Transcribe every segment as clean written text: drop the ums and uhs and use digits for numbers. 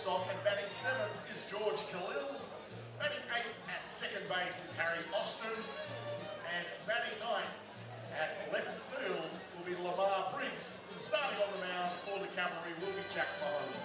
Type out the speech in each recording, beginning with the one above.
shortstop, and batting 7th is George Khalil. Batting 8th at second base is Harry Austin, and batting 9th at left field will be Lamar Briggs. And starting on the mound for the Cavalry will be Jack Mahoney.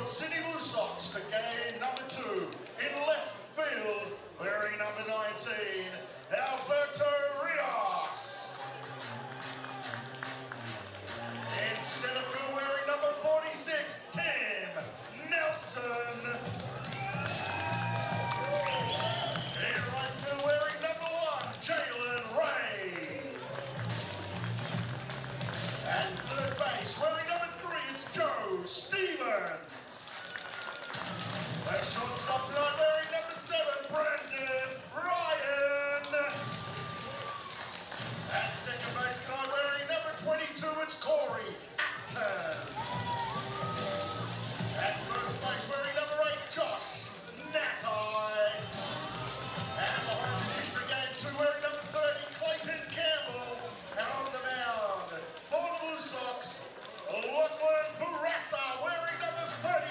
Sydney Blue Sox for game number 2. In left field, wearing number 19, Alberto Rios. In center field, wearing number 46, Tim Nelson. In right field, wearing number 1, Jalen Ray. At third base, wearing number 3, it's Joe Stevens. At shortstop tonight, wearing number 7, Brandon Ryan. At second base tonight, wearing number 22, it's Corey Acton. At first base, wearing number 8, Josh Natai. And behind the dish for game 2, wearing number 30, Clayton Campbell. And on the mound for the Blue Sox, Lachlan Barassa, wearing number 39.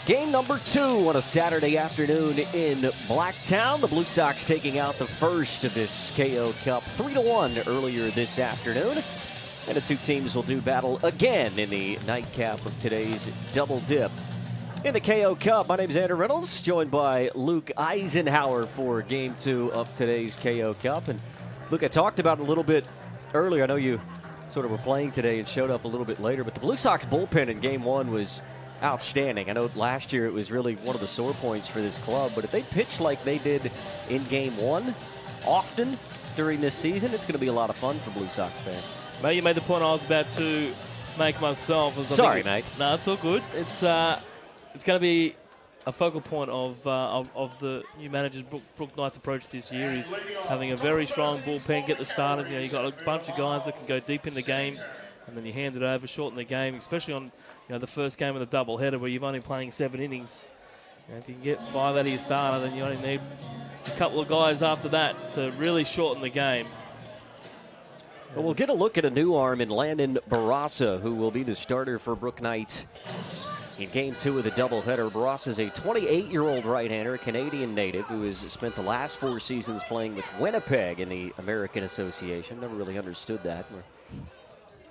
Game number 2 on a Saturday afternoon in Blacktown. The Blue Sox taking out the first of this KO Cup 3-1 earlier this afternoon. And the two teams will do battle again in the nightcap of today's double dip. In the KO Cup, my name is Andrew Reynolds, joined by Luke Eisenhower for Game 2 of today's KO Cup. And Luke, I talked about it a little bit earlier. I know you sort of were playing today and showed up a little bit later, but the Blue Sox bullpen in Game 1 was outstanding. I know last year it was really one of the sore points for this club, but if they pitch like they did in Game 1 often during this season, it's going to be a lot of fun for Blue Sox fans. Mate, you made the point I was about to make myself. Sorry, mate. No, it's all good. It's going to be a focal point of the new manager's Brooke Knight's approach this year is having a very strong bullpen, get the starters. You know, you've got a bunch of guys that can go deep in the games, and then you hand it over, shorten the game, especially on the first game of the doubleheader where you've only playing 7 innings. If you can get 5 out of your starter, then you only need a couple of guys after that to really shorten the game. Well, we'll get a look at a new arm in Landon Barassa, who will be the starter for Brooke Knight in Game 2 of the doubleheader. Barassa is a 28-year-old right-hander, a Canadian native, who has spent the last 4 seasons playing with Winnipeg in the American Association. Never really understood that.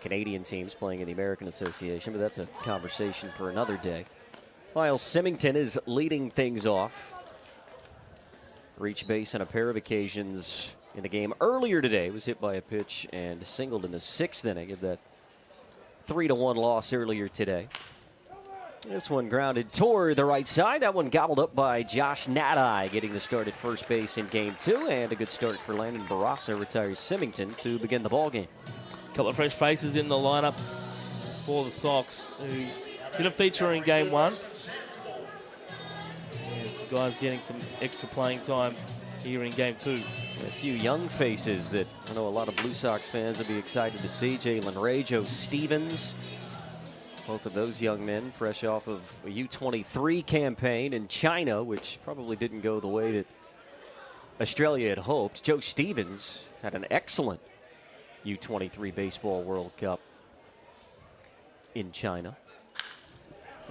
Canadian teams playing in the American Association, but that's a conversation for another day. Miles Symington is leading things off. Reached base on a pair of occasions in the game earlier today. Was hit by a pitch and singled in the 6th inning of that 3-1 loss earlier today. This one grounded toward the right side. That one gobbled up by Josh Natai, getting the start at first base in Game 2, and a good start for Landon Barassa retires Symington to begin the ballgame. A couple of fresh faces in the lineup for the Sox who did a feature in Game 1. And some guys getting some extra playing time here in Game 2. A few young faces that I know a lot of Blue Sox fans will be excited to see. Jalen Ray, Joe Stevens, Both of those young men fresh off of a U23 campaign in China, which probably didn't go the way that Australia had hoped. Joe Stevens had an excellent U23 Baseball World Cup in China.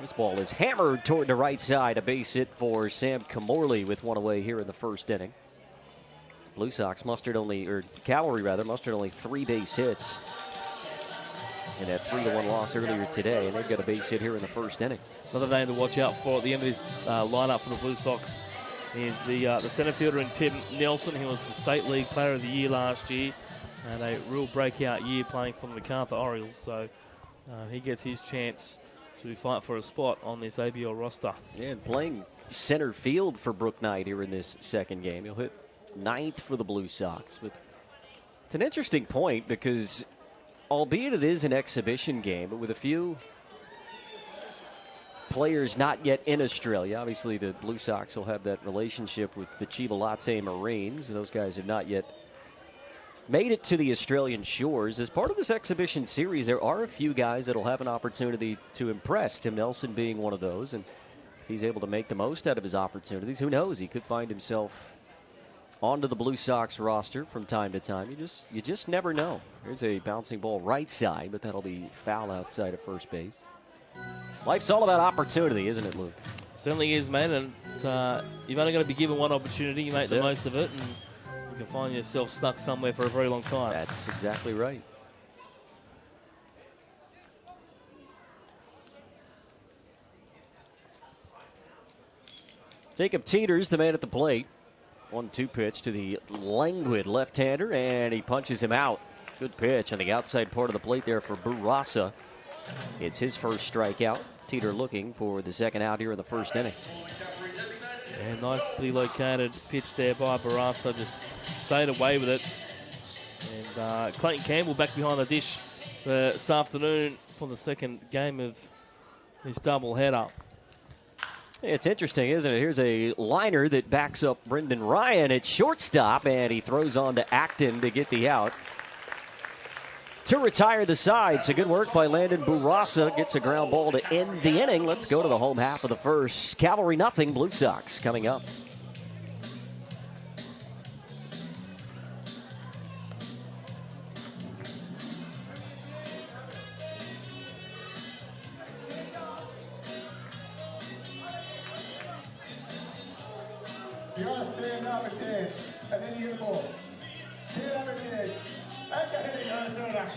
This ball is hammered toward the right side. A base hit for Sam Camorley with one away here in the first inning. Blue Sox Cavalry mustered only 3 base hits in that 3-1 loss earlier today, and they've got a base hit here in the first inning. Another name to watch out for at the end of this lineup for the Blue Sox is the center fielder in Tim Nelson. He was the State League Player of the Year last year and a real breakout year playing for the MacArthur Orioles. So he gets his chance to fight for a spot on this ABL roster. Yeah, and playing center field for Brook Knight here in this second game. He'll hit 9th for the Blue Sox. But it's an interesting point because albeit it is an exhibition game, but with a few players not yet in Australia, obviously the Blue Sox will have that relationship with the Chivalate Marines, and those guys have not yet made it to the Australian shores. As part of this exhibition series, there are a few guys that will have an opportunity to impress, Tim Nelson being one of those, and if he's able to make the most out of his opportunities, who knows, he could find himself onto the Blue Sox roster from time to time. You just never know. There's a bouncing ball right side, but that'll be foul outside of first base. Life's all about opportunity, isn't it, Luke? Certainly is, man. And you've only got to be given one opportunity. You make the most of it, and you can find yourself stuck somewhere for a very long time. That's exactly right. Jacob Teeters, the man at the plate. 1-2 pitch to the languid left-hander, and he punches him out. Good pitch on the outside part of the plate there for Barraza. It's his first strikeout. Teeter looking for the second out here in the first inning. And nicely located pitch there by Barraza. Just stayed away with it. And Clayton Campbell back behind the dish this afternoon for the second game of this doubleheader. It's interesting, isn't it? Here's a liner that backs up Brendan Ryan at shortstop, and he throws on to Acton to get the out to retire the side. So good work by Landon Barraza. Gets a ground ball to end the inning. Let's go to the home half of the first. Cavalry nothing, Blue Sox coming up. You gotta stand up and dance, and then you get the ball. Stand up and dance. Okay, there you go, throw it up.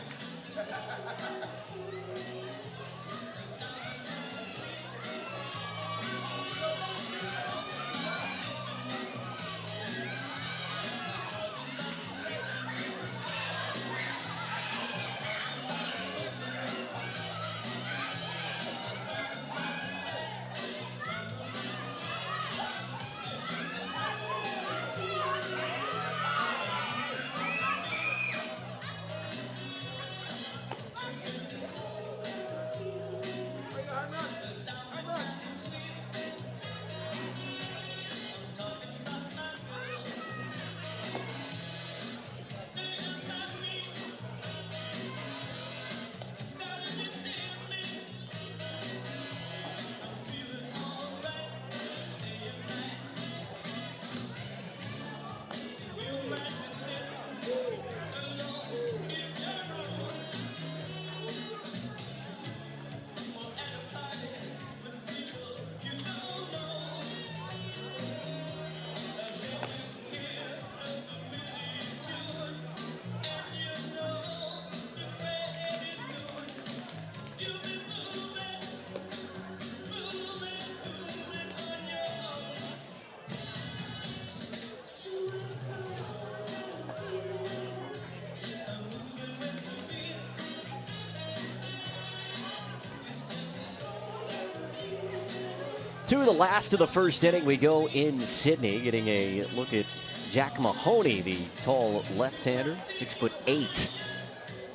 To the last of the first inning, we go in Sydney, getting a look at Jack Mahoney, the tall left-hander, 6'8",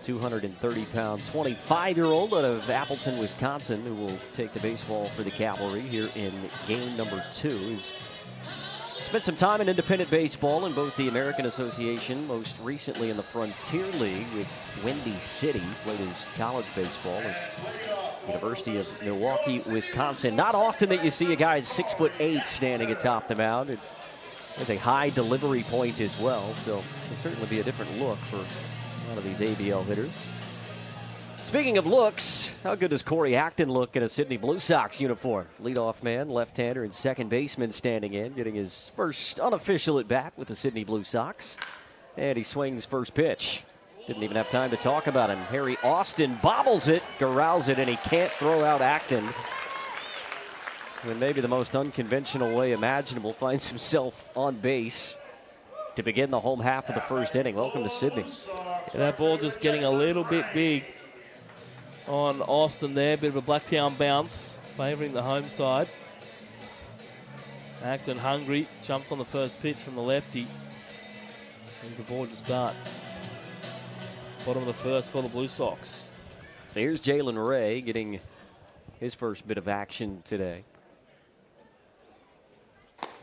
230-pound, 25-year-old out of Appleton, Wisconsin, who will take the baseball for the Cavalry here in game number 2. He's spent some time in independent baseball in both the American Association, most recently in the Frontier League with Windy City. Played his college baseball. University of Milwaukee, Wisconsin. Not often that you see a guy at 6'8" standing atop the mound. It has a high delivery point as well, so it'll certainly be a different look for a lot of these ABL hitters. Speaking of looks, how good does Corey Acton look in a Sydney Blue Sox uniform? Leadoff man, left-hander, and second baseman standing in, getting his first unofficial at-bat with the Sydney Blue Sox. And he swings first pitch. Didn't even have time to talk about him. Harry Austin bobbles it, corrals it, and he can't throw out Acton. In maybe the most unconventional way imaginable, finds himself on base to begin the home half of the first inning. Welcome to Sydney. Yeah, that ball just getting a little bit big on Austin there. Bit of a Blacktown bounce, favouring the home side. Acton hungry, jumps on the first pitch from the lefty. Brings the ball to start. Bottom of the first for the Blue Sox. So here's Jalen Ray getting his first bit of action today.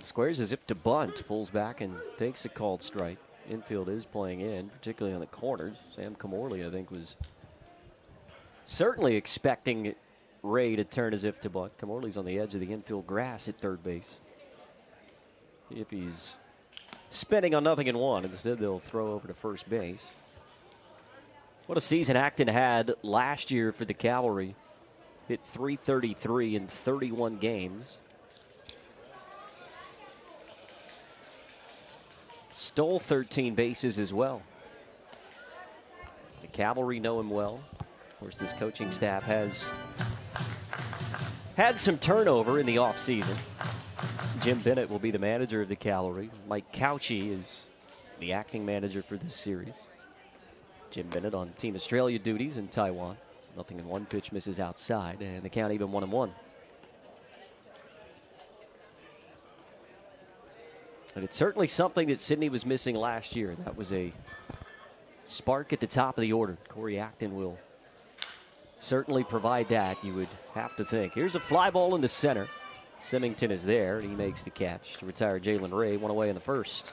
Squares as if to bunt, pulls back and takes a called strike. Infield is playing in, particularly on the corners. Sam Camorley, I think, was certainly expecting Ray to turn as if to bunt. Camorley's on the edge of the infield grass at third base. See if he's spinning on 0-1. Instead, they'll throw over to first base. What a season Acton had last year for the Cavalry. Hit .333 in 31 games. Stole 13 bases as well. The Cavalry know him well. Of course, this coaching staff has had some turnover in the offseason. Jim Bennett will be the manager of the Cavalry. Mike Cauchi is the acting manager for this series. Jim Bennett on Team Australia duties in Taiwan. Nothing in one pitch, misses outside, and the count even 1-1. And it's certainly something that Sydney was missing last year. That was a spark at the top of the order. Corey Acton will certainly provide that, you would have to think. Here's a fly ball into center. Symington is there, and he makes the catch to retire Jalen Ray. One away in the first.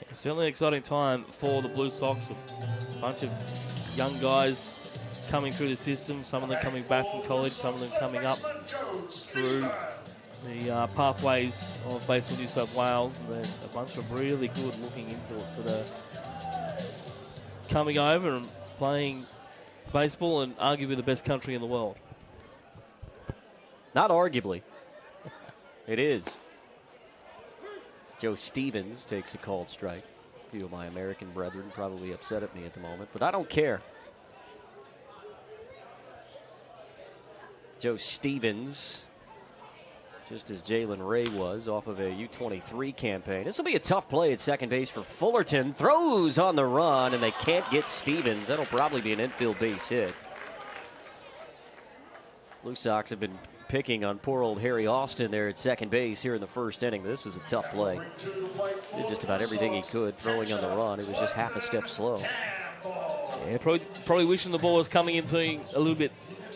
Yeah, certainly an exciting time for the Blue Sox. A bunch of young guys coming through the system, some of them coming back from college, some of them coming up through the pathways of baseball New South Wales, and then a bunch of really good-looking imports that are coming over and playing baseball in arguably the best country in the world. Not arguably. It is. Joe Stevens takes a called strike. A few of my American brethren probably upset at me at the moment, but I don't care. Joe Stevens, just as Jalen Ray was, off of a U23 campaign. This will be a tough play at second base for Fullerton. Throws on the run, and they can't get Stevens. That'll probably be an infield base hit. Blue Sox have been picking on poor old Harry Austin there at second base here in the first inning. This was a tough play. Did just about everything he could, throwing on the run. It was just half a step slow. Yeah, probably wishing the ball was coming in a little bit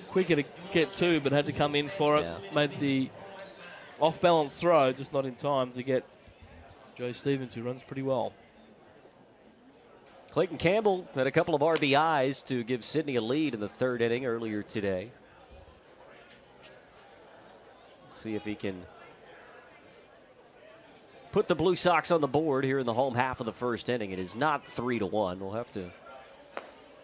quicker to get to, but had to come in for it. Yeah. Made the off-balance throw, just not in time to get Joe Stevens, who runs pretty well. Clayton Campbell had a couple of RBIs to give Sydney a lead in the third inning earlier today. See if he can put the Blue Sox on the board here in the home half of the first inning. It is not 3-1. We'll have to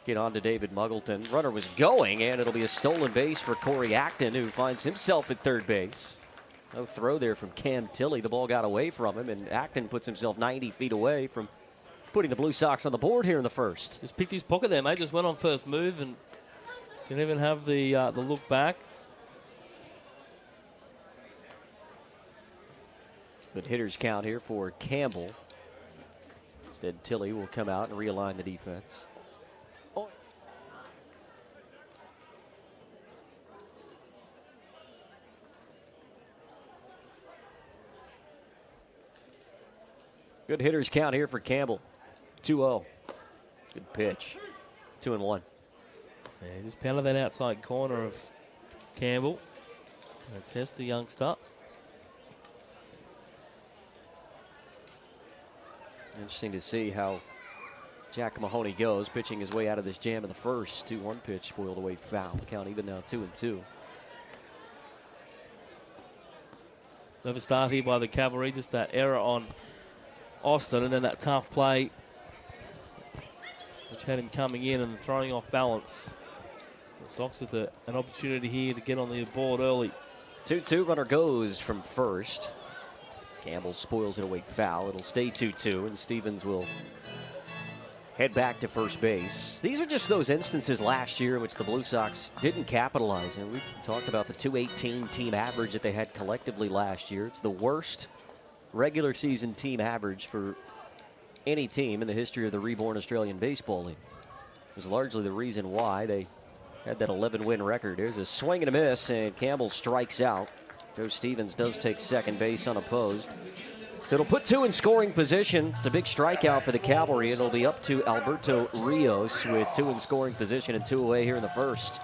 get on to David Muggleton. Runner was going, and it'll be a stolen base for Corey Acton, who finds himself at third base. No throw there from Cam Tilley. The ball got away from him, and Acton puts himself 90 feet away from putting the Blue Sox on the board here in the first. Just picked his pocket there, mate. Just went on first move and didn't even have the look back. Good hitters count here for Campbell. Instead, Tilley will come out and realign the defense. Good hitters count here for Campbell. 2-0. Good pitch. 2-1. Yeah, just pounded that outside corner of Campbell. Test the youngster. Interesting to see how Jack Mahoney goes, pitching his way out of this jam in the first. 2-1 pitch spoiled away foul. Count even now 2-2. Another start here by the Cavalry. Just that error on Austin, and then that tough play, which had him coming in and throwing off balance. The Sox with an opportunity here to get on the board early. 2-2, runner goes from first. Campbell spoils it away foul. It'll stay 2-2, and Stevens will head back to first base. These are just those instances last year in which the Blue Sox didn't capitalize. And we talked about the .218 team average that they had collectively last year. It's the worst regular season team average for any team in the history of the reborn Australian Baseball League. It was largely the reason why they had that 11-win record. There's a swing and a miss, and Campbell strikes out. Joe Stevens does take second base unopposed. So it'll put two in scoring position. It's a big strikeout for the Cavalry. It'll be up to Alberto Rios with two in scoring position and two away here in the first.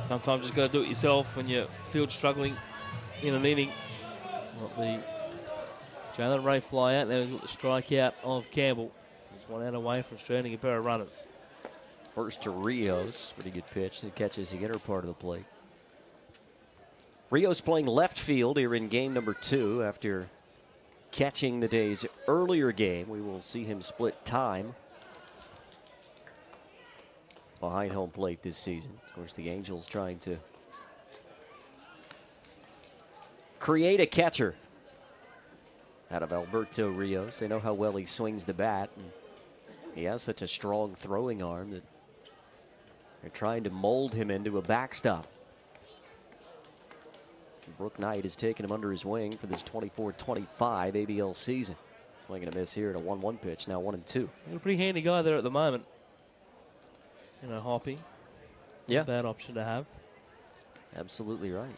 Sometimes you just got to do it yourself when your field's struggling in an inning. Got the Jalen Ray fly out. There we've got the strikeout of Campbell. He's one out away from stranding a pair of runners. First to Rios. Pretty good pitch. He catches the inner part of the plate. Rios playing left field here in game number 2 after catching the day's earlier game. We will see him split time behind home plate this season. Of course, the Angels trying to create a catcher out of Alberto Rios. They know how well he swings the bat, and he has such a strong throwing arm that they're trying to mold him into a backstop. Brook Knight has taken him under his wing for this 24-25 ABL season. Swing and a miss here at a 1-1 pitch, now 1-2. A pretty handy guy there at the moment. You know, Hoppy. Yeah. Bad option to have. Absolutely right.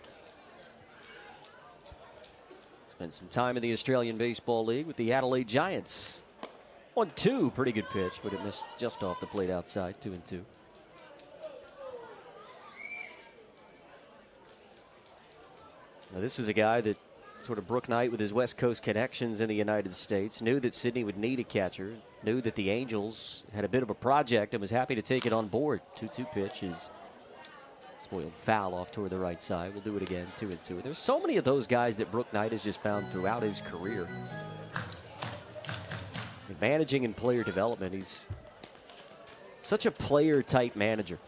Spent some time in the Australian Baseball League with the Adelaide Giants. 1-2, pretty good pitch, but it missed just off the plate outside, 2-2. Now, this is a guy that sort of Brook Knight with his West Coast connections in the United States knew that Sydney would need a catcher, knew that the Angels had a bit of a project and was happy to take it on board. 2-2 pitch is spoiled foul off toward the right side. We'll do it again, 2-2. There's so many of those guys that Brook Knight has just found throughout his career. In managing and player development, he's such a player-type manager.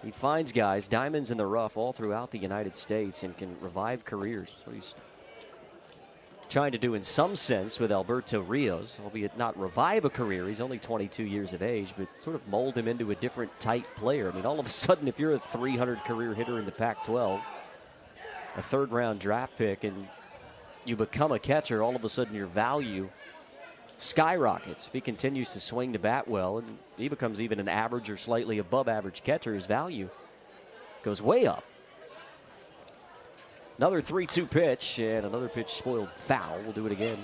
He finds guys, diamonds in the rough all throughout the United States, and can revive careers. So he's trying to do in some sense with Alberto Rios, albeit not revive a career. He's only 22 years of age, but sort of mold him into a different type player. I mean, all of a sudden, if you're a 300 career hitter in the Pac-12, a third-round draft pick, and you become a catcher, all of a sudden your value skyrockets. If he continues to swing the bat well and he becomes even an average or slightly above average catcher, his value goes way up. Another 3-2 pitch, and another pitch spoiled foul. We'll do it again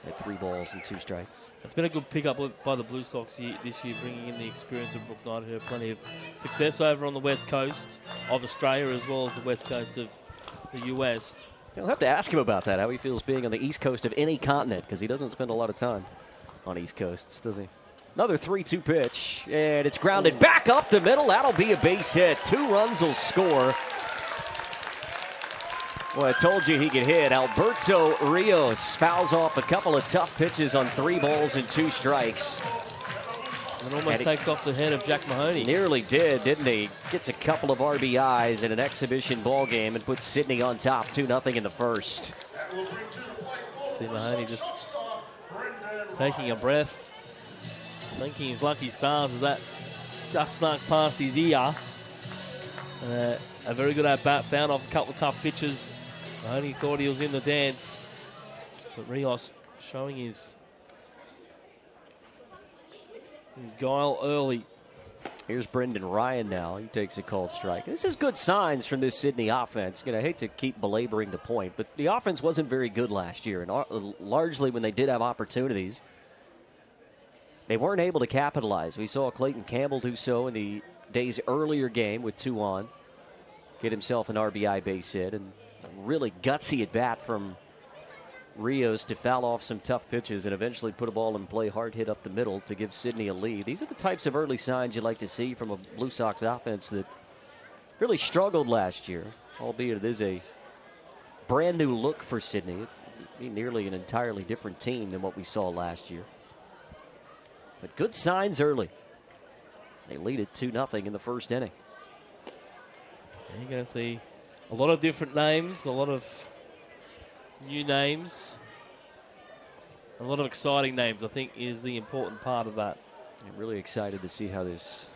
at 3 balls and 2 strikes. It's been a good pickup by the Blue Sox this year, bringing in the experience of Brook Knight, who had plenty of success over on the west coast of Australia as well as the west coast of the US. You'll have to ask him about that, how he feels being on the east coast of any continent, because he doesn't spend a lot of time on east coasts, does he? Another 3-2 pitch, and it's grounded back up the middle. That'll be a base hit. 2 runs will score. Well, I told you he could hit. Alberto Rios fouls off a couple of tough pitches on 3 balls and 2 strikes. And almost takes off the head of Jack Mahoney. Nearly did, didn't he? Gets a couple of RBIs in an exhibition ball game and puts Sydney on top 2-0 in the first. See Mahoney just taking a breath, thinking his lucky stars as that just snuck past his ear. A very good at-bat, found off a couple of tough pitches. Mahoney thought he was in the dance, but Rios showing his guile early. Here's Brendan Ryan now. He takes a called strike. This is good signs from this Sydney offense. I hate to keep belaboring the point, but the offense wasn't very good last year, and largely when they did have opportunities, they weren't able to capitalize. We saw Clayton Campbell do so in the day's earlier game with 2 on, get himself an RBI base hit, and a really gutsy at bat from Rios to foul off some tough pitches and eventually put a ball in play, hard hit up the middle to give Sydney a lead. These are the types of early signs you like to see from a Blue Sox offense that really struggled last year, albeit it is a brand new look for Sydney. It'd be nearly an entirely different team than what we saw last year. But good signs early. They lead it 2-0 in the first inning. You're going to see a lot of different names, a lot of new names, a lot of exciting names, I think, is the important part of that. I'm really excited to see how this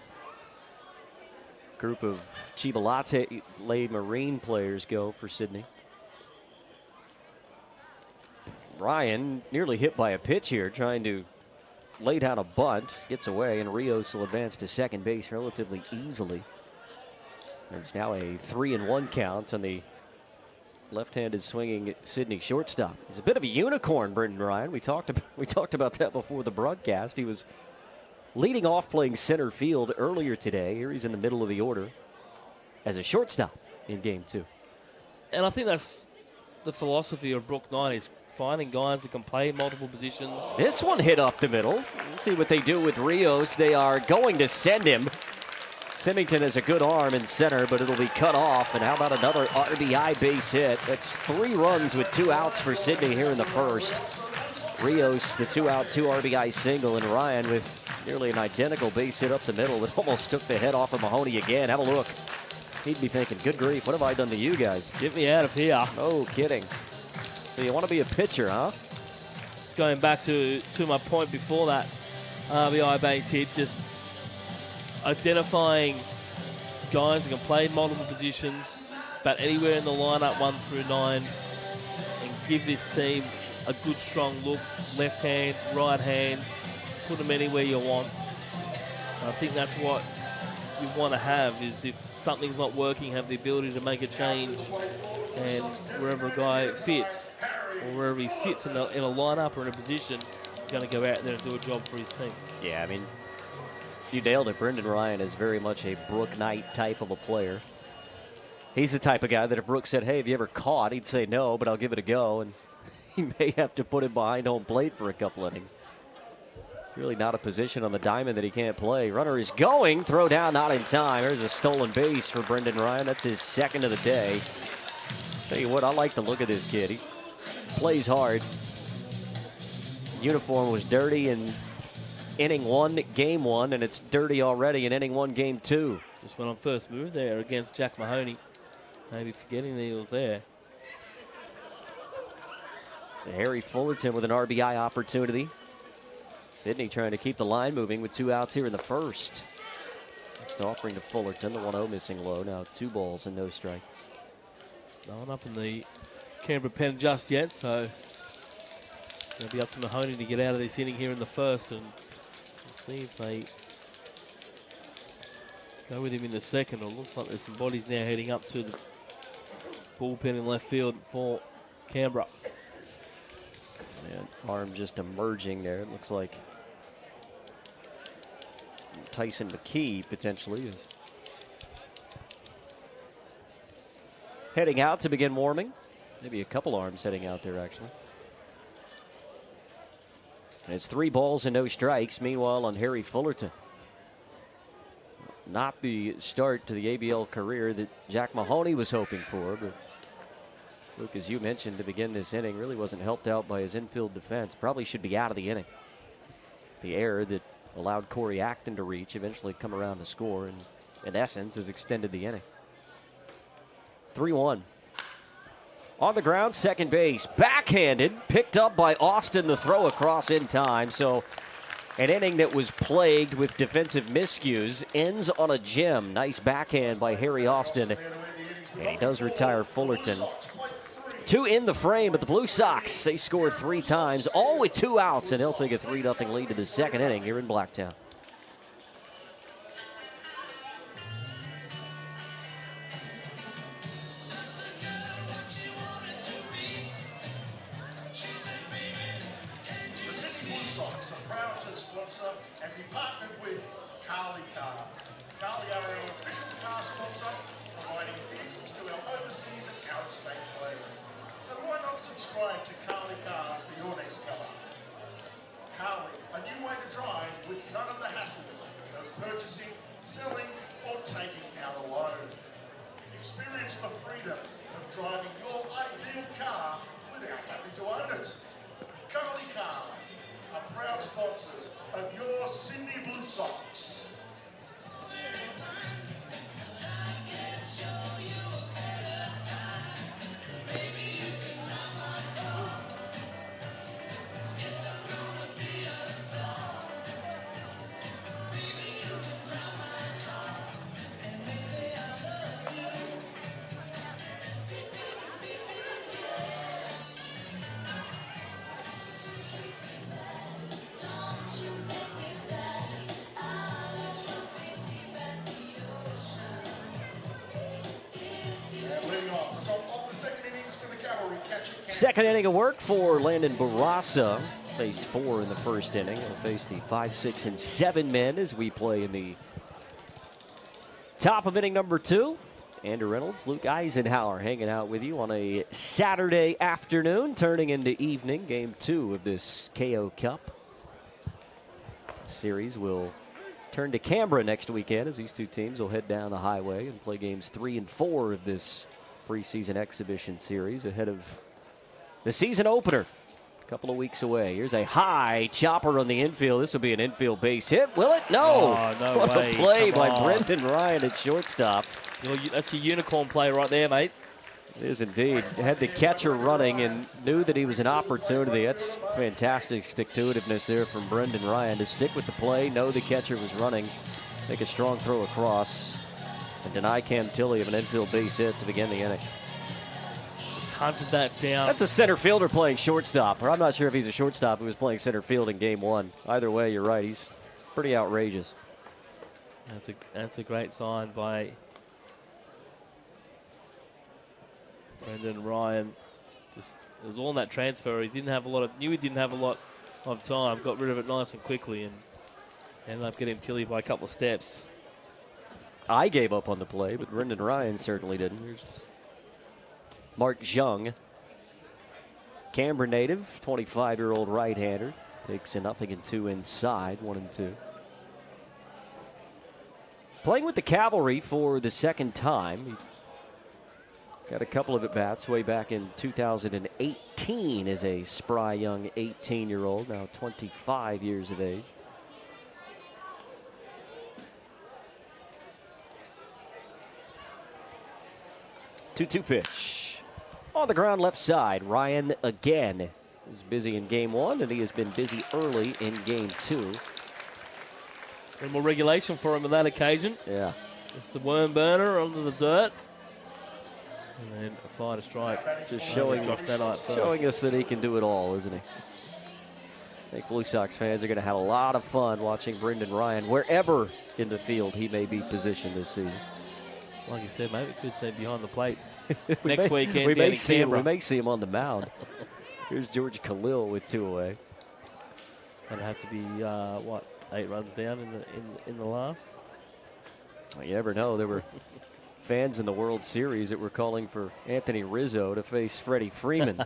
group of Chibalate Marine players go for Sydney. Ryan nearly hit by a pitch here, trying to lay down a bunt, gets away, and Rios will advance to second base relatively easily. It's now a 3-1 count on the left-handed swinging Sydney shortstop. He's a bit of a unicorn, Brendan Ryan. We talked about that before the broadcast. He was leading off playing center field earlier today. Here he's in the middle of the order as a shortstop in Game 2. And I think that's the philosophy of Brook Knight, is finding guys that can play multiple positions. This one hit up the middle. We'll see what they do with Rios. They are going to send him. Symington has a good arm in center, but it'll be cut off. And how about another RBI base hit? That's 3 runs with 2 outs for Sydney here in the first. Rios, the 2-out, 2 RBI single, and Ryan with nearly an identical base hit up the middle that almost took the head off of Mahoney again. Have a look. He'd be thinking, good grief, what have I done to you guys? Get me out of here. No kidding. So you want to be a pitcher, huh? It's going back to my point before that RBI base hit, just identifying guys that can play multiple positions, bat anywhere in the lineup 1 through 9, and give this team a good strong look, left hand, right hand, put them anywhere you want. And I think that's what you want to have, is if something's not working, have the ability to make a change, and wherever a guy fits or wherever he sits in a lineup or in a position, going to go out there and do a job for his team. Yeah, I mean, you nailed it. Brendan Ryan is very much a Brook Knight type of a player. He's the type of guy that if Brook said, hey, have you ever caught? He'd say no, but I'll give it a go. And he may have to put him behind home plate for a couple innings. Really not a position on the diamond that he can't play. Runner is going. Throw down, not in time. There's a stolen base for Brendan Ryan. That's his second of the day. Tell you what, I like the look of this kid. He plays hard. Uniform was dirty in inning 1, game 1, and it's dirty already in inning 1, game 2. Just went on first move there against Jack Mahoney. Maybe forgetting that he was there. Harry Fullerton with an RBI opportunity. Sydney trying to keep the line moving with 2 outs here in the first. Next offering to Fullerton, the 1-0 missing low. Now 2 balls and no strikes. No one up in the Canberra pen just yet, so it'll be up to Mahoney to get out of this inning here in the first, and we'll see if they go with him in the second. It looks like there's some bodies now heading up to the bullpen in left field for Canberra. And arm just emerging there. It looks like Tyson McKee potentially is heading out to begin warming. Maybe a couple arms heading out there, actually. And it's 3 balls and no strikes. Meanwhile, on Harry Fullerton. Not the start to the ABL career that Jack Mahoney was hoping for, but Luke, as you mentioned to begin this inning, really wasn't helped out by his infield defense. Probably should be out of the inning. The error that allowed Corey Acton to reach, eventually come around to score, and in essence has extended the inning. 3-1. On the ground, second base. Backhanded, picked up by Austin, the throw across in time. So an inning that was plagued with defensive miscues ends on a gem. Nice backhand by Harry Austin. And he does retire Fullerton. 2 in the frame, but the Blue Sox, they scored 3 times, all with 2 outs, and they'll take a 3-0 lead to the second inning here in Blacktown. The Sydney Blue Sox are proud to sponsor and be partnered with Carly Cars. Carly are our official car sponsor, providing vehicles to our overseas and out-of-state players. So why not subscribe to Carly Cars? Experience the freedom of driving your ideal car without having to own it. Carly Cars are proud sponsors of your Sydney Blue Sox. Second inning of work for Landon Barraza. Faced 4 in the first inning. He'll face the 5, 6, and 7 men as we play in the top of inning number 2. Andrew Reynolds, Luke Eisenhower hanging out with you on a Saturday afternoon, turning into evening. Game 2 of this KO Cup series will turn to Canberra next weekend as these two teams will head down the highway and play games 3 and 4 of this preseason exhibition series ahead of the season opener a couple of weeks away. Here's a high chopper on the infield. This will be an infield base hit. Will it? No. Oh, no what way. A play Come by on. Brendan Ryan at shortstop. That's a unicorn play right there, mate. It is indeed. Had the catcher running and knew that he was an opportunity. That's fantastic stick-to-itiveness there from Brendan Ryan to stick with the play, know the catcher was running, make a strong throw across, and deny Cam Tilley of an infield base hit to begin the inning. Just hunted that down. That's a center fielder playing shortstop, or I'm not sure if he's a shortstop who was playing center field in game 1. Either way, you're right. He's pretty outrageous. That's a great sign by Brendan Ryan. Just it was all in that transfer. He didn't have a lot of time. Got rid of it nice and quickly, and ended up getting Tilley by a couple of steps. I gave up on the play, but Brendan Ryan certainly didn't. Here's Mark Jung, Canberra native, 25-year-old right-hander, takes a 0-2 inside, 1-2. Playing with the Cavalry for the second time. He got a couple of at-bats way back in 2018 as a spry young 18-year-old, now 25 years of age. Two-two pitch. On the ground left side, Ryan again was busy in game 1, and he has been busy early in game 2. And more regulation for him on that occasion. Yeah. It's the worm burner onto the dirt. And then a fire to strike. Just showing us that he can do it all, isn't he? I think Blue Sox fans are going to have a lot of fun watching Brendan Ryan wherever in the field he may be positioned this season. Like you said, maybe we could see him behind the plate next weekend. We may see him on the mound. Here's George Khalil with 2 away. Going to have to be 8 runs down in the last. Well, you never know. There were fans in the World Series that were calling for Anthony Rizzo to face Freddie Freeman.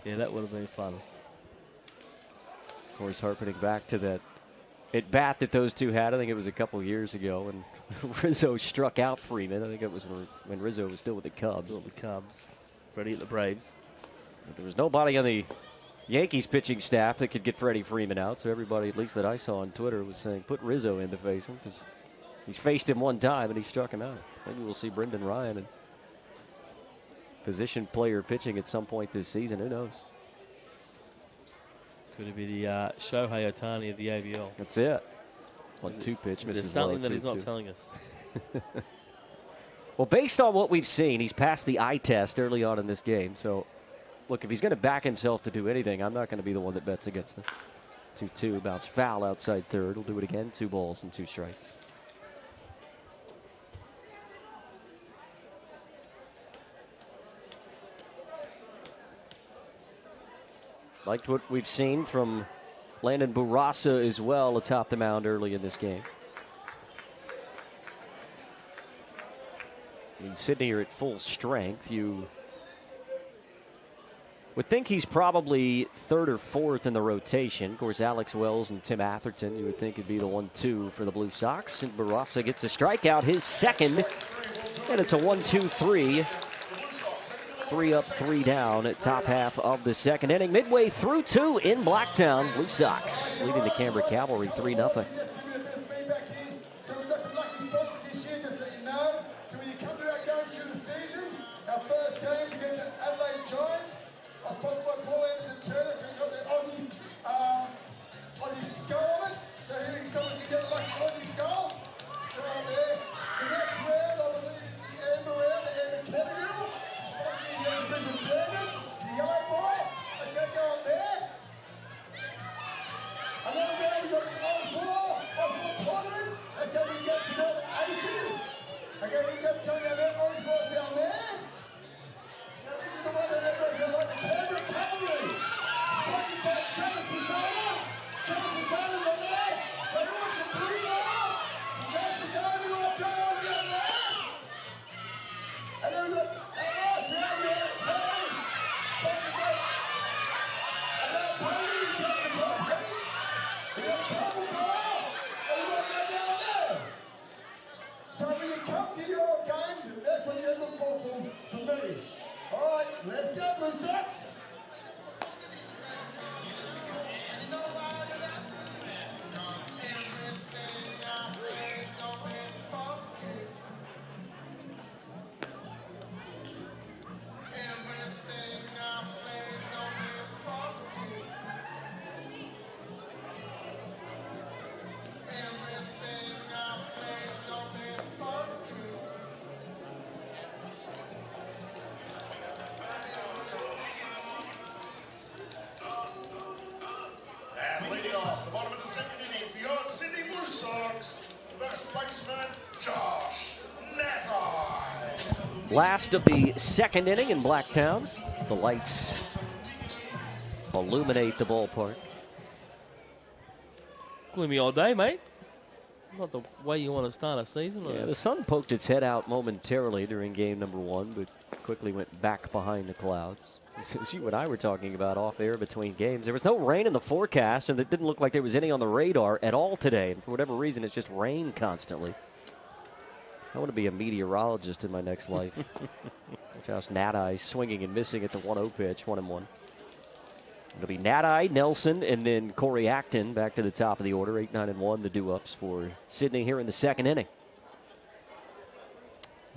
Yeah, that would have been fun. Of course, harkening back to that at bat that those two had, I think it was a couple years ago, and Rizzo struck out Freeman. I think it was when Rizzo was still with the Cubs. Still with the Cubs. Freddie at the Braves. But there was nobody on the Yankees pitching staff that could get Freddie Freeman out, so everybody, at least that I saw on Twitter, was saying put Rizzo in to face him because he's faced him one time and he struck him out. Maybe we'll see Brendan Ryan and position player pitching at some point this season. Who knows? Could it be the Shohei Ohtani of the ABL? That's it. 1-2 pitch. Is there something that he's not telling us? Well, based on what we've seen, he's passed the eye test early on in this game. So, look, if he's going to back himself to do anything, I'm not going to be the one that bets against him. 2-2, bounce foul outside third. He'll do it again. 2 balls and 2 strikes. Liked what we've seen from Landon Barraza as well atop the mound early in this game. In Sydney, you're at full strength. You Would think he's probably third or fourth in the rotation. Of course, Alex Wells and Tim Atherton, you would think would be the 1-2 for the Blue Sox. And Barraza gets a strikeout, his second. And it's a 1-2-3. 3 up, 3 down at top half of the second inning. Midway through 2 in Blacktown. Blue Sox leading the Canberra Cavalry 3-0. So when you come to your games, that's what you look for from me. All right, let's go, Blue Sox. Leading off the bottom of the second inning for your Sydney Blue Sox, first baseman Josh Natai. Last of the second inning in Blacktown. The lights illuminate the ballpark. Gloomy all day, mate. Not the way you want to start a season. Yeah, the sun poked its head out momentarily during game number 1, but quickly went back behind the clouds. As you and I were talking about off air between games, there was no rain in the forecast, and it didn't look like there was any on the radar at all today. And for whatever reason, it's just rain constantly. I want to be a meteorologist in my next life. Josh Natai swinging and missing at the 1-0 pitch, 1-1. It'll be Natai, Nelson, and then Corey Acton back to the top of the order, 8, 9, and 1, the do-ups for Sydney here in the second inning.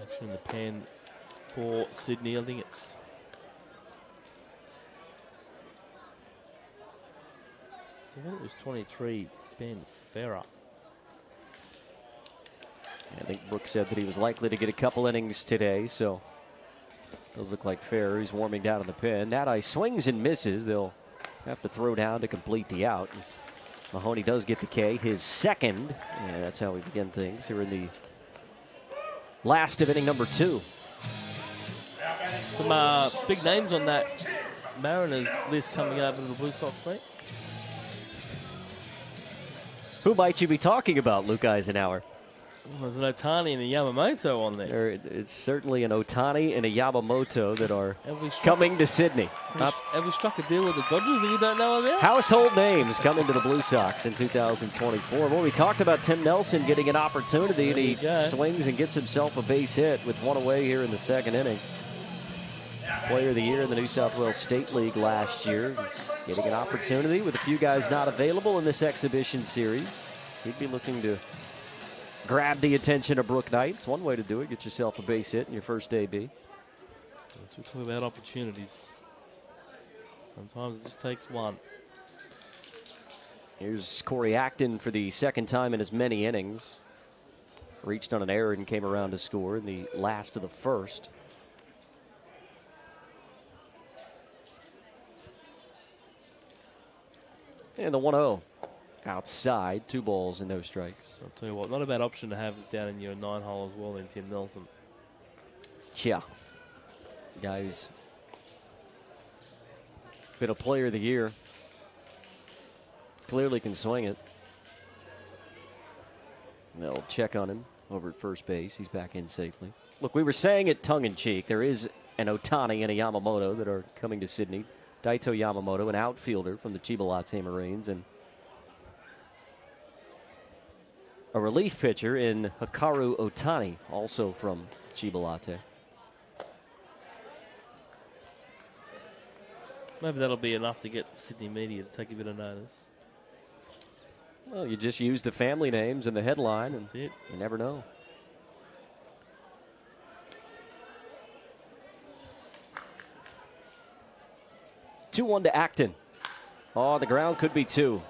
Action in the pen for Sydney. I think it's I thought it was 23, Ben Farrer. I think Brooks said that he was likely to get a couple innings today, so does look like Farrer. He's warming down in the pen. Natai swings and misses. They'll have to throw down to complete the out. Mahoney does get the K, his second. And that's how we begin things here in the last of inning number 2. Some big names on that Mariners list coming up in the Blue Sox, mate. Who might you be talking about, Luke Eisenhower? Well, there's an Ohtani and a Yamamoto on there. It's certainly an Ohtani and a Yamamoto that are coming to Sydney. Have we struck a deal with the Dodgers that we don't know about? Household names coming to the Blue Sox in 2024. Well, we talked about Tim Nelson getting an opportunity, and he swings and gets himself a base hit with one away here in the second inning. Player of the Year in the New South Wales State League last year. Getting an opportunity with a few guys not available in this exhibition series. He'd be looking to grab the attention of Brook Knight. It's one way to do it. Get yourself a base hit in your first AB. We're talking about opportunities. Sometimes it just takes one. Here's Corey Acton for the second time in as many innings. Reached on an error and came around to score in the last of the first. And the 1-0 outside, 2 balls and no strikes. I'll tell you what, not a bad option to have down in your 9-hole as well then, Tim Nelson. Yeah. Guy who's been a player of the year. Clearly can swing it. They'll check on him over at first base. He's back in safely. Look, we were saying it tongue-in-cheek. There is an Ohtani and a Yamamoto that are coming to Sydney. Daito Yamamoto, an outfielder from the Chiba-Lotte Marines, and a relief pitcher in Hikaru Otani, also from Chiba-Lotte. Maybe that'll be enough to get the Sydney media to take a bit of notice. Well, you just use the family names in the headline, and that's it. You never know. Two-one to Acton. Oh, the ground could be two.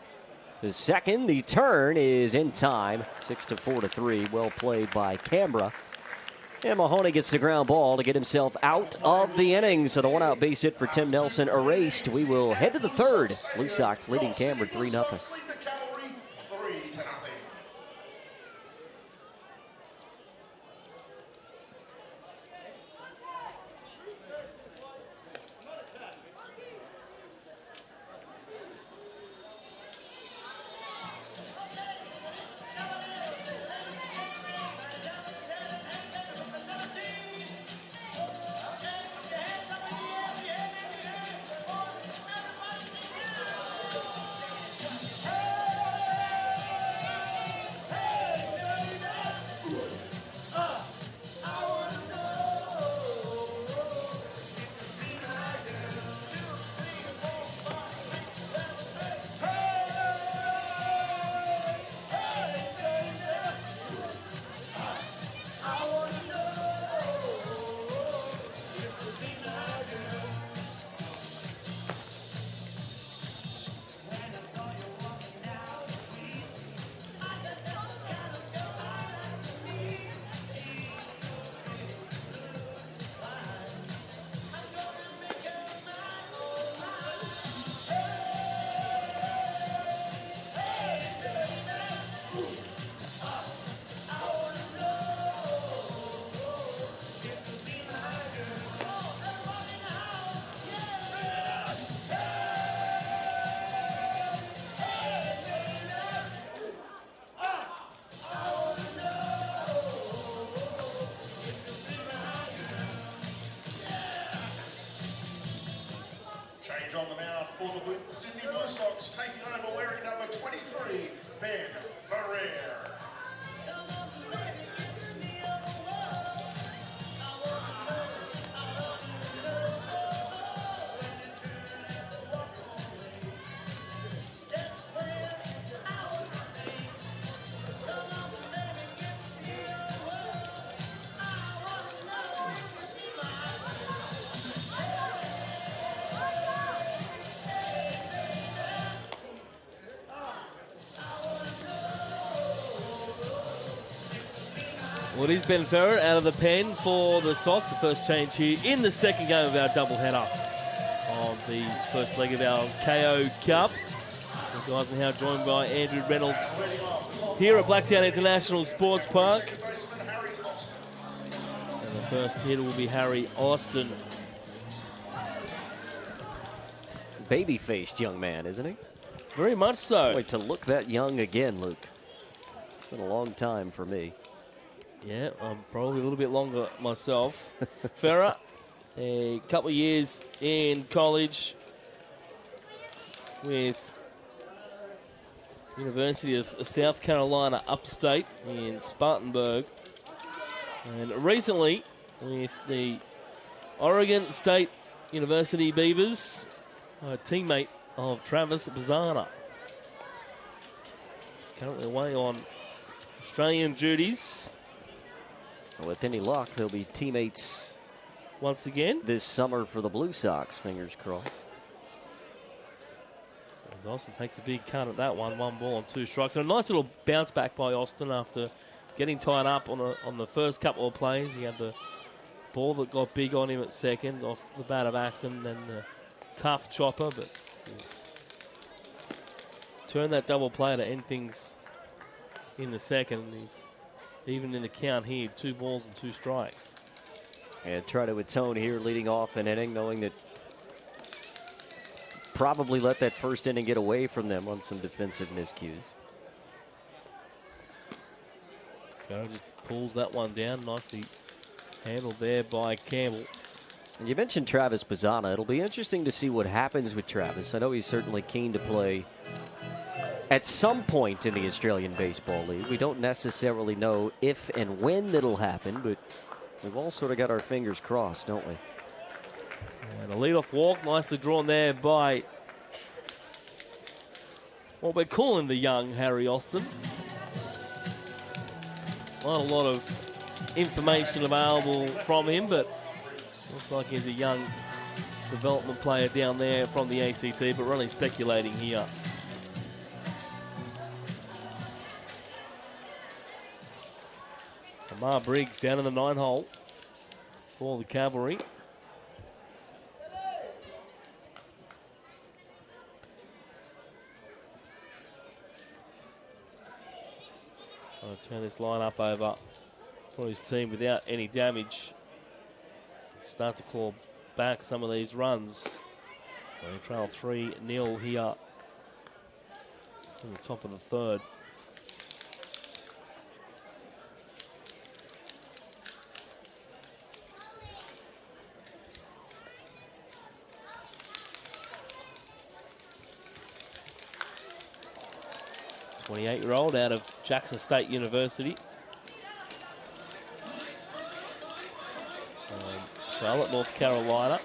The second, the turn is in time. 6-4 to 3. Well played by Canberra. And Mahoney gets the ground ball to get himself out of the inning. So the one-out base hit for Tim Nelson erased. We will head to the third. Blue Sox leading Canberra 3-0. On the mound for the Sydney Blue Sox, taking over wearing number 23, Ben Ferrer. Well, it is Ben Ferrer out of the pen for the Sox. The first change here in the second game of our doubleheader on the first leg of our KO Cup. The guys are now joined by Andrew Reynolds here at Blacktown International Sports Park. And the first hitter will be Harry Austin. Baby-faced young man, isn't he? Very much so. Wait, to look that young again, Luke. It's been a long time for me. Yeah, I'm probably a little bit longer myself. Ferrer, a couple of years in college with University of South Carolina Upstate in Spartanburg. And recently with the Oregon State University Beavers, a teammate of Travis Bazzana. He's currently away on Australian duties. With any luck, they'll be teammates once again this summer for the Blue Sox. Fingers crossed. As Austin takes a big cut at that one. 1 ball and 2 strikes. And a nice little bounce back by Austin after getting tied up on the first couple of plays. He had the ball that got big on him at second off the bat of Acton, and the tough chopper, but he's turned that double play to end things in the second. He's even in the count here, 2 balls and 2 strikes. And try to atone here leading off an inning, knowing that probably let that first inning get away from them on some defensive miscues. Ferrer just pulls that one down, nicely handled there by Campbell. You mentioned Travis Bazzana. It'll be interesting to see what happens with Travis. I know he's certainly keen to play at some point in the Australian Baseball League. We don't necessarily know if and when that'll happen, but we've all sort of got our fingers crossed, don't we? And a leadoff walk, nicely drawn there by, what we're calling the young Harry Austin. Not a lot of information available from him, but looks like he's a young development player down there from the ACT, but we're only speculating here. Amar Briggs down in the 9 hole for the Cavalry. Trying to turn this lineup over for his team without any damage. Start to claw back some of these runs. They trail 3-0 here in the top of the third. '28-year-old out of Jackson State University. Charlotte, North Carolina.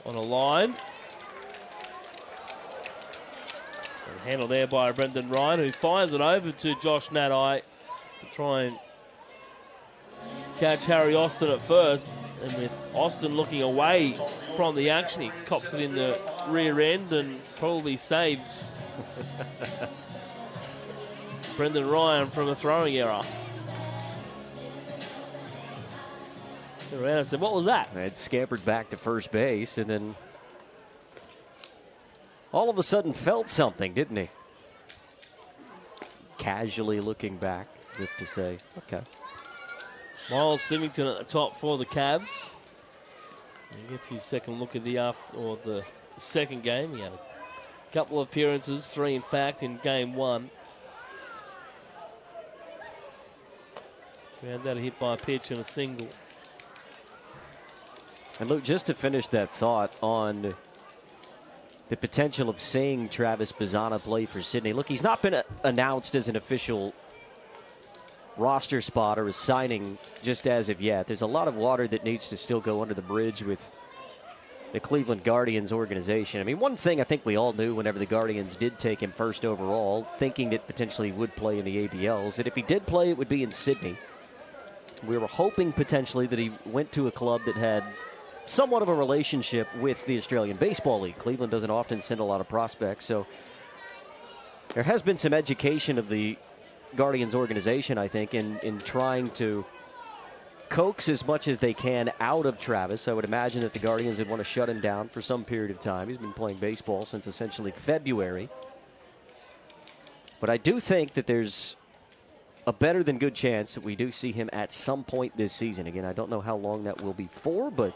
On a line. And handled there by Brendan Ryan, who fires it over to Josh Nadai to try and catch Harry Austin at first. And with Austin looking away from the action, he cops it in the rear end and probably saves Brendan Ryan from a throwing error. Around and said, what was that? It scampered back to first base and then all of a sudden felt something, didn't he? Casually looking back, as if to say, okay. Miles Symington at the top for the Cavs. He gets his second look at the second game. He had a couple of appearances, 3 in fact, in game 1. We had that hit by a pitch and a single. And Luke, just to finish that thought on the potential of seeing Travis Bazzana play for Sydney. Look, he's not been announced as an official roster spot or a signing just as of yet. There's a lot of water that needs to still go under the bridge with the Cleveland Guardians organization. I mean, one thing I think we all knew whenever the Guardians did take him first overall, thinking that potentially he would play in the ABL, is that if he did play, it would be in Sydney. We were hoping potentially that he went to a club that had somewhat of a relationship with the Australian Baseball League. Cleveland doesn't often send a lot of prospects, so there has been some education of the Guardians organization, I think, in trying to coax as much as they can out of Travis. I would imagine that the Guardians would want to shut him down for some period of time. He's been playing baseball since essentially February. But I do think that there's a better than good chance that we do see him at some point this season. Again, I don't know how long that will be for, but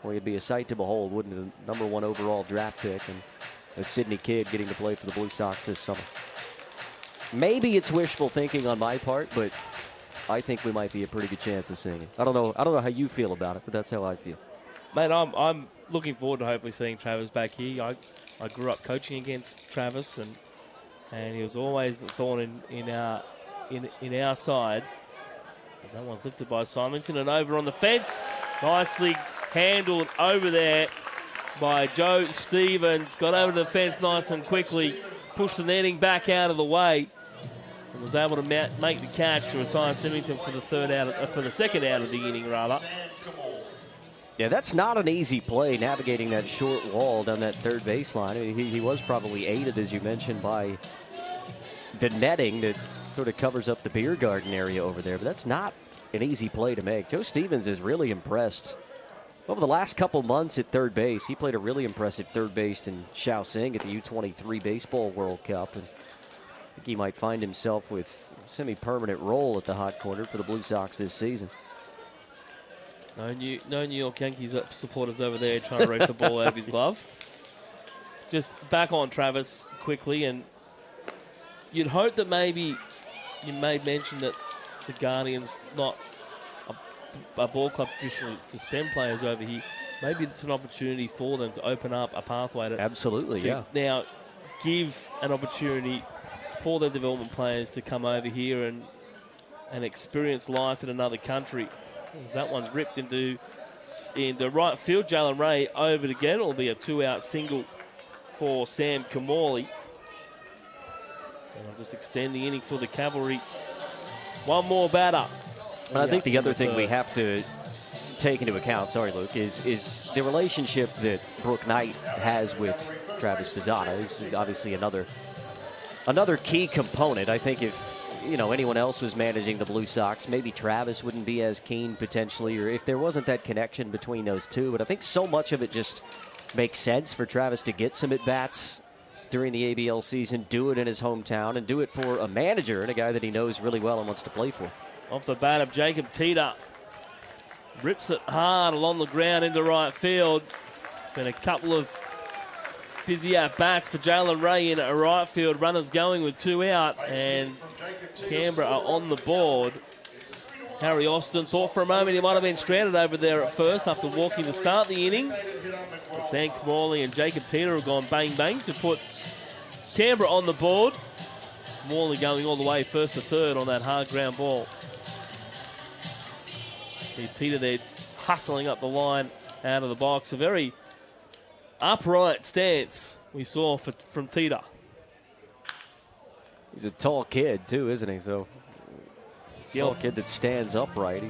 boy, it'd be a sight to behold, wouldn't it? A number 1 overall draft pick and a Sydney kid getting to play for the Blue Sox this summer. Maybe it's wishful thinking on my part, but I think we might be a pretty good chance of seeing it. I don't know how you feel about it, but that's how I feel. Mate, I'm looking forward to hopefully seeing Travis back here. I grew up coaching against Travis, and he was always the thorn in our side. But that one's lifted by Symington and over on the fence. Nicely handled over there by Joe Stevens. Got over the fence nice and quickly. Pushed the netting back out of the way. And was able to make the catch to retire Symington for the second out of the inning, rather. Yeah, that's not an easy play, navigating that short wall down that third baseline. I mean, he was probably aided, as you mentioned, by the netting that sort of covers up the beer garden area over there. But that's not an easy play to make. Joe Stevens is really impressed. Over the last couple months at third base, he played a really impressive third base in Shaoxing at the U23 Baseball World Cup. And I think he might find himself with a semi-permanent role at the hot corner for the Blue Sox this season. No New York Yankees supporters over there trying to rake the ball out of his glove. Just back on Travis quickly, and you'd hope that maybe you may mention that the Guardians not a ball club traditionally to send players over here. Maybe it's an opportunity for them to open up a pathway to now give an opportunity for their development players to come over here and experience life in another country. As that one's ripped into right field. Jalen Ray over it again. It'll be a 2-out single for Sam Kamali. And I'll just extend the inning for the Cavalry. One more batter. And I think the other thing we have to take into account, sorry, Luke, is the relationship that Brooke Knight has with Travis Pizzana is obviously another key component. I think if anyone else was managing the Blue Sox, maybe Travis wouldn't be as keen potentially, or if there wasn't that connection between those two. But I think so much of it just makes sense for Travis to get some at-bats during the ABL season, do it in his hometown, and do it for a manager and a guy that he knows really well and wants to play for. Off the bat of Jacob Teeter. Rips it hard along the ground into right field. Been a couple of busy at-bats for Jalen Ray in a right field. Runners going with 2 out, and Canberra are on the board. Harry Austin thought for a moment he might have been stranded over there at first after walking to start the inning. But Sam Kamali and Jacob Teeter have gone bang-bang to put Canberra on the board. Morley going all the way first to third on that hard ground ball. See Teeter there hustling up the line out of the box. A very upright stance we saw from Teeter. He's a tall kid too, isn't he? So tall kid that stands upright.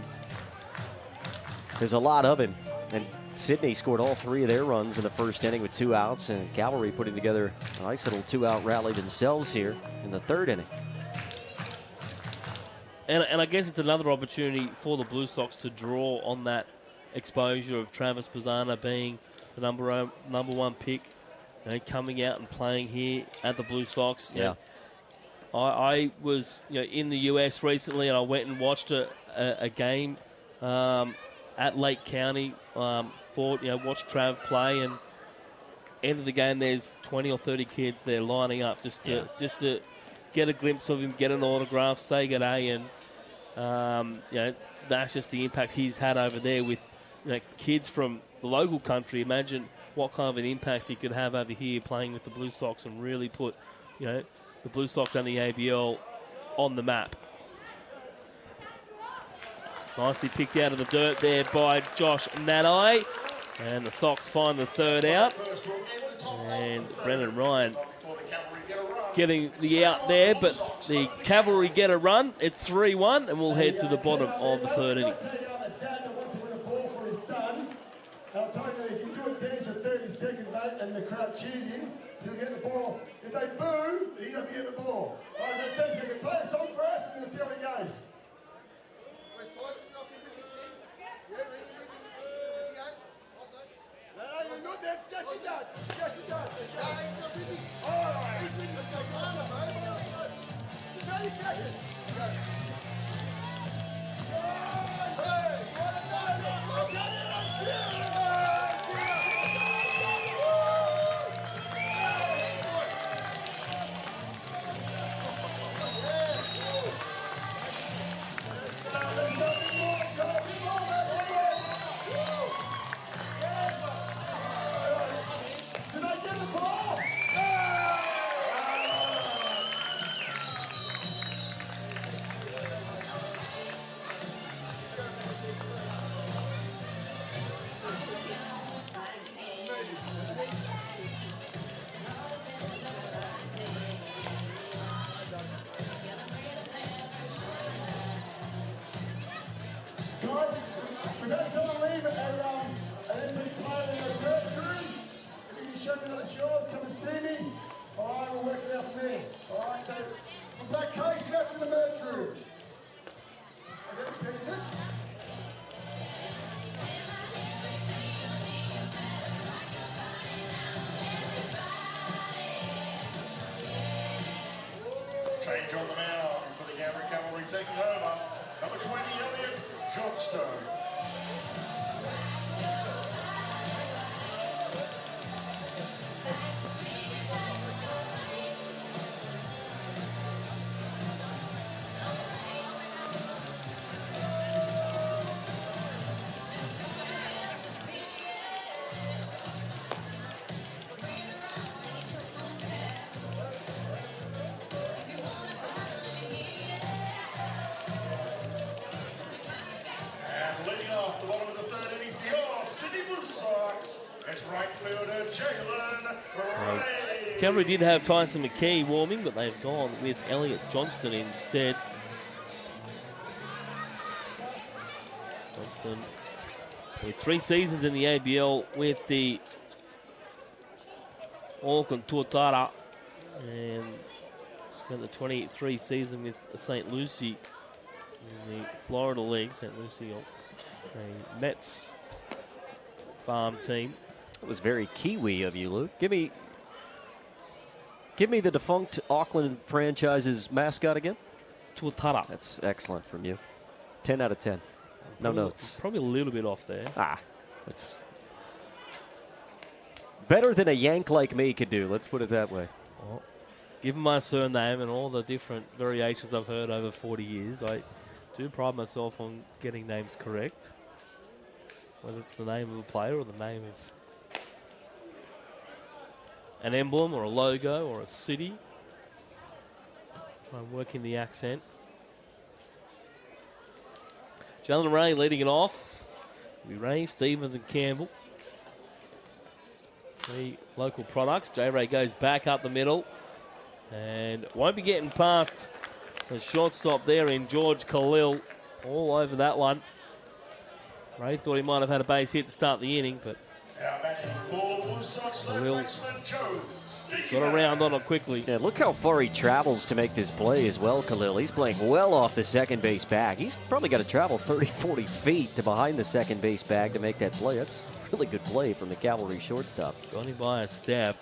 There's a lot of him. And Sydney scored all 3 of their runs in the first inning with 2 outs, and Cavalry putting together a nice little 2-out rally themselves here in the 3rd inning. And I guess it's another opportunity for the Blue Sox to draw on that exposure of Travis Pizzana being the number one pick, coming out and playing here at the Blue Sox. Yeah. I was in the US recently, and I went and watched a game at Lake County watched Trav play, and end of the game there's 20 or 30 kids there lining up just to get a glimpse of him, get an autograph, say good day, and that's just the impact he's had over there with kids from the local country. Imagine what kind of an impact he could have over here playing with the Blue Sox and really put the Blue Sox and the ABL on the map. Nicely picked out of the dirt there by Josh Nanai. And the Sox find the 3rd out. And Brendan Ryan getting the out there, but the Cavalry get a run. It's 3-1, and we'll head to the bottom of the 3rd inning. I'll tell you that if you do a dance for 30 seconds, mate, and the crowd cheers him, he'll get the ball. If they boo, he doesn't get the ball. All right, 30 seconds. Play a song first, and we'll see how he goes. We've had someone leave an empty player in the merch room. If you can show me those yours, come and see me. All right, we'll work it out from there. All right, so the black case left in the merch room. Change on the mound for the Canberra Cavalry taking over. Number 20, Elliot Johnstone. is right fielder Jalen Ray. Cavalry did have Tyson McKee warming, but they've gone with Elliot Johnston instead. Johnston with 3 seasons in the ABL with the Auckland Tuatara, and spent the 23 season with St. Lucie in the Florida League. St. Lucie, a Mets farm team. It was very Kiwi of you, Luke. Give me the defunct Auckland franchise's mascot again. Tuatara. That's excellent from you. 10 out of 10. No notes. Probably a little bit off there. It's better than a Yank like me could do. Let's put it that way. Well, given my surname and all the different variations I've heard over 40 years, I do pride myself on getting names correct. Whether it's the name of a player or the name of an emblem or a logo or a city. Try and work in the accent. Jalen Ray leading it off. Ray, Stevens and Campbell. 3 local products. J. Ray goes back up the middle and won't be getting past the shortstop there in George Khalil. All over that one. Ray thought he might have had a base hit to start the inning, but Khalil got around on it quickly. Yeah, look how far he travels to make this play as well, Khalil. He's playing well off the second base bag. He's probably got to travel 30, 40 feet to behind the second base bag to make that play. That's a really good play from the Cavalry shortstop. Got him by a step.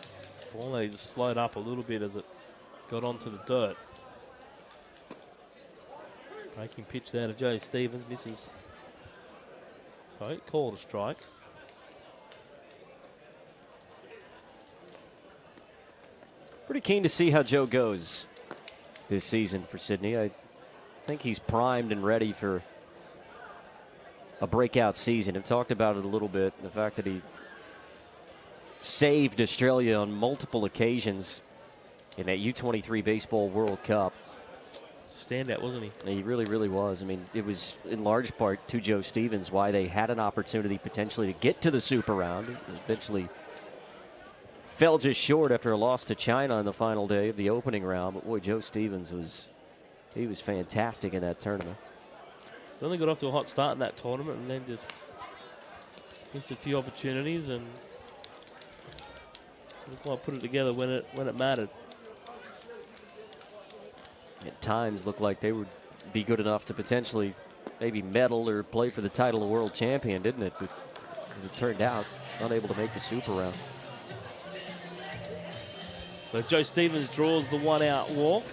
Ball they just slowed up a little bit as it got onto the dirt. Breaking pitch there to Joe Stevens. Misses. Sorry, called a strike. Pretty keen to see how Joe goes this season for Sydney. I think he's primed and ready for a breakout season. I've talked about it a little bit, the fact that he saved Australia on multiple occasions in that U23 Baseball World Cup. Standout, wasn't he? He really, really was. I mean, it was in large part to Joe Stevens why they had an opportunity potentially to get to the Super Round. Eventually fell just short after a loss to China on the final day of the opening round. But boy, Joe Stevens was fantastic in that tournament. Certainly got off to a hot start in that tournament and then just missed a few opportunities and didn't quite put it together when it mattered. At times looked like they would be good enough to potentially maybe medal or play for the title of world champion, didn't it? But as it turned out, unable to make the Super Round. So Joe Stevens draws the 1-out walk.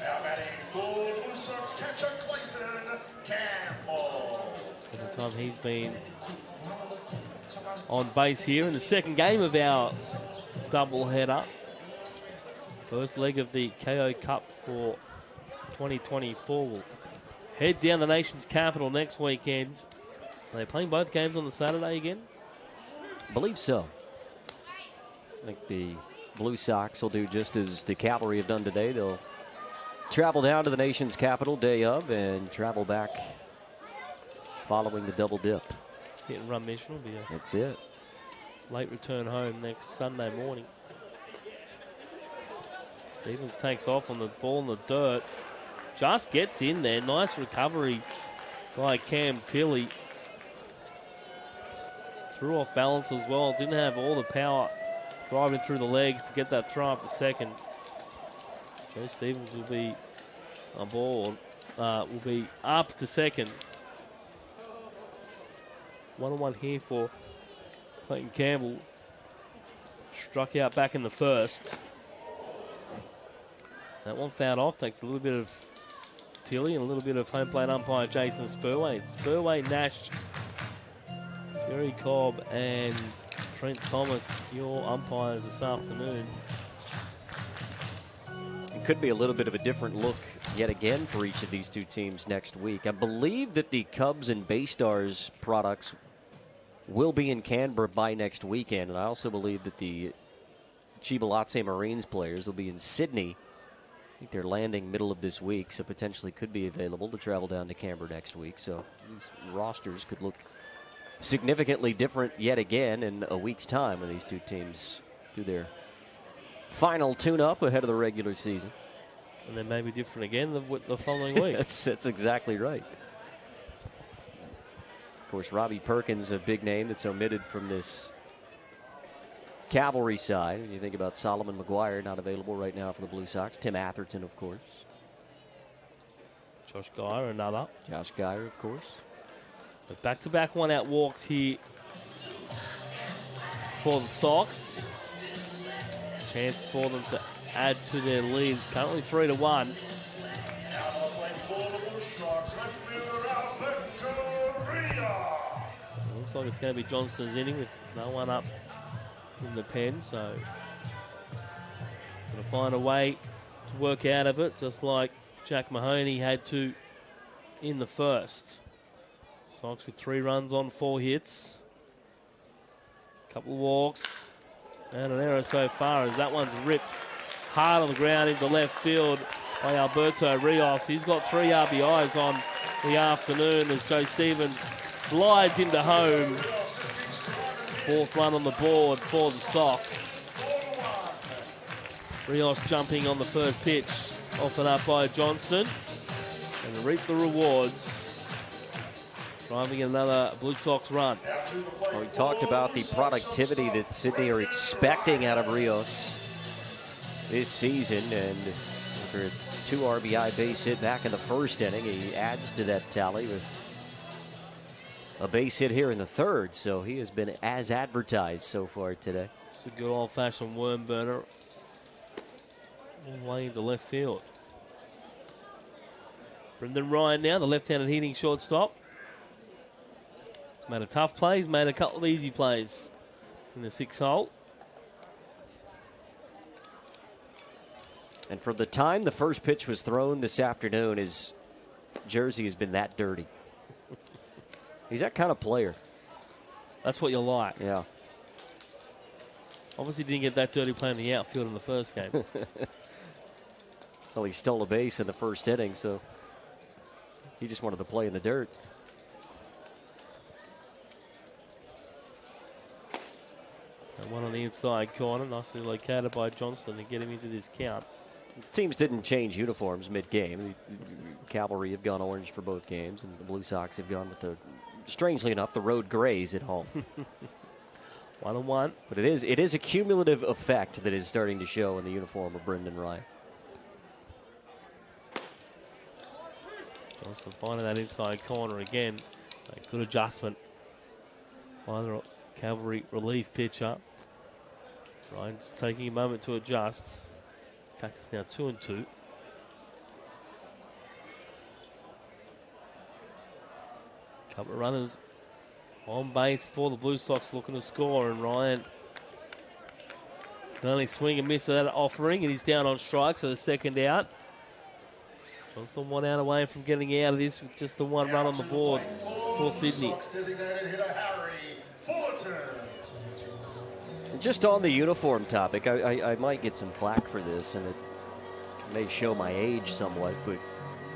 Now batting for Blue Sox catcher Clayton Campbell. Second time he's been on base here in the second game of our doubleheader. First leg of the KO Cup for 2024. We'll head down the nation's capital next weekend. Are they playing both games on the Saturday again? I believe so. I think the Blue Sox will do just as the Cavalry have done today. They'll travel down to the nation's capital day of and travel back following the double dip. Hit and run mission will be That's it. late return home next Sunday morning. Stevens takes off on the ball in the dirt. Just gets in there. Nice recovery by Cam Tilley. Threw off balance as well. Didn't have all the power driving through the legs to get that throw up to second. Joe Stevens will be on ball. Will be up to second. 1-1 here for Clayton Campbell. Struck out back in the first. That one fouled off. Takes a little bit of Tilley and a little bit of home plate umpire Jason Spurway. Spurway, Nash, Jerry Cobb and Trent Thomas, your umpires this afternoon. It could be a little bit of a different look yet again for each of these two teams next week. I believe that the Cubs and Bay Stars products will be in Canberra by next weekend, and I also believe that the Chibalatse Marines players will be in Sydney. I think they're landing middle of this week, so potentially could be available to travel down to Canberra next week. So these rosters could look significantly different yet again in a week's time when these two teams do their final tune-up ahead of the regular season. And then maybe different again the following week. That's exactly right. Of course, Robbie Perkins, a big name that's omitted from this Cavalry side. When you think about Solomon McGuire, not available right now for the Blue Sox. Tim Atherton, of course. Josh Geyer, another. Josh Geyer, of course. But back-to-back one-out walks here for the Sox. Chance for them to add to their lead. Currently 3-1. Looks like it's going to be Johnston's inning with no one up in the pen, so going to find a way to work out of it, just like Jack Mahoney had to in the first. Sox with 3 runs on 4 hits. Couple of walks. And an error so far as that one's ripped hard on the ground into left field by Alberto Rios. He's got 3 RBIs on the afternoon as Joe Stevens slides into home. 4th run on the board for the Sox. Rios jumping on the first pitch, offered up by Johnston. And reap the rewards. Driving another Blue Sox run. Well, we talked about the productivity that Sydney are expecting out of Rios this season, and after a 2 RBI base hit back in the first inning, he adds to that tally with a base hit here in the third, so he has been as advertised so far today. It's a good old-fashioned worm burner all the way into left field. Brendan Ryan now, the left-handed hitting shortstop. He's made a tough play. He's made a couple of easy plays in the 6th hole. And from the time the first pitch was thrown this afternoon, his jersey has been that dirty. He's that kind of player. That's what you like. Yeah. Obviously didn't get that dirty playing the outfield in the first game. Well, he stole a base in the first inning, so he just wanted to play in the dirt. And one on the inside corner, nicely located by Johnston to get him into this count. Teams didn't change uniforms mid-game. The Cavalry have gone orange for both games, and the Blue Sox have gone with the, strangely enough, the road grays at home. 1-1. But it is a cumulative effect that is starting to show in the uniform of Brendan Ryan. Also finding that inside corner again. A good adjustment by the Cavalry relief pitcher. Ryan just taking a moment to adjust. In fact, it's now 2-2. Couple of runners on base for the Blue Sox looking to score, and Ryan can only swing and miss that offering, and he's down on strike, so the second out. Johnston 1 out away from getting out of this with just the 1 run on the board for Sydney. Just on the uniform topic, I might get some flack for this, and it may show my age somewhat, but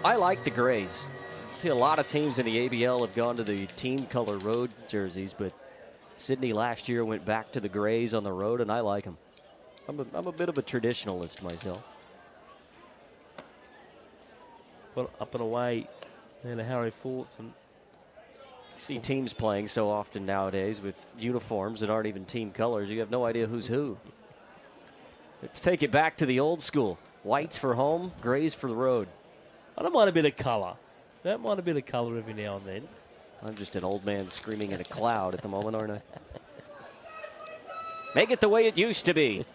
I like the grays. I see a lot of teams in the ABL have gone to the team color road jerseys, but Sydney last year went back to the grays on the road, and I like them. I'm a bit of a traditionalist myself. Put up and away and Harry Fulton. See teams playing so often nowadays with uniforms that aren't even team colors. You have no idea who's who. Let's take it back to the old school. Whites for home, grays for the road. I don't mind a bit of colour. Don't mind a bit of colour every now and then. I'm just an old man screaming in a cloud at the moment, aren't I? Make it the way it used to be.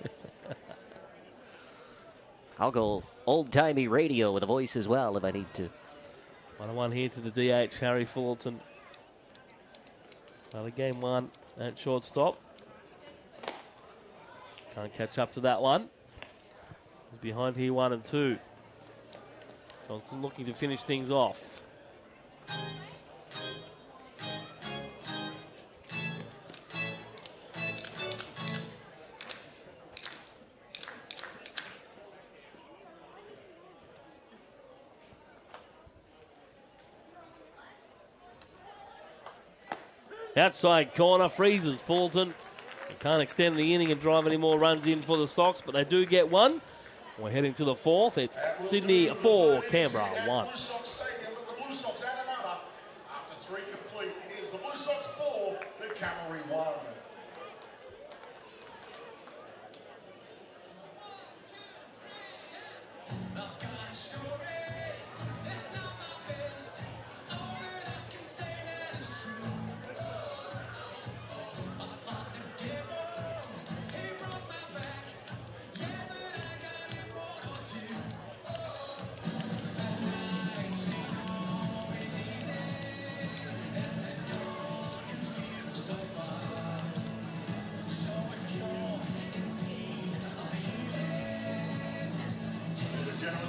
I'll go old-timey radio with a voice as well if I need to. 1-1 here to the DH, Harry Fulton. Start of game 1 at shortstop. Can't catch up to that one. He's behind here 1 and 2. Johnston looking to finish things off. Outside corner, freezes Fulton. They can't extend the inning and drive any more runs in for the Sox, but they do get one. We're heading to the fourth. It's Sydney 4, Canberra 1. Blue Sox Stadium, but the Blue Sox add another after 3 complete. It is the Blue Sox 4, the Cavalry 1.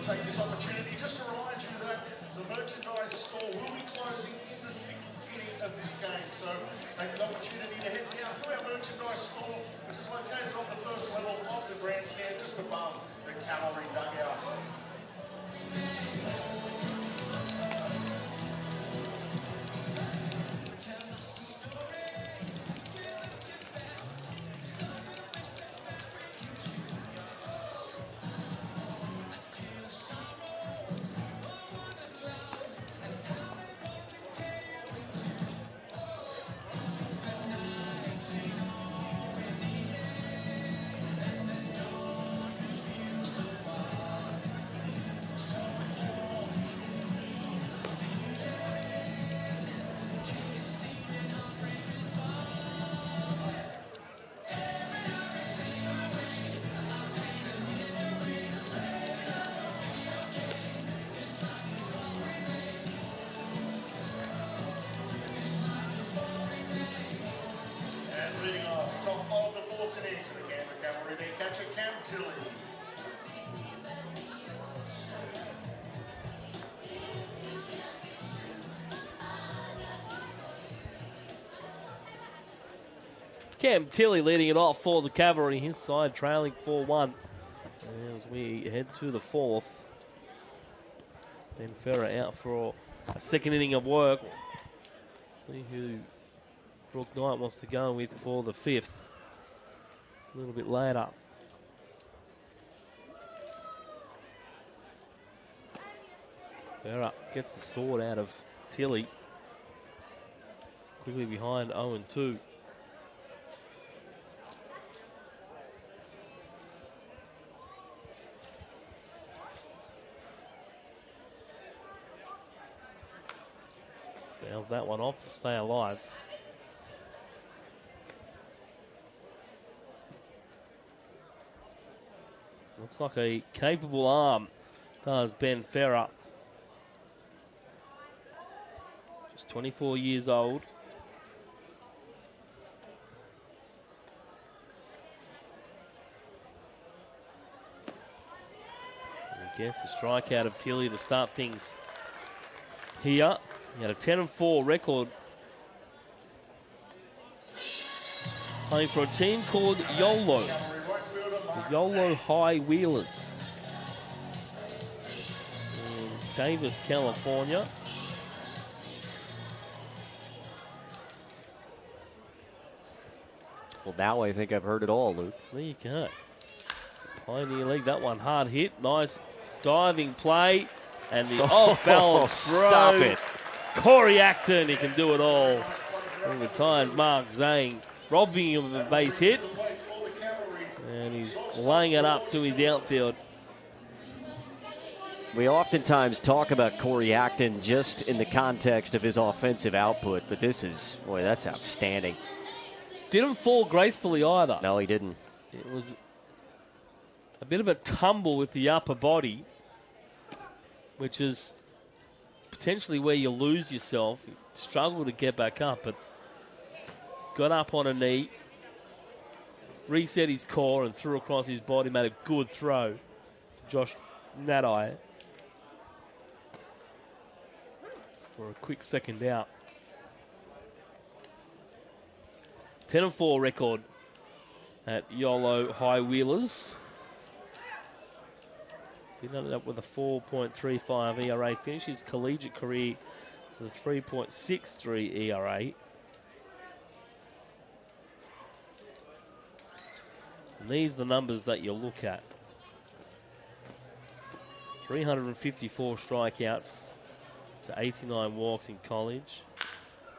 Take this opportunity just to remind you that the merchandise store will be closing in the 6th inning of this game. So take the opportunity to head down to our merchandise store, which is located on the first level of the grandstand, just above the Cavalry dugout. Cam Tilley leading it off for the Cavalry. His side trailing 4-1. As we head to the fourth. Ben Ferrer out for a second inning of work. See who Brook Knight wants to go with for the fifth. A little bit later. Ferrer gets the sword out of Tilley. Quickly behind 0-2. Fouls that one off to stay alive. Looks like a capable arm, does Ben Ferrer. Just 24 years old. And against the strikeout of Tilley to start things here. He had a 10-4 record playing for a team called YOLO, the YOLO High Wheelers in Davis, California. Well, now I think I've heard it all, Luke. There you go. Pioneer League, that one hard hit. Nice diving play. And the off-balance throw. Stop it. Corey Acton, he can do it all. He retires Mark Zane, robbing him of a base hit. And he's laying it up to his outfield. We oftentimes talk about Corey Acton just in the context of his offensive output, but this is, boy, that's outstanding. Didn't fall gracefully either. No, he didn't. It was a bit of a tumble with the upper body, which is potentially where you lose yourself. You struggle to get back up, but got up on a knee, reset his core, and threw across his body, made a good throw to Josh Nadai for a quick second out. 10-4 record at YOLO High Wheelers. He ended up with a 4.35 ERA. Finished his collegiate career with a 3.63 ERA. And these are the numbers that you look at. 354 strikeouts to 89 walks in college.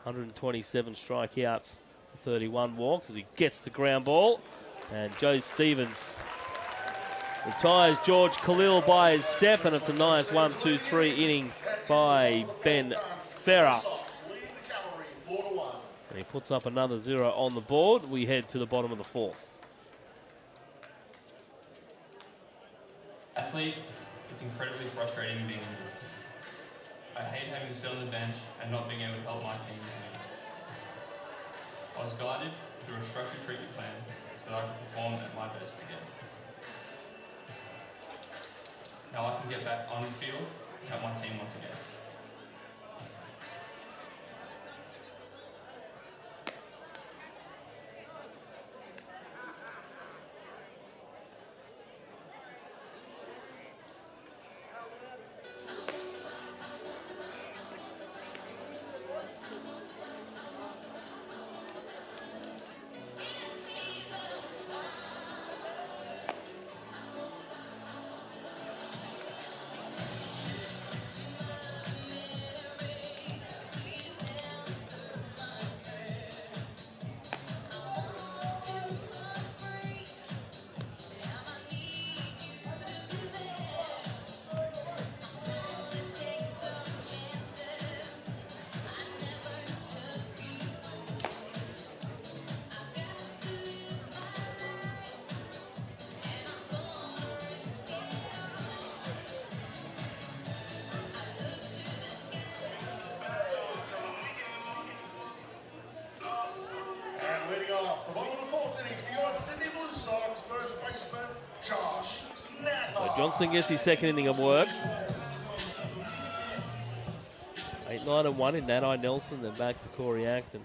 127 strikeouts, 31 walks as he gets the ground ball. And Joe Stevens retires George Khalil by his step, and it's a nice 1-2-3 inning by Ben Ferrer. And he puts up another 0 on the board. We head to the bottom of the 4th. Athlete, it's incredibly frustrating being injured. I hate having to sit on the bench and not being able to help my team win. I was guided through a structured treatment plan so that I could perform at my best again. Now I can get back on the field and help my team once again. Leading off the bottom of the 4th inning for your Sydney Blue Sox, first baseman Josh Natter. Johnston gets his second inning of work. 8-9-1 in Nat Nelson, then back to Corey Acton.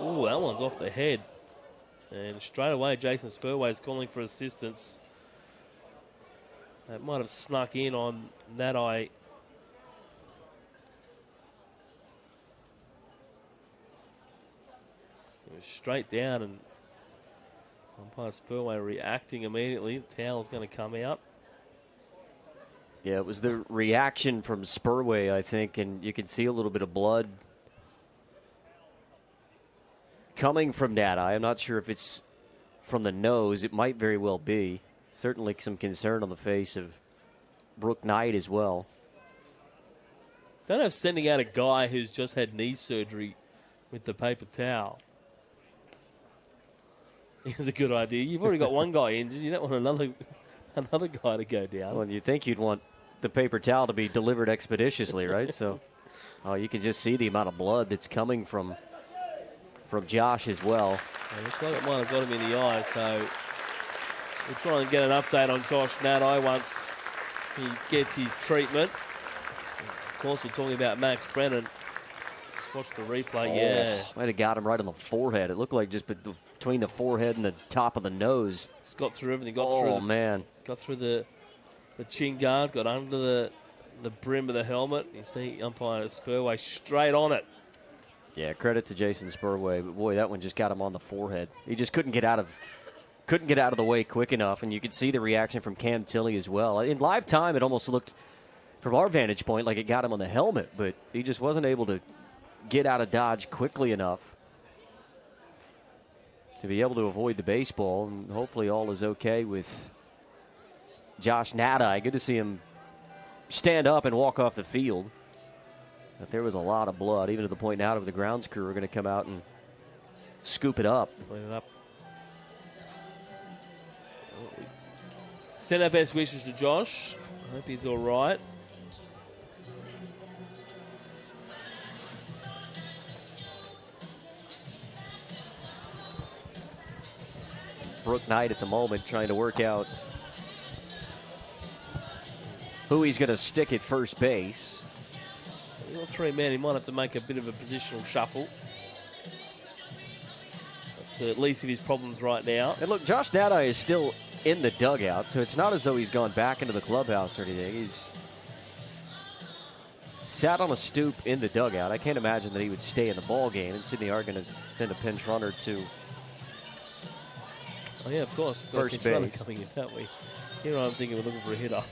Ooh, that one's off the head. And straight away, Jason Spurway is calling for assistance. That might have snuck in on Nat. It was straight down, and umpire Spurway reacting immediately. The towel's going to come out. Yeah, it was the reaction from Spurway, I think, and you can see a little bit of blood coming from Nat. I'm not sure if it's from the nose. It might very well be. Certainly some concern on the face of Brooke Knight as well. Don't have sending out a guy who's just had knee surgery with the paper towel. It's a good idea. You've already got one guy injured. You don't want another guy to go down. Well, you think you'd want the paper towel to be delivered expeditiously, right? So you can just see the amount of blood that's coming from Josh as well. It looks like it might have got him in the eye, so we'll try and get an update on Josh Natai once he gets his treatment. Of course, we're talking about Max Brennan. Just watch the replay. Yeah. Might have got him right on the forehead. It looked like just between the forehead and the top of the nose. It's got through everything. Got through the chin guard, got under the brim of the helmet. You see umpire Spurway straight on it. Yeah, credit to Jason Spurway, but boy, that one just got him on the forehead. He just couldn't get out of the way quick enough, and you could see the reaction from Cam Tilley as well. In live time, it almost looked, from our vantage point, like it got him on the helmet, but he just wasn't able to get out of dodge quickly enough to be able to avoid the baseball, and hopefully all is okay with Josh Natai. Good to see him stand up and walk off the field. But there was a lot of blood, even to the point now of the grounds crew are going to come out and scoop it up. Clean it up. Send our best wishes to Josh. I hope he's all right. Brooke Knight at the moment trying to work out who he's going to stick at first base. He's got three men. He might have to make a bit of a positional shuffle. That's the least of his problems right now. And look, Josh Natai is still in the dugout, so it's not as though he's gone back into the clubhouse or anything. He's sat on a stoop in the dugout. I can't imagine that he would stay in the ball game, and Sydney are going to send a pinch runner to Oh, yeah, of course. first base. Coming in, don't we? Here I'm thinking we're looking for a hitter.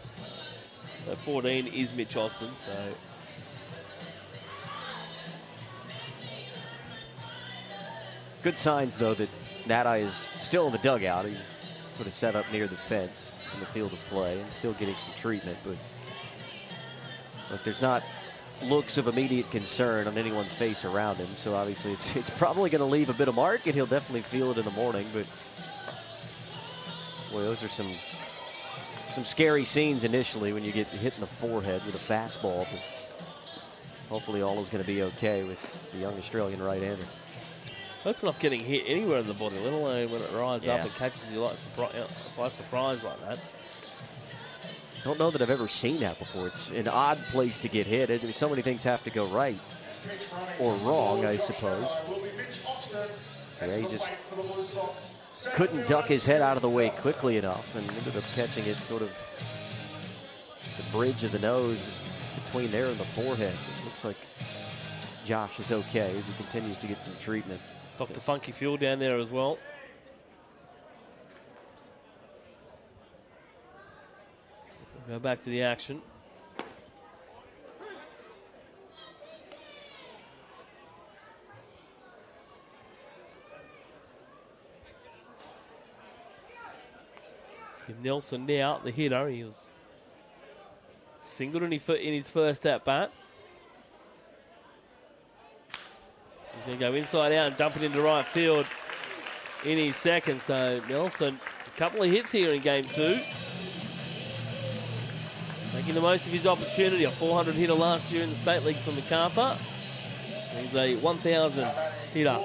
So 14 is Mitch Austin, so... Good signs, though, that Nati is still in the dugout. He's sort of set up near the fence in the field of play and still getting some treatment. But look, there's not looks of immediate concern on anyone's face around him. So obviously it's probably going to leave a bit of mark, and he'll definitely feel it in the morning. But boy, those are some scary scenes initially when you get hit in the forehead with a fastball. But hopefully all is going to be okay with the young Australian right-hander. That's enough getting hit anywhere in the body, let alone when it rides up and catches you by surprise like that. Don't know that I've ever seen that before. It's an odd place to get hit. So many things have to go right or wrong, I suppose. Yeah, he just couldn't duck his head out of the way quickly enough and ended up catching it sort of the bridge of the nose between there and the forehead. It looks like Josh is okay as he continues to get some treatment. Dr. Funky Fuel down there as well. Go back to the action. Tim Nelson now, the hitter. He was singled in his first at-bat. He's going to go inside out and dump it into right field in his second. So Nelson, a couple of hits here in game 2. Making the most of his opportunity. A 400 hitter last year in the State League for Macarthur. He's a 1,000 hitter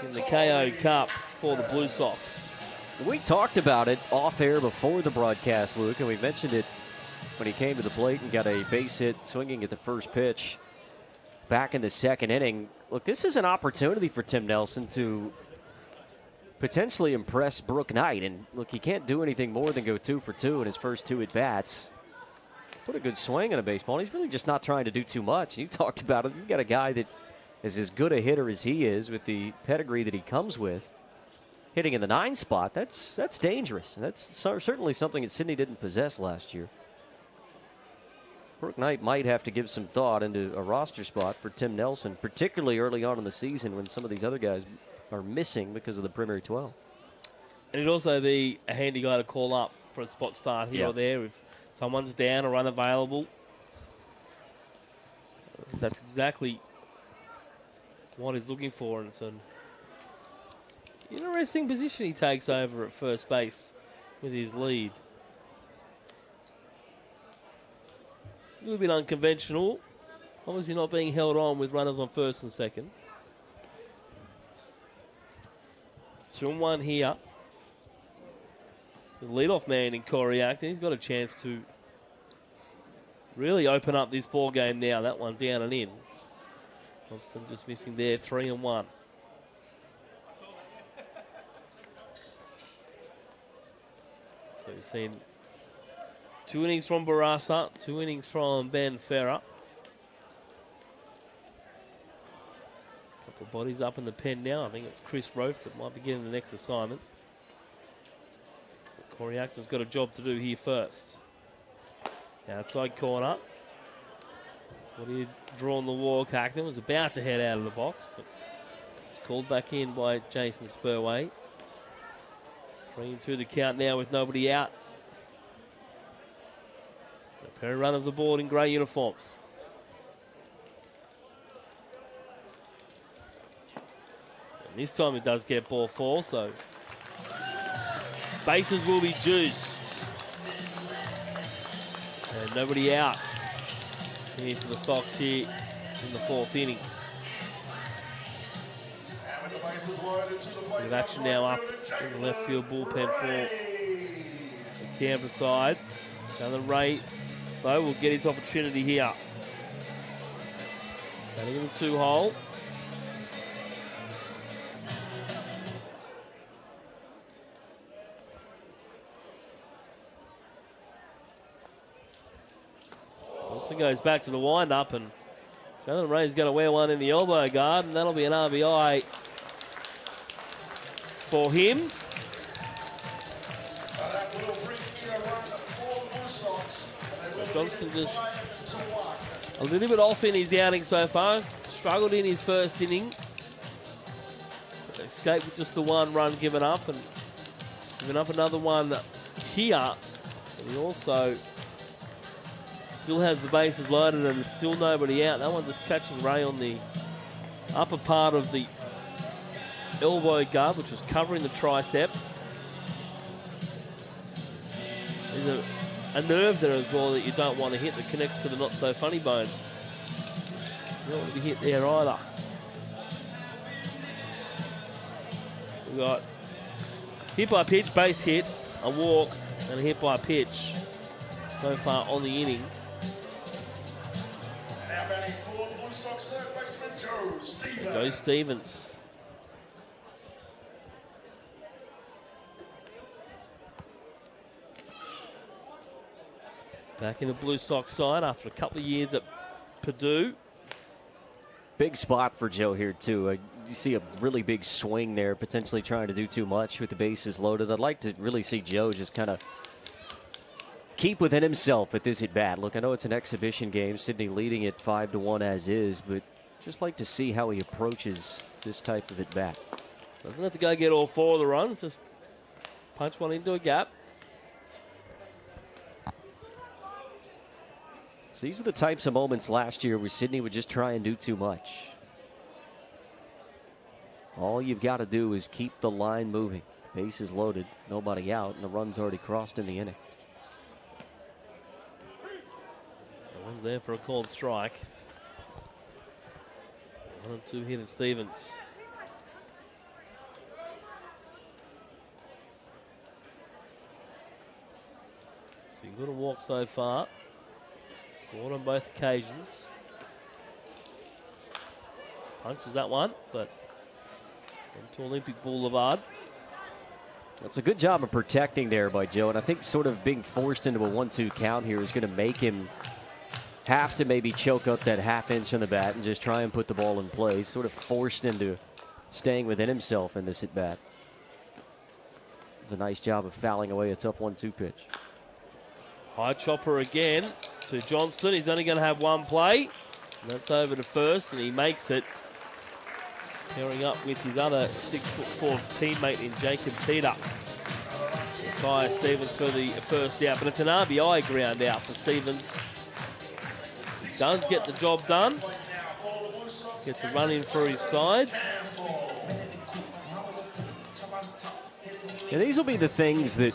in the KO Cup for the Blue Sox. We talked about it off air before the broadcast, Luke, and we mentioned it when he came to the plate and got a base hit swinging at the first pitch back in the second inning. Look, this is an opportunity for Tim Nelson to potentially impress Brook Knight. And look, he can't do anything more than go 2 for 2 in his first 2 at-bats. Put a good swing on a baseball. He's really just not trying to do too much. You talked about it. You got a guy that is as good a hitter as he is with the pedigree that he comes with. Hitting in the 9 spot, that's dangerous. And that's certainly something that Sydney didn't possess last year. Brook Knight might have to give some thought into a roster spot for Tim Nelson, particularly early on in the season when some of these other guys are missing because of the Primary 12. And it'd also be a handy guy to call up for a spot start here or there if someone's down or unavailable. That's exactly what he's looking for. And it's an interesting position he takes over at first base with his lead. A little bit unconventional. Obviously not being held on with runners on first and second. 2-1 here. The leadoff man in Corey Acton. He's got a chance to really open up this ball game now. That one down and in. Johnston just missing there, 3-1. So you've seen 2 innings from Barassa, 2 innings from Ben Ferrer. Couple of bodies up in the pen now. I think it's Chris Roth that might be getting the next assignment. But Corey Acton's got a job to do here first. Outside corner. Thought he had drawn the walk. Acton was about to head out of the box, but it's called back in by Jason Spurway. 3-2 the count now with nobody out. A pair of runners aboard in grey uniforms. And this time it does get ball 4, so bases will be juiced. And nobody out here for the Sox here in the 4th inning. With action now up in the left field bullpen for the Canberra side. Down the right, though, will get his opportunity here. Batting in the 2-hole. Johnston goes back to the wind-up, and Jalen Ray's going to wear one in the elbow guard, and that'll be an RBI for him. Johnston just a little bit off in his outing so far. Struggled in his first inning. But escaped with just the one run given up, and giving up another one here. And he also still has the bases loaded and still nobody out. That one just catching Ray on the upper part of the elbow guard, which was covering the tricep. There's a nerve there as well that you don't want to hit, that connects to the not-so-funny bone. You don't want to be hit there either. We've got hit by pitch, base hit, a walk, and a hit by pitch so far on the inning. Now batting for the Blue Sox third baseman, Joe Stevens. Joe Stevens. Back in the Blue Sox side after a couple of years at Purdue. Big spot for Joe here, too. You see a really big swing there, potentially trying to do too much with the bases loaded. I'd like to really see Joe just kind of keep within himself at this at-bat. Look, I know it's an exhibition game. Sydney leading it 5-1 as is, but just like to see how he approaches this type of at-bat. Doesn't have to go get all four of the runs. Just punch one into a gap. So these are the types of moments last year where Sydney would just try and do too much. All you've got to do is keep the line moving. Bases loaded, nobody out, and the run's already crossed in the inning. The one's there for a called strike. 1-2 here to Stevens. Single and walk so far. Scored on both occasions. Punches that one, but into Olympic Boulevard. That's a good job of protecting there by Joe, and I think sort of being forced into a 1-2 count here is going to make him have to maybe choke up that half inch on the bat and just try and put the ball in play. Sort of forced into staying within himself in this at bat. It's a nice job of fouling away a tough 1-2 pitch. High chopper again to Johnston. He's only going to have one play. And that's over to first, and he makes it. Pairing up with his other 6'4" teammate in Jacob Peter. Kyle Stevens for the first out, but it's an RBI ground out for Stevens. Does get the job done. Gets a run in for his side. And these will be the things that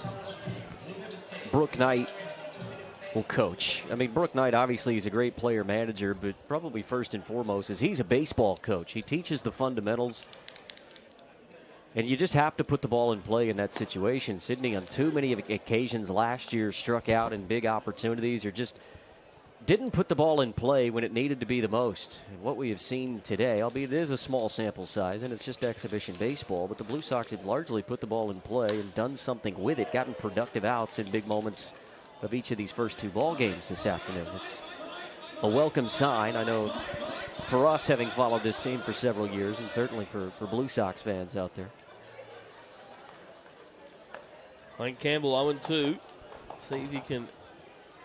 Brooke Knight will coach. I mean, Brooke Knight obviously is a great player manager, but probably first and foremost is he's a baseball coach. He teaches the fundamentals, and you just have to put the ball in play in that situation. Sydney on too many occasions last year struck out in big opportunities or just didn't put the ball in play when it needed to be the most. And what we have seen today, albeit it is a small sample size and it's just exhibition baseball, but the Blue Sox have largely put the ball in play and done something with it, gotten productive outs in big moments of each of these first two ball games this afternoon. It's a welcome sign, I know, for us having followed this team for several years, and certainly for Blue Sox fans out there. Clayton Campbell 0-2. Let's see if he can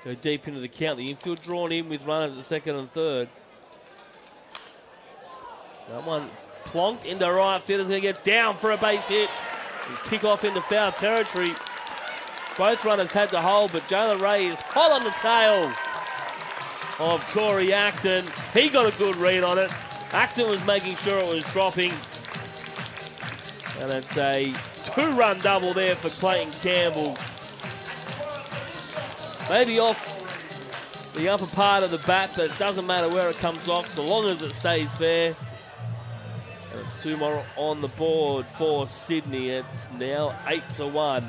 go deep into the count. The infield drawn in with runners at second and third. That one plonked into right field. Is going to get down for a base hit and kick off into foul territory. Both runners had to hold, but Jalen Ray is hot on the tail of Corey Acton. He got a good read on it. Acton was making sure it was dropping. And it's a two-run double there for Clayton Campbell. Maybe off the upper part of the bat, but it doesn't matter where it comes off so long as it stays fair. And it's two more on the board for Sydney. It's now 8-1.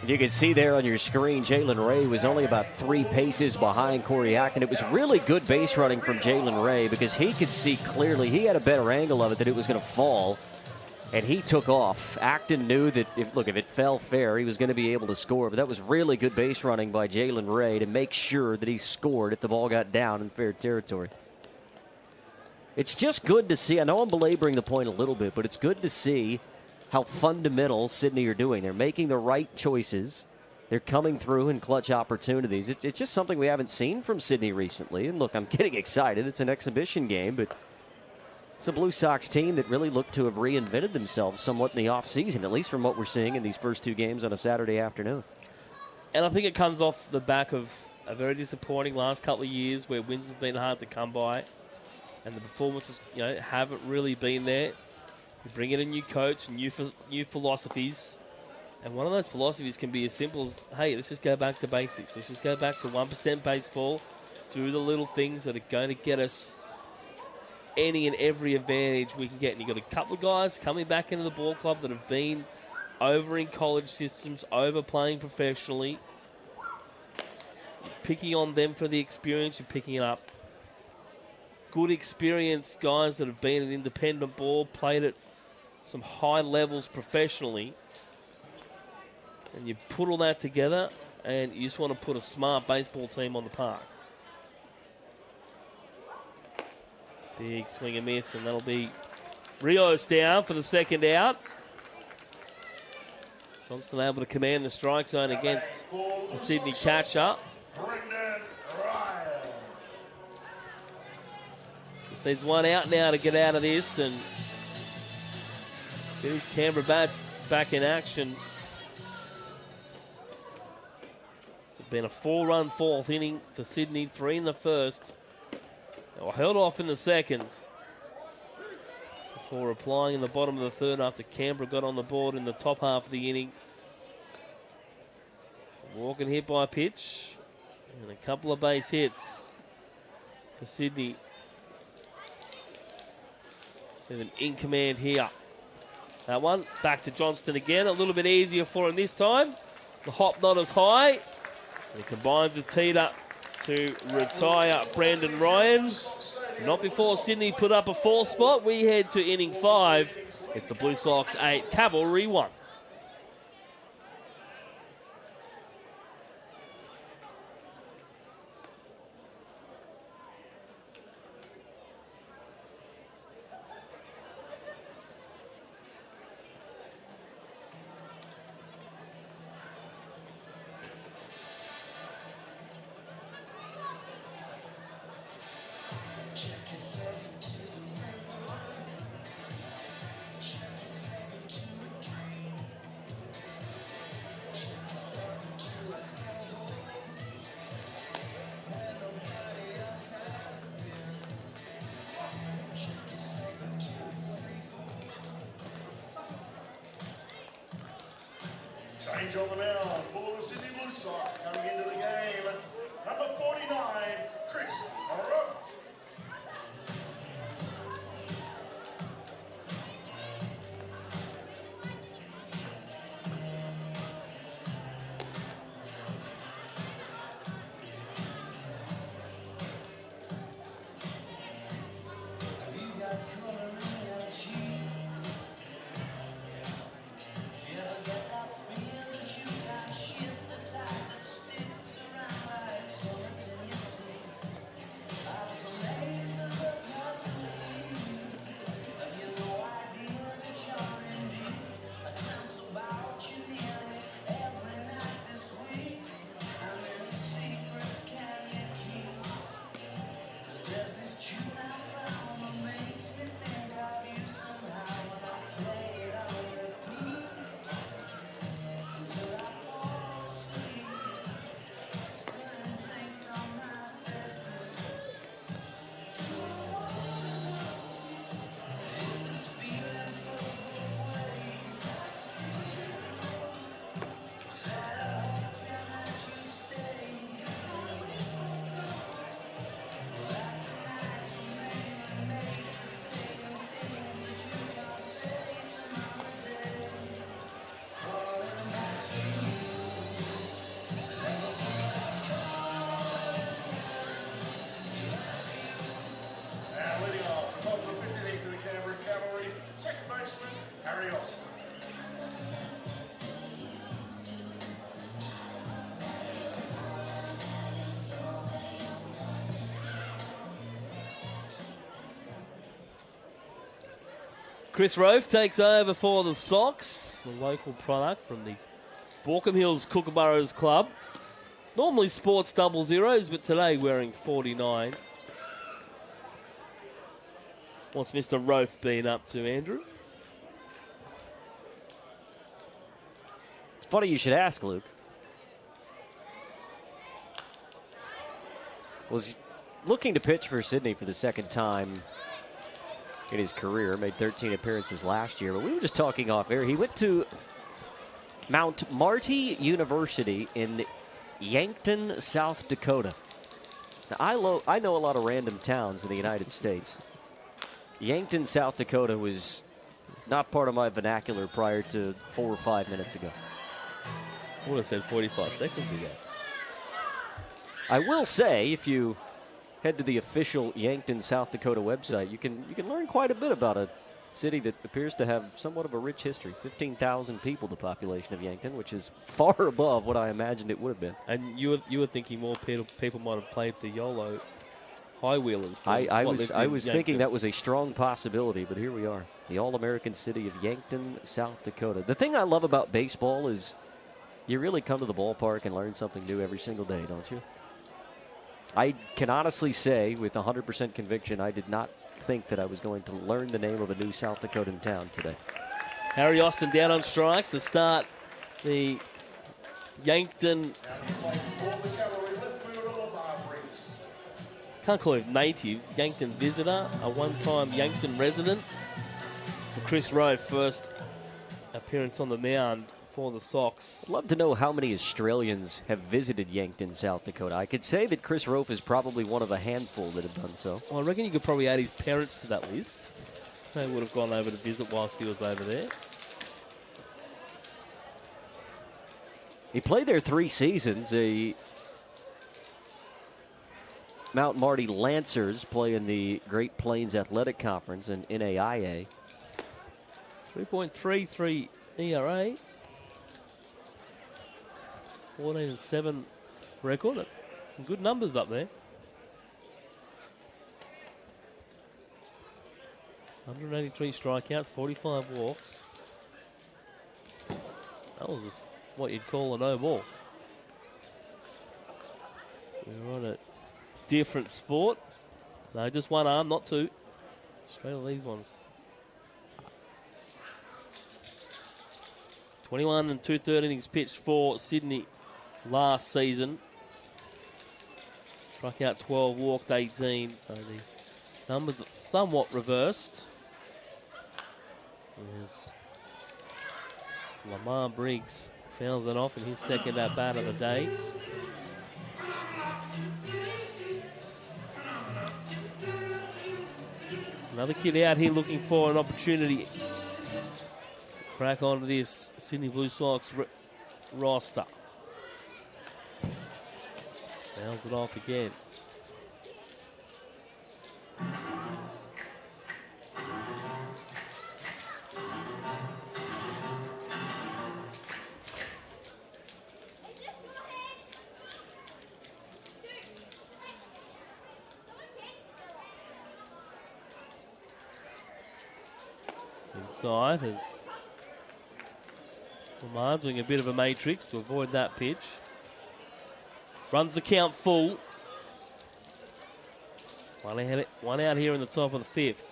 You can see there on your screen, Jalen Ray was only about 3 paces behind Corey Acton. It was really good base running from Jalen Ray because he could see clearly. He had a better angle of it that it was going to fall. And he took off. Acton knew that, if it fell fair, he was going to be able to score. But that was really good base running by Jalen Ray to make sure that he scored if the ball got down in fair territory. It's just good to see. I know I'm belaboring the point a little bit, but it's good to see how fundamental Sydney are doing. They're making the right choices. They're coming through in clutch opportunities. It's just something we haven't seen from Sydney recently. And look, I'm getting excited. It's an exhibition game, but it's a Blue Sox team that really looked to have reinvented themselves somewhat in the offseason, at least from what we're seeing in these first two games on a Saturday afternoon. And I think it comes off the back of a very disappointing last couple of years where wins have been hard to come by and the performances, haven't really been there. You bring in a new coach, new philosophies, and one of those philosophies can be as simple as, hey, let's just go back to basics. Let's just go back to 1% baseball, do the little things that are going to get us any and every advantage we can get. And you've got a couple of guys coming back into the ball club that have been over in college systems, over playing professionally. You're picking on them for the experience. You're picking up good experienced guys that have been in independent ball, played at some high levels professionally. And you put all that together and you just want to put a smart baseball team on the park. Big swing and miss, and that'll be Rios down for the second out. Johnston able to command the strike zone against the Sydney catcher. Just needs one out now to get out of this and get his Canberra bats back in action. It's been a 4-run fourth inning for Sydney, 3 in the first. They were held off in the second before replying in the bottom of the third after Canberra got on the board in the top half of the inning. Walking hit by a pitch and a couple of base hits for Sydney. 7 in command here. That one back to Johnston again. A little bit easier for him this time. The hop not as high. And he combines with teed-up to retire Brandon Ryan. Not before Sydney put up a 4 spot. We head to inning 5. It's the Blue Sox 8, Cavalry 1. Change on the mound for the Sydney Blue Sox coming into the game. Number 49, Chris Ruff. Harry Austin. Chris Rofe takes over for the Sox, the local product from the Borkham Hills Kookaburras Club. Normally sports double zeros, but today wearing 49. What's Mr. Rofe been up to, Andrew? It's funny you should ask, Luke. Was looking to pitch for Sydney for the second time in his career. Made 13 appearances last year, but we were just talking off air. He went to Mount Marty University in Yankton, South Dakota. Now, I know a lot of random towns in the United States. Yankton, South Dakota was not part of my vernacular prior to 4 or 5 minutes ago. I would have said 45 seconds ago. I will say, if you head to the official Yankton, South Dakota website, you can learn quite a bit about a city that appears to have somewhat of a rich history. 15,000 people, the population of Yankton, which is far above what I imagined it would have been. And you were thinking more people might have played for YOLO high wheelers. I was thinking that was a strong possibility, but here we are, the All-American city of Yankton, South Dakota. The thing I love about baseball is you really come to the ballpark and learn something new every single day, don't you? I can honestly say with 100% conviction I did not think that I was going to learn the name of a new South Dakotan town today. Harry Austin down on strikes to start the Yankton. Can't call him native. Yankton visitor, a one-time Yankton resident. For Chris Rowe, first appearance on the mound for the Sox. I'd love to know how many Australians have visited Yankton, South Dakota. I could say that Chris Rofe is probably one of a handful that have done so. Well, I reckon you could probably add his parents to that list. So he would have gone over to visit whilst he was over there. He played there 3 seasons. A Mount Marty Lancers play in the Great Plains Athletic Conference and NAIA. 3.33 ERA. 14-7 record. That's some good numbers up there. 183 strikeouts, 45 walks. That was what you'd call a no ball. We're on a different sport. No, just one arm, not two. Straight on these ones. 21 and 2/3 innings pitched for Sydney last season. Struck out 12, walked 18. So the numbers somewhat reversed. As Lamar Briggs fouls it off in his second at-bat of the day. Another kid out here looking for an opportunity to crack onto this Sydney Blue Sox roster. Fouls it off again. Inside as Lamar doing a bit of a matrix to avoid that pitch. Runs the count full. One out here in the top of the 5th.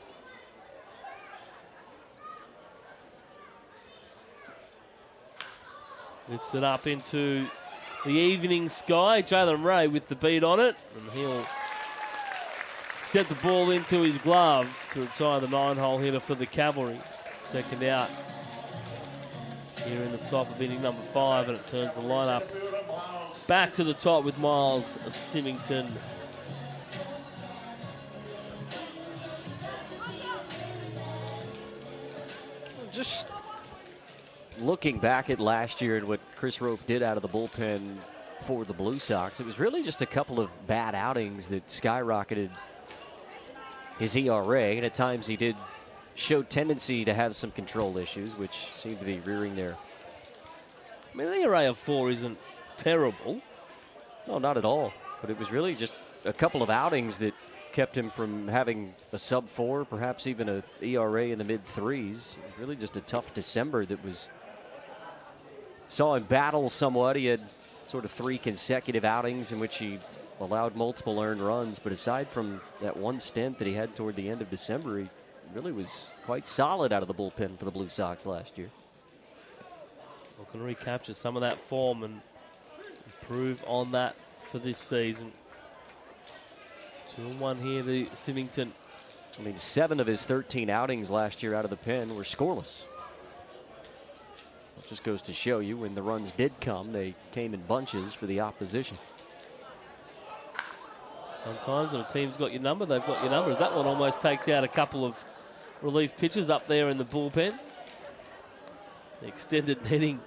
Lifts it up into the evening sky. Jalen Ray with the beat on it. And he'll set the ball into his glove to retire the 9-hole hitter for the Cavalry. Second out here in the top of inning number 5, and it turns the lineup back to the top with Miles Symington. Just looking back at last year and what Chris Rofe did out of the bullpen for the Blue Sox, it was really just a couple of bad outings that skyrocketed his ERA, and at times he did showed tendency to have some control issues, which seem to be rearing their. I mean, the ERA of 4 isn't terrible. No, not at all. But it was really just a couple of outings that kept him from having a sub-4, perhaps even a ERA in the mid-3s. It was really just a tough December that saw him battle somewhat. He had sort of 3 consecutive outings in which he allowed multiple earned runs. But aside from that one stint that he had toward the end of December, he really was quite solid out of the bullpen for the Blue Sox last year. Well, can recapture some of that form and improve on that for this season. 2-1 here to Symington. I mean, 7 of his 13 outings last year out of the pen were scoreless. It just goes to show you when the runs did come, they came in bunches for the opposition. Sometimes when a team's got your number, they've got your numbers. That one almost takes out a couple of relief pitchers up there in the bullpen. The extended netting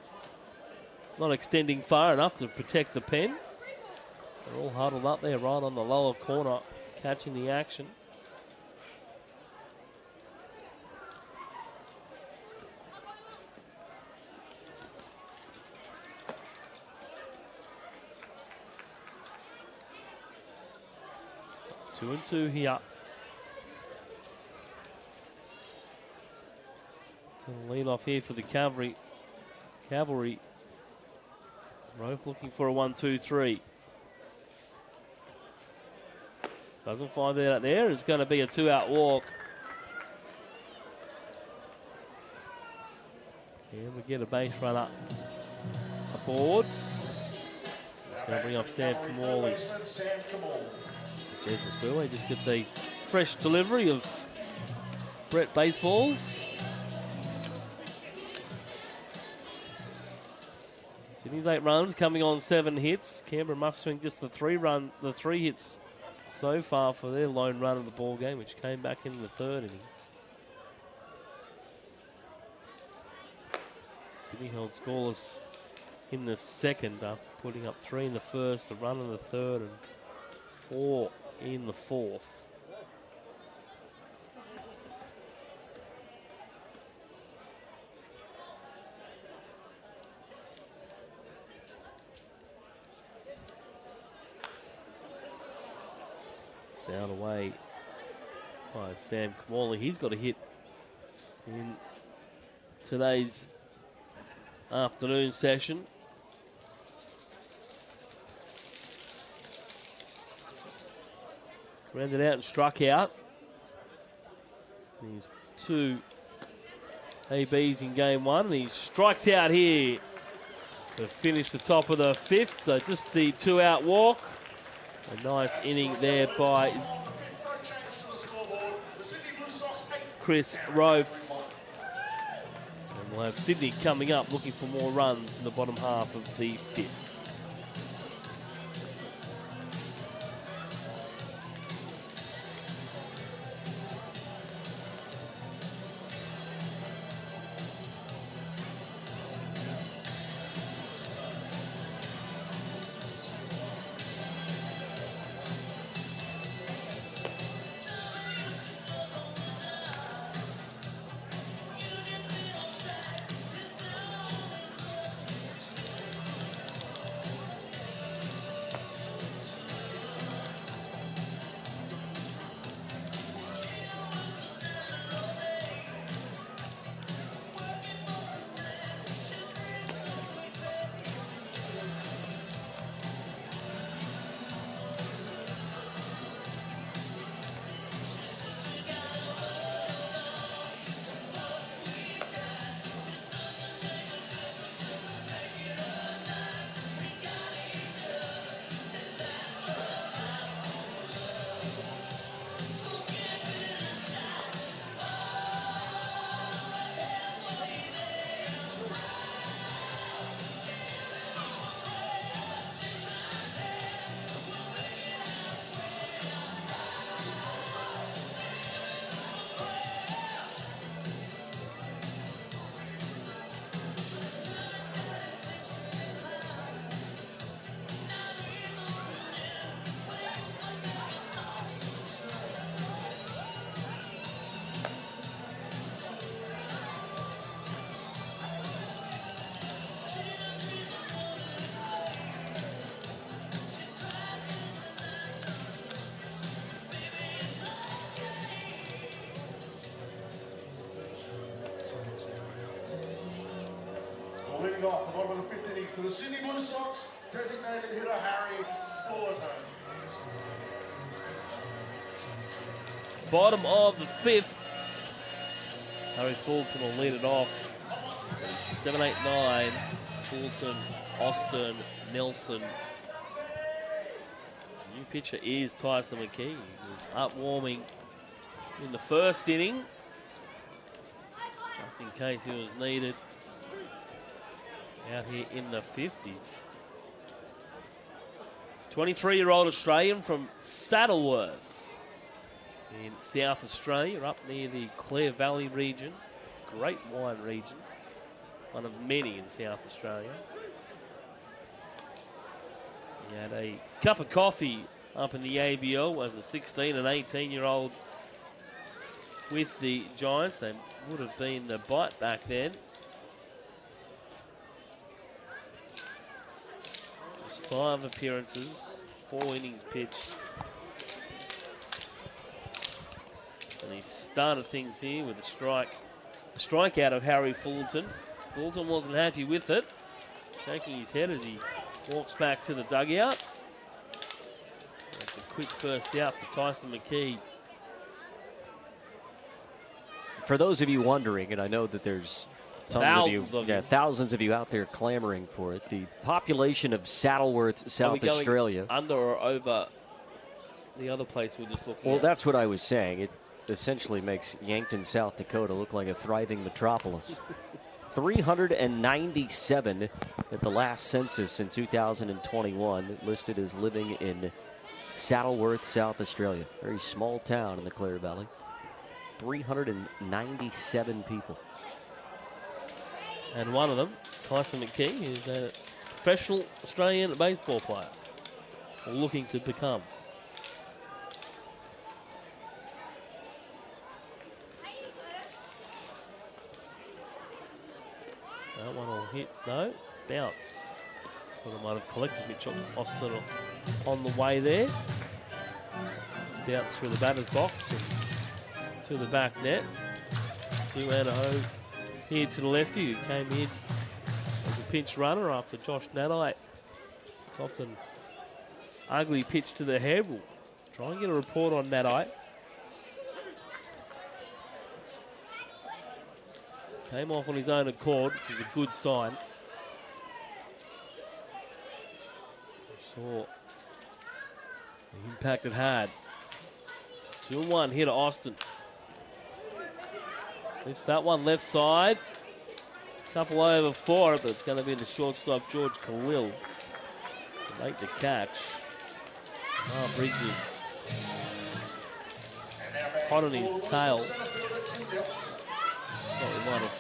not extending far enough to protect the pen. They're all huddled up there right on the lower corner, catching the action. Two and two here. To lead off here for the Cavalry. Rove looking for a 1-2-3. Doesn't find it out there. It's going to be a 2-out walk. And we get a base runner aboard. It's going to bring up Sam Kamali. Jesus Burway just gets a fresh delivery of Brett baseballs. Sydney's 8 runs coming on 7 hits. Canberra must swing just the 3 hits so far for their lone run of the ball game, which came back in the 3rd inning. Sydney held scoreless in the 2nd after putting up 3 in the 1st, a run in the 3rd, and 4 in the 4th. Fouled away by Sam Kamali. He's got a hit in today's afternoon session. Grounded out and struck out. He's 2 ABs in game 1. And he strikes out here to finish the top of the 5th. So just the 2-out walk. A nice inning there by Chris Rove. And we'll have Sydney coming up looking for more runs in the bottom half of the 5th. Leading off the bottom of the 5th innings for the Sydney Blue Sox, designated hitter Harry Fullerton. Bottom of the 5th. Harry Fulton will lead it off. 7, 8, 9. Fulton, Austin, Nelson. New pitcher is Tyson McKee. He was up warming in the 1st inning, just in case he was needed. Out here in the 5th, he's 23-year-old Australian from Saddleworth in South Australia, up near the Canberra Valley region, great wine region, one of many in South Australia. He had a cup of coffee up in the ABL as a 16 and 18-year-old with the Giants. They would have been the bite back then. Just 5 appearances, 4 innings pitched. And he started things here with a strikeout of Harry Fulton. Fulton wasn't happy with it, shaking his head as he walks back to the dugout. That's a quick first out for Tyson McKee. For those of you wondering, and I know that there's thousands of you out there clamoring for it, the population of Saddleworth, South Australia. Under or over the other place we're just looking at? Well, that's what I was saying. It essentially makes Yankton, South Dakota look like a thriving metropolis. 397 at the last census in 2021 listed as living in Saddleworth, South Australia. Very small town in the Canberra Valley. 397 people. And one of them, Tyson McKee, is a professional Australian baseball player, or looking to become. That one will hit, no, bounce. Thought I might have collected Mitch Austin on the way there. Just bounce through the batter's box and to the back net. 2-0 here to the lefty, who came in as a pinch runner after Josh Nadite copped an ugly pitch to the head. We'll try and get a report on Nadite. Came off on his own accord, which is a good sign. Saw he impacted hard. 2-1 here to Austin. Lifts that one left side. Couple over for it, but it's going to be the shortstop, George Khalil, to make the catch. Bridges hot on his tail. Thought we might have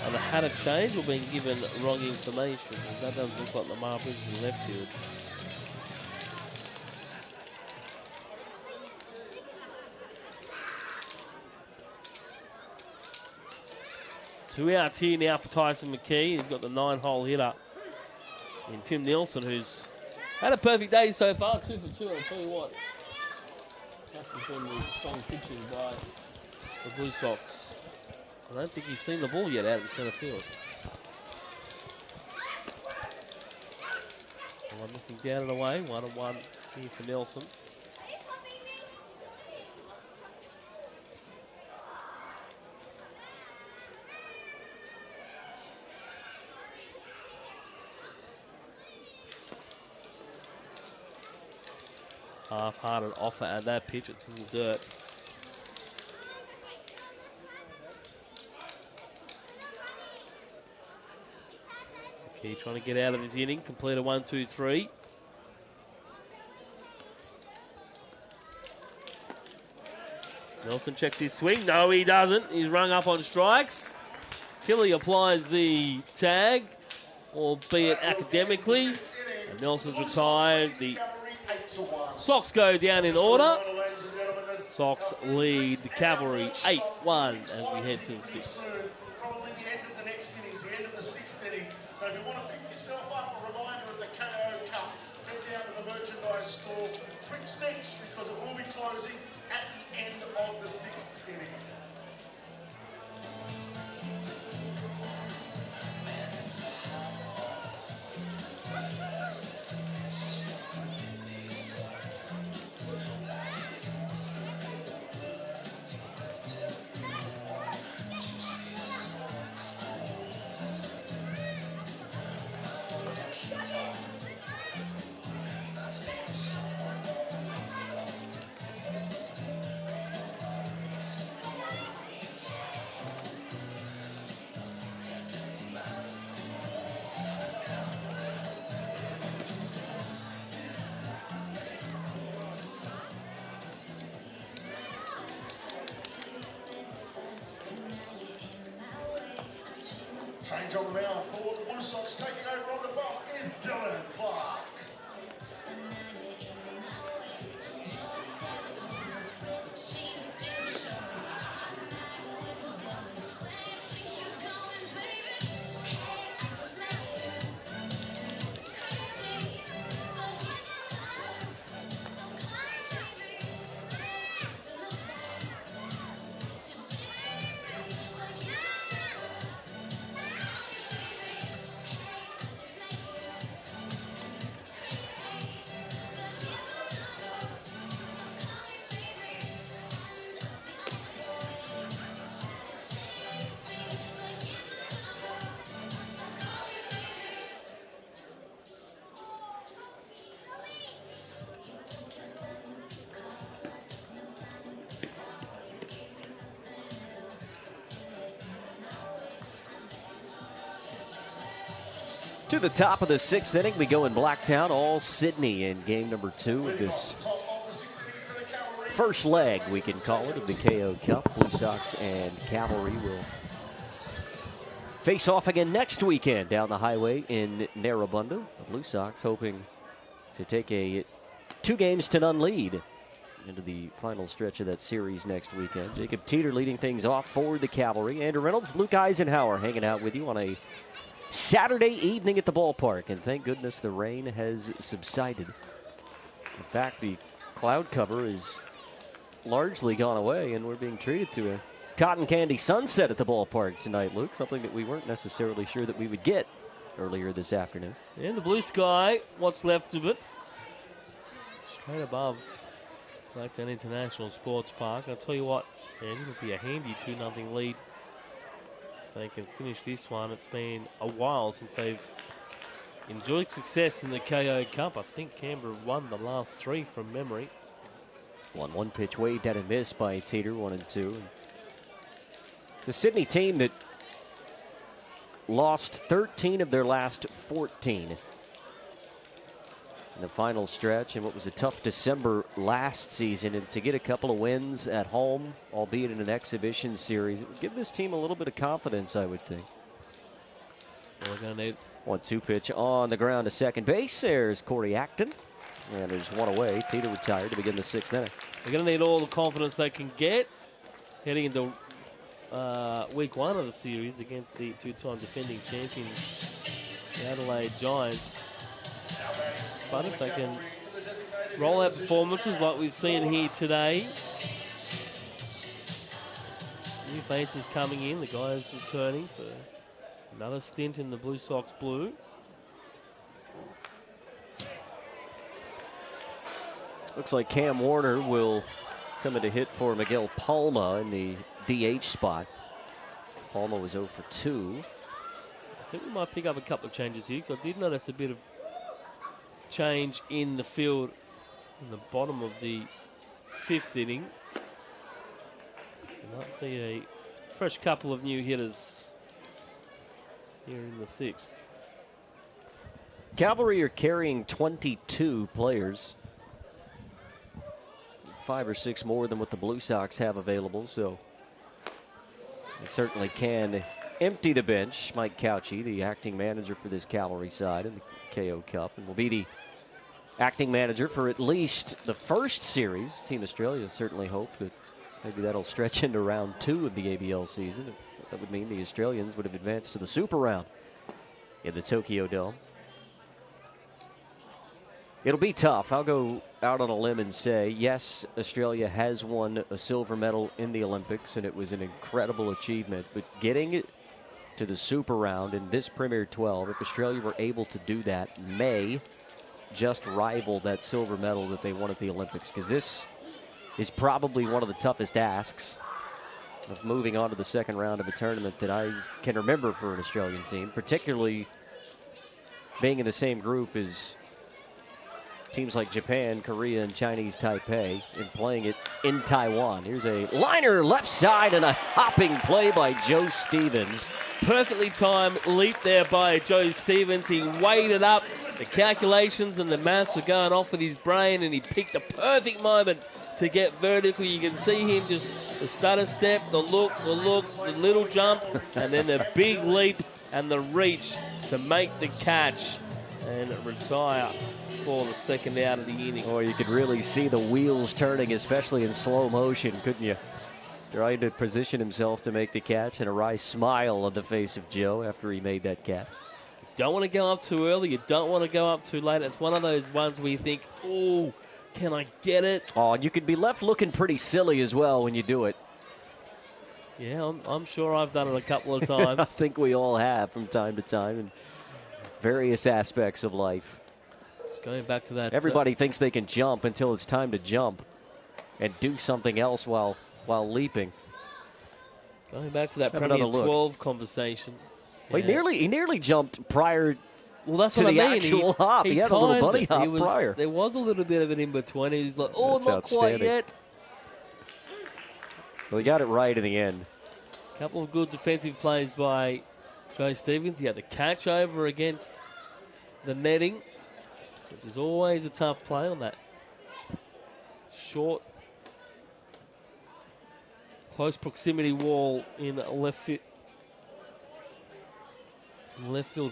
either had a change or been given wrong information. That does look like Lamar Bridges in left field. Two outs here now for Tyson McKee. He's got the 9-hole hitter in Tim Nielsen, who's had a perfect day so far. 2 for 2, I'll tell you what. That's been the strong pitching by the Blue Sox. I don't think he's seen the ball yet out in centre field. One missing down and away. 1-1 here for Nelson. Half-hearted offer at that pitch. It's in the dirt. Okay, trying to get out of his inning. Complete a 1-2-3. Nelson checks his swing. No, he doesn't. He's rung up on strikes. Tilly applies the tag, albeit academically. And Nelson's retired. The Sox go down in order. Sox lead the Cavalry 8-1 as we head to the 6th. Probably the end of the next innings, the end of the 6th inning. So if you want to pick yourself up, a reminder of the KO Cup, head down to the merchandise store. Quick sticks, because it will be closing at the end of the 6th inning. Change on the mound for the Blue Sox. Taking over on the bump is Dylan Clark. To the top of the 6th inning, we go in Blacktown, all Sydney in game number 2 of this first leg, we can call it, of the KO Cup. Blue Sox and Cavalry will face off again next weekend down the highway in Narrabundah. The Blue Sox hoping to take a 2-0 lead into the final stretch of that series next weekend. Jacob Teeter leading things off for the Cavalry. Andrew Reynolds, Luke Eisenhower hanging out with you on a Saturday evening at the ballpark, and thank goodness the rain has subsided. In fact, the cloud cover is largely gone away, and we're being treated to a cotton candy sunset at the ballpark tonight, Luke, something that we weren't necessarily sure that we would get earlier this afternoon. And the blue sky, what's left of it, straight above Blacktown International Sports Park. I'll tell you what, Andy, it'll be a handy 2-0 lead. They can finish this one. It's been a while since they've enjoyed success in the KO Cup. I think Canberra won the last 3 from memory. 1-1 pitch waved at and missed by Teeter, 1-2. The Sydney team that lost 13 of their last 14 in the final stretch, and what was a tough December last season, and to get a couple of wins at home, albeit in an exhibition series, it would give this team a little bit of confidence, I would think. We're going to need 1-2 pitch on the ground to second base. There's Corey Acton, and there's one away. Teeter retired to begin the 6th inning. They're going to need all the confidence they can get heading into week 1 of the series against the 2-time defending champions, the Adelaide Giants. But if they can roll out performances like we've seen here today, new faces coming in, the guys returning for another stint in the Blue Sox blue. Looks like Cam Warner will come in to hit for Miguel Palma in the DH spot. Palma was 0 for 2. I think we might pick up a couple of changes here, because I did notice a bit of change in the field in the bottom of the 5th inning. You might see a fresh couple of new hitters here in the 6th. Cavalry are carrying 22 players. 5 or 6 more than what the Blue Sox have available, so they certainly can empty the bench. Mike Couchy, the acting manager for this Cavalry side in the KO Cup, and will be the acting manager for at least the first series. Team Australia certainly hope that maybe that'll stretch into round 2 of the ABL season. That would mean the Australians would have advanced to the Super Round in the Tokyo Dome. It'll be tough. I'll go out on a limb and say, yes, Australia has won a silver medal in the Olympics, and it was an incredible achievement. But getting it to the Super Round in this Premier 12, if Australia were able to do that, may just rival that silver medal that they won at the Olympics, because this is probably one of the toughest asks of moving on to the second round of a tournament that I can remember for an Australian team, particularly being in the same group as teams like Japan, Korea, and Chinese Taipei, and playing it in Taiwan. Here's a liner left side and a hopping play by Joe Stevens. Perfectly timed leap there by Joe Stevens. He weighed it up. The calculations and the maths were going off with his brain, and he picked a perfect moment to get vertical. You can see him just the stutter step, the look, the little jump, and then the big leap and the reach to make the catch and retire for the second out of the inning. Oh, you could really see the wheels turning, especially in slow motion, couldn't you? Trying to position himself to make the catch, and a wry smile on the face of Joe after he made that catch. Don't want to go up too early. You don't want to go up too late. It's one of those ones where you think, oh, can I get it? Oh, and you could be left looking pretty silly as well when you do it. Yeah, I'm sure I've done it a couple of times. I think we all have from time to time in various aspects of life. Just going back to that. Everybody thinks they can jump until it's time to jump and do something else while leaping. Going back to that Premier 12 conversation. Well, he nearly jumped prior. Well, that's to what the I mean. actual hop. He had a little bunny hop prior. There was a little bit of an in between. He's like, oh, that's not quite yet. Well, he got it right in the end. A couple of good defensive plays by Joe Stevens. He had the catch over against the netting, which is always a tough play on that short, close proximity wall in left field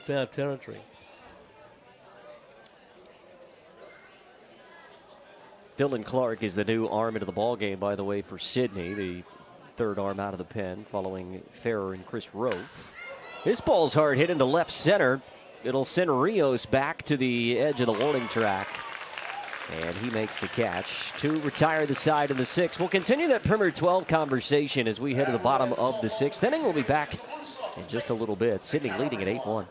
foul territory. Dylan Clark is the new arm into the ball game, by the way, for Sydney, the third arm out of the pen, following Ferrer and Chris Roth. This ball's hard hit into left center. It'll send Rios back to the edge of the warning track. And he makes the catch to retire the side in the sixth. We'll continue that Premier 12 conversation as we head to the bottom of the sixth inning. We'll be back in just a little bit. Sydney leading at 8-1.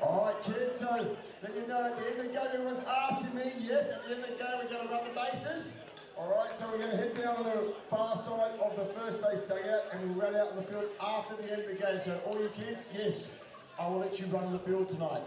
All right, kids, so let you know at the end of the game, everyone's asking me, yes, at the end of the game, we're going to run the bases. All right, so we're going to head down to the far side of the first base dugout and we'll run out on the field after the end of the game. So all you kids, yes, I will let you run the field tonight.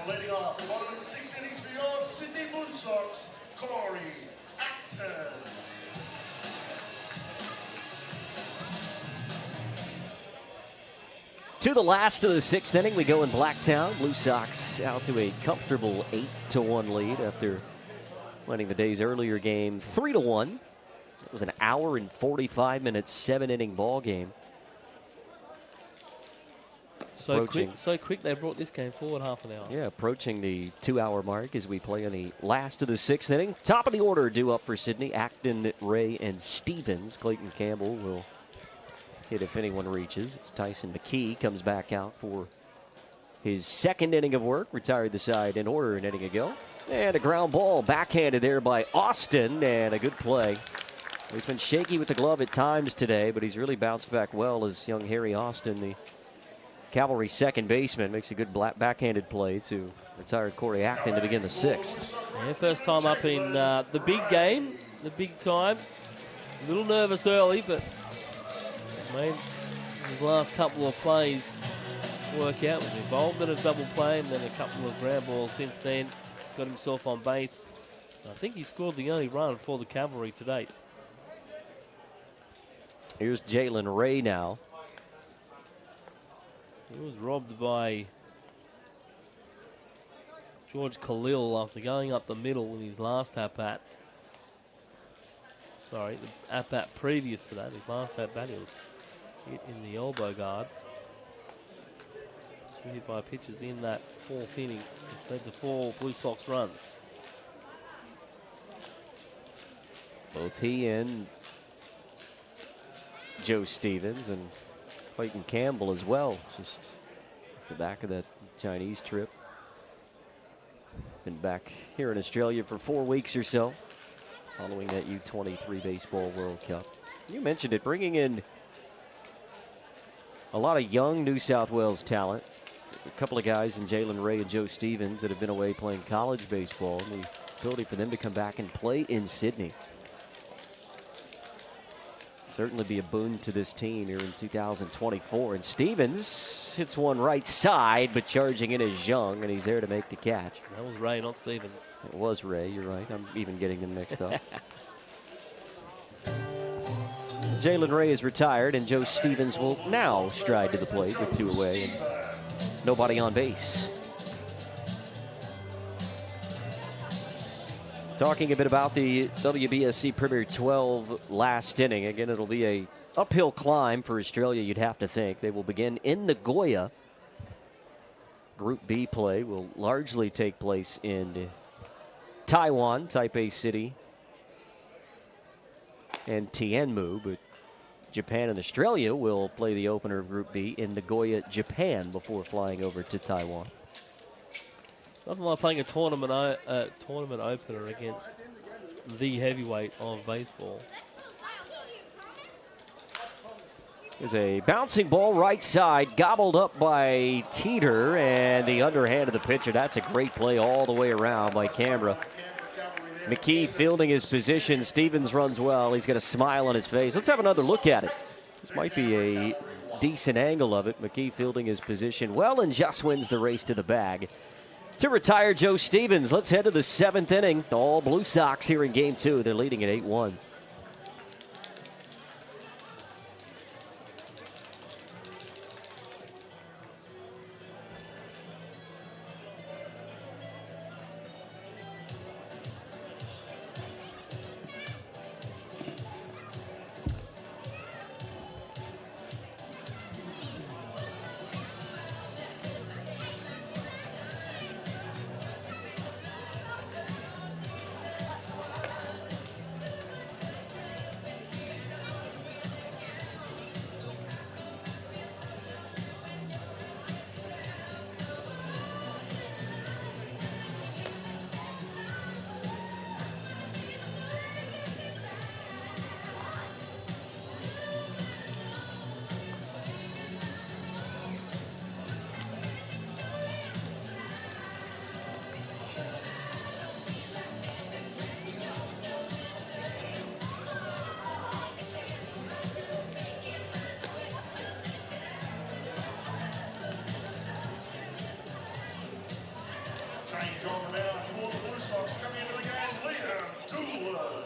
Leading off the bottom of the sixth innings for your Sydney Blue Sox, Corey Acton. To the last of the sixth inning, we go in Blacktown. Blue Sox out to a comfortable 8-1 lead after winning the day's earlier game 3-1. It was an hour and 45-minute, 7-inning ball game. So quick they brought this game forward half an hour. Yeah, approaching the 2-hour mark as we play in the last of the sixth inning. Top of the order due up for Sydney. Acton, Ray, and Stevens. Clayton Campbell will hit if anyone reaches. As Tyson McKee comes back out for his second inning of work. Retired the side in order an inning ago. And a ground ball backhanded there by Austin, and a good play. He's been shaky with the glove at times today, but he's really bounced back well as young Harry Austin, the Cavalry second baseman, makes a good backhanded play to retired Corey Acton to begin the sixth. Yeah, first time up in the big game, the big time. A little nervous early, but made his last couple of plays work out. Was involved in a double play and then a couple of ground balls since then. He's got himself on base. I think he scored the only run for the Cavalry to date. Here's Jalen Ray now. He was robbed by George Khalil after going up the middle in his last at-bat. Sorry, the at-bat previous to that, his last at-bat, he was hit in the elbow guard. Two hit by pitches in that fourth inning. It led to 4 Blue Sox runs. Both he and Joe Stevens and Clayton Campbell as well, just off the back of that Chinese trip. Been back here in Australia for 4 weeks or so, following that U23 Baseball World Cup. You mentioned it, bringing in a lot of young New South Wales talent. A couple of guys in Jalen Ray and Joe Stevens that have been away playing college baseball, and the ability for them to come back and play in Sydney. Certainly be a boon to this team here in 2024. And Stevens hits one right side, but charging in is Young, and he's there to make the catch. That was Ray, not Stevens. It was Ray, you're right. I'm even getting them mixed up. Jalen Ray is retired, and Joe Stevens will now stride to the plate with 2 away and nobody on base. Talking a bit about the WBSC Premier 12 last inning. Again, it'll be a uphill climb for Australia, you'd have to think. They will begin in Nagoya. Group B play will largely take place in Taiwan, Taipei City, and Tianmu, but Japan and Australia will play the opener of Group B in Nagoya, Japan, before flying over to Taiwan. Nothing like playing a tournament opener against the heavyweight of baseball. There's a bouncing ball right side, gobbled up by Teeter, and the underhand of the pitcher. That's a great play all the way around by Canberra. McKee fielding his position. Stevens runs well. He's got a smile on his face. Let's have another look at it. This might be a decent angle of it. McKee fielding his position well and just wins the race to the bag. To retire Joe Stevens, let's head to the 7th inning. All Blue Sox here in Game 2. They're leading at 8-1. Change on the mound for the Blue Sox coming into the game. Leader, 2-1.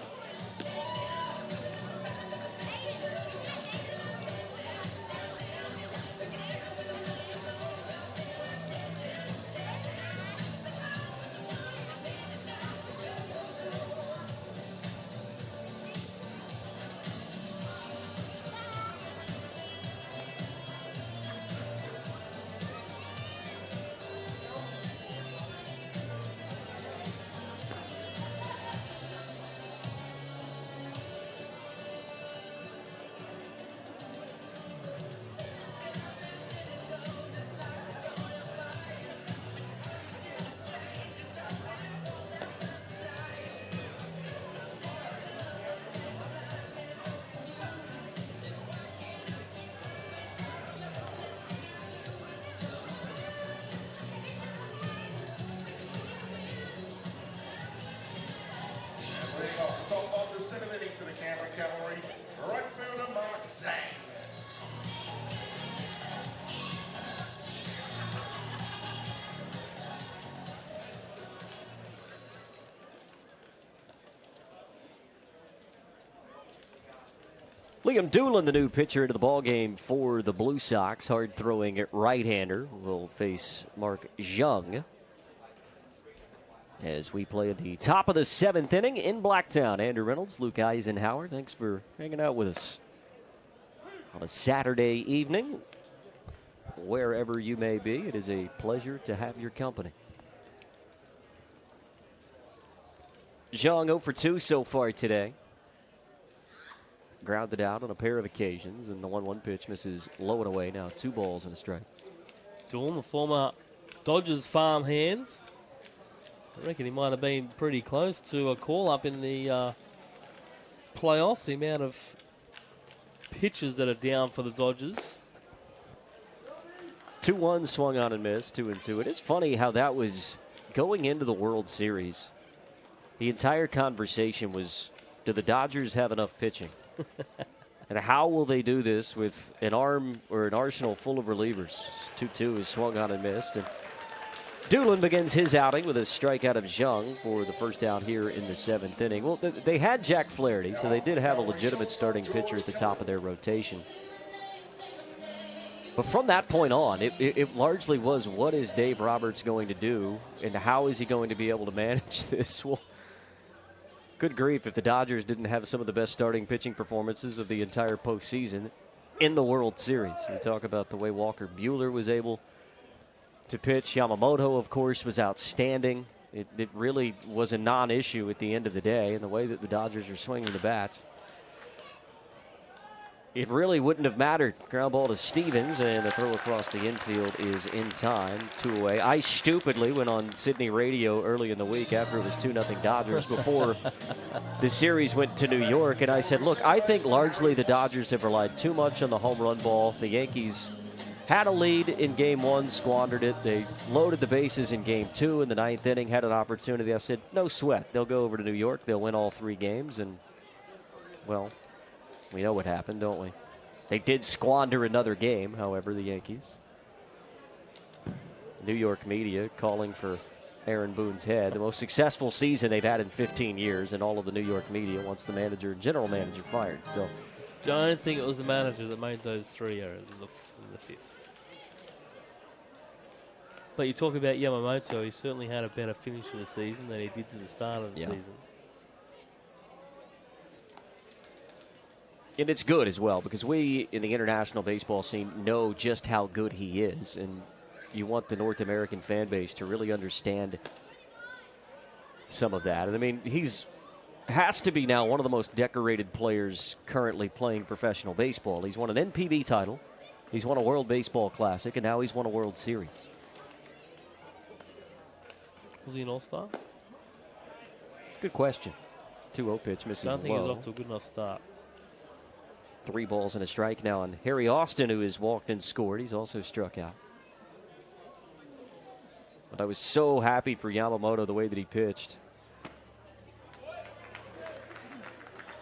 Liam Doolin, the new pitcher into the ballgame for the Blue Sox. Hard-throwing right-hander will face Mark Jung as we play at the top of the 7th inning in Blacktown. Andrew Reynolds, Luke Eisenhower, thanks for hanging out with us on a Saturday evening. Wherever you may be, it is a pleasure to have your company. Jung 0 for 2 so far today. Grounded out on a pair of occasions, and the 1-1 pitch misses low and away. Now 2 balls and a strike. Dawn, the former Dodgers farmhand. I reckon he might have been pretty close to a call-up in the playoffs. The amount of pitches that are down for the Dodgers. 2-1 swung on and missed, 2-2. It is funny how that was going into the World Series. The entire conversation was, do the Dodgers have enough pitching? And how will they do this with an arm or an arsenal full of relievers? 2-2 is swung on and missed. And Doolin begins his outing with a strikeout of Jung for the first out here in the 7th inning. Well, they had Jack Flaherty, so they did have a legitimate starting pitcher at the top of their rotation. But from that point on, it largely was, what is Dave Roberts going to do, and how is he going to be able to manage this? Well, good grief, if the Dodgers didn't have some of the best starting pitching performances of the entire postseason in the World Series. We talk about the way Walker Buehler was able to pitch. Yamamoto, of course, was outstanding. It really was a non-issue at the end of the day, and the way that the Dodgers are swinging the bats, it really wouldn't have mattered. Ground ball to Stevens, and the throw across the infield is in time. 2 away. I stupidly went on Sydney radio early in the week after it was 2-0 Dodgers before the series went to New York, and I said, look, I think largely the Dodgers have relied too much on the home run ball. The Yankees had a lead in Game 1, squandered it. They loaded the bases in Game 2 in the 9th inning, had an opportunity. I said, no sweat. They'll go over to New York. They'll win all 3 games, and, well, we know what happened, don't we? They did squander another game, however, the Yankees. New York media calling for Aaron Boone's head. The most successful season they've had in 15 years, and all of the New York media wants the manager and general manager fired. So, don't think it was the manager that made those 3 errors in the 5th. But you talk about Yamamoto, he certainly had a better finish to the season than he did to the start of the season. And it's good as well, because we in the international baseball scene know just how good he is, and you want the North American fan base to really understand some of that. And I mean, has to be now one of the most decorated players currently playing professional baseball. He's won an NPB title, he's won a World Baseball Classic, and now he's won a World Series. Was he an All-Star? It's a good question. 2-0 pitch misses low. I don't think he was off to a good enough start. 3 balls and a strike now on Harry Austin, who has walked and scored. He's also struck out. But I was so happy for Yamamoto the way that he pitched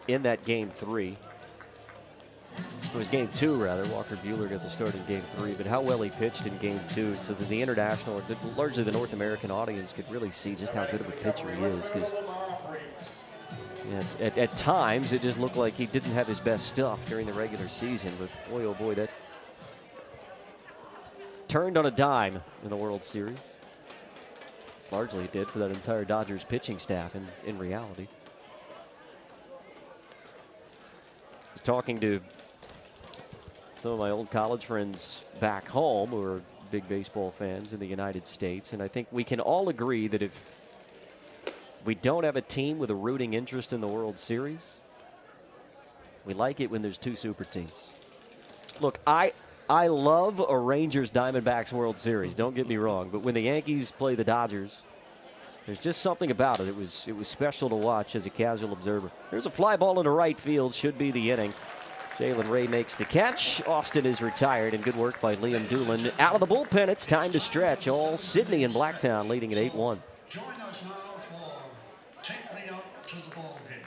in that Game 3. It was Game 2, rather. Walker Buehler got the start in Game 3. But how well he pitched in Game 2, so that the international, largely the North American audience, could really see just how good of a pitcher he is. Because at times, it just looked like he didn't have his best stuff during the regular season. But boy, oh boy, that turned on a dime in the World Series. Largely it did for that entire Dodgers pitching staff in reality. I was talking to some of my old college friends back home who are big baseball fans in the United States, and I think we can all agree that if we don't have a team with a rooting interest in the World Series, we like it when there's 2 super teams. Look, I love a Rangers-Diamondbacks World Series, don't get me wrong, but when the Yankees play the Dodgers, there's just something about it. It was special to watch as a casual observer. There's a fly ball into right field, should be the inning. Jalen Ray makes the catch. Austin is retired, and good work by Liam Doolin. Out of the bullpen, it's time to stretch. All Sydney and Blacktown leading at 8-1. Join us now for Take Me Out to the Ball Game.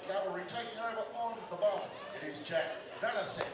Cavalry taking over on the bowl. It is Jack Vanasek.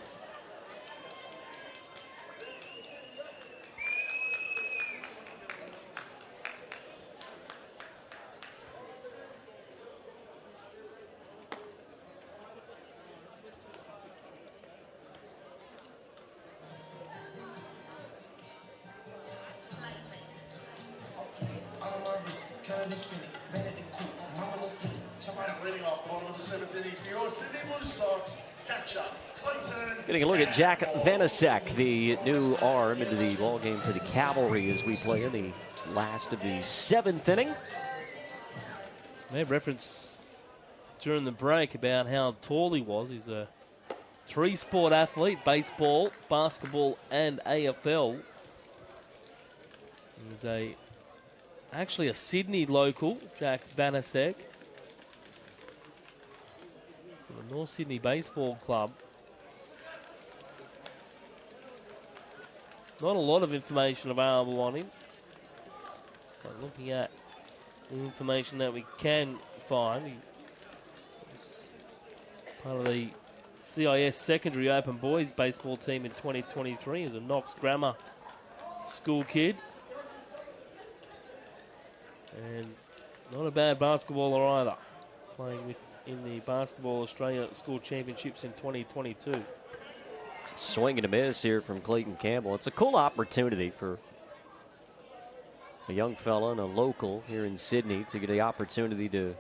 Leading off bottom of the seventh innings for your Sydney Blue Sox. Catcher Clayton. Getting a look at Jack Vanasek, the new arm into the ball game for the Cavalry as we play in the last of the seventh inning. Made reference during the break about how tall he was. He's a three-sport athlete: baseball, basketball, and AFL. He's actually a Sydney local, Jack Vanasek, from the North Sydney Baseball Club. Not a lot of information available on him, but looking at the information that we can find, he was part of the CIS Secondary Open Boys baseball team in 2023 as a Knox Grammar school kid. And not a bad basketballer either, playing in the Basketball Australia School Championships in 2022. Swing and a miss here from Clayton Campbell. It's a cool opportunity for a young fella and a local here in Sydney to get the opportunity to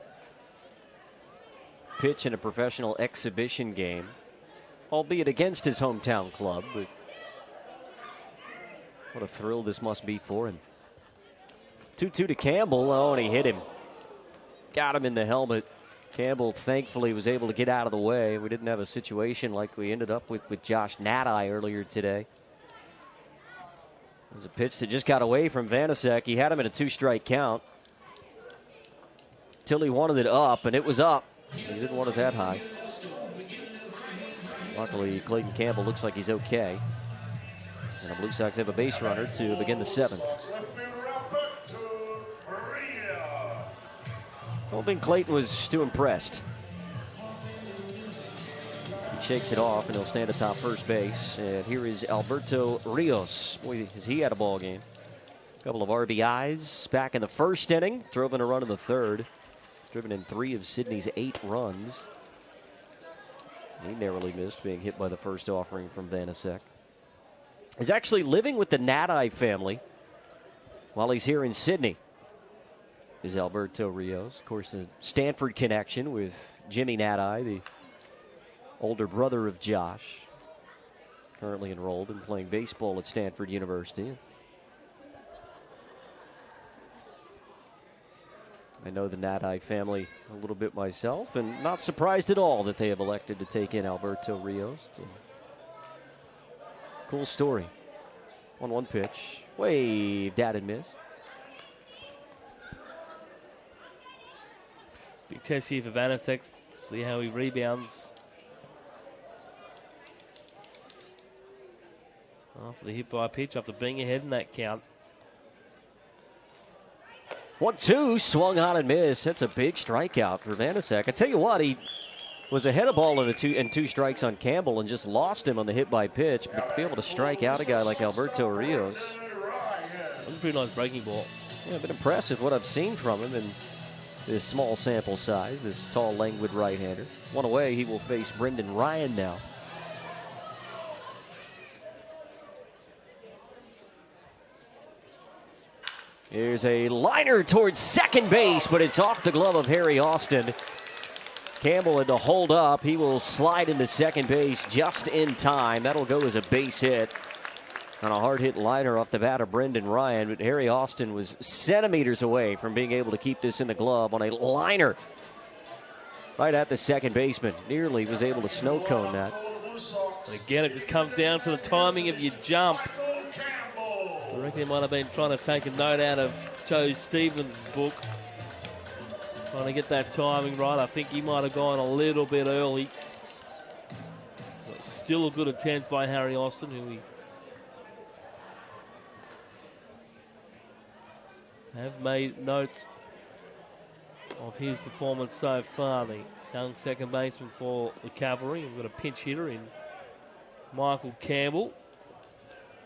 pitch in a professional exhibition game, albeit against his hometown club. But what a thrill this must be for him. 2-2 to Campbell. Oh, and he hit him. Got him in the helmet. Campbell thankfully was able to get out of the way. We didn't have a situation like we ended up with Josh Nadai earlier today. It was a pitch that just got away from Vanasek. He had him in a 2-strike count. Till he wanted it up, and it was up. He didn't want it that high. Luckily, Clayton Campbell looks like he's okay. And the Blue Sox have a base runner to begin the seventh. I don't think Clayton was too impressed. He shakes it off, and he'll stand atop first base. And here is Alberto Rios. Boy, has he had a ball game. A couple of RBIs back in the first inning. Drove in a run in the third. He's driven in 3 of Sydney's 8 runs. He narrowly missed being hit by the first offering from Vanasek. He's actually living with the Nadai family while he's here in Sydney. Is Alberto Rios. Of course, a Stanford connection with Jimmy Nadai, the older brother of Josh, currently enrolled and playing baseball at Stanford University. I know the Nadai family a little bit myself, and not surprised at all that they have elected to take in Alberto Rios. It's a cool story. 1-1 pitch. Waved at and missed. Big test here for Vanasek. See how he rebounds after the hit by pitch, after being ahead in that count. 1-2, swung on and missed. That's a big strikeout for Vanasek. I tell you what, he was ahead of ball in 2 strikes on Campbell and just lost him on the hit by pitch. But to be able to strike out a guy like Alberto Rios. That was a pretty nice breaking ball. Yeah, I've been impressed with what I've seen from him in this small sample size, this tall, languid right-hander. One away, he will face Brendan Ryan now. Here's a liner towards second base, but it's off the glove of Harry Austin. Campbell had to hold up. He will slide into second base just in time. That'll go as a base hit on a hard-hit liner off the bat of Brendan Ryan, but Harry Austin was centimeters away from being able to keep this in the glove on a liner right at the second baseman. Nearly was able to snow cone that. And again, it just comes down to the timing of your jump. I reckon he might have been trying to take a note out of Joe Stevens' book, trying to get that timing right. I think he might have gone a little bit early. But still a good attempt by Harry Austin, who we have made notes of his performance so far. The young second baseman for the Cavalry. We've got a pinch hitter in Michael Campbell.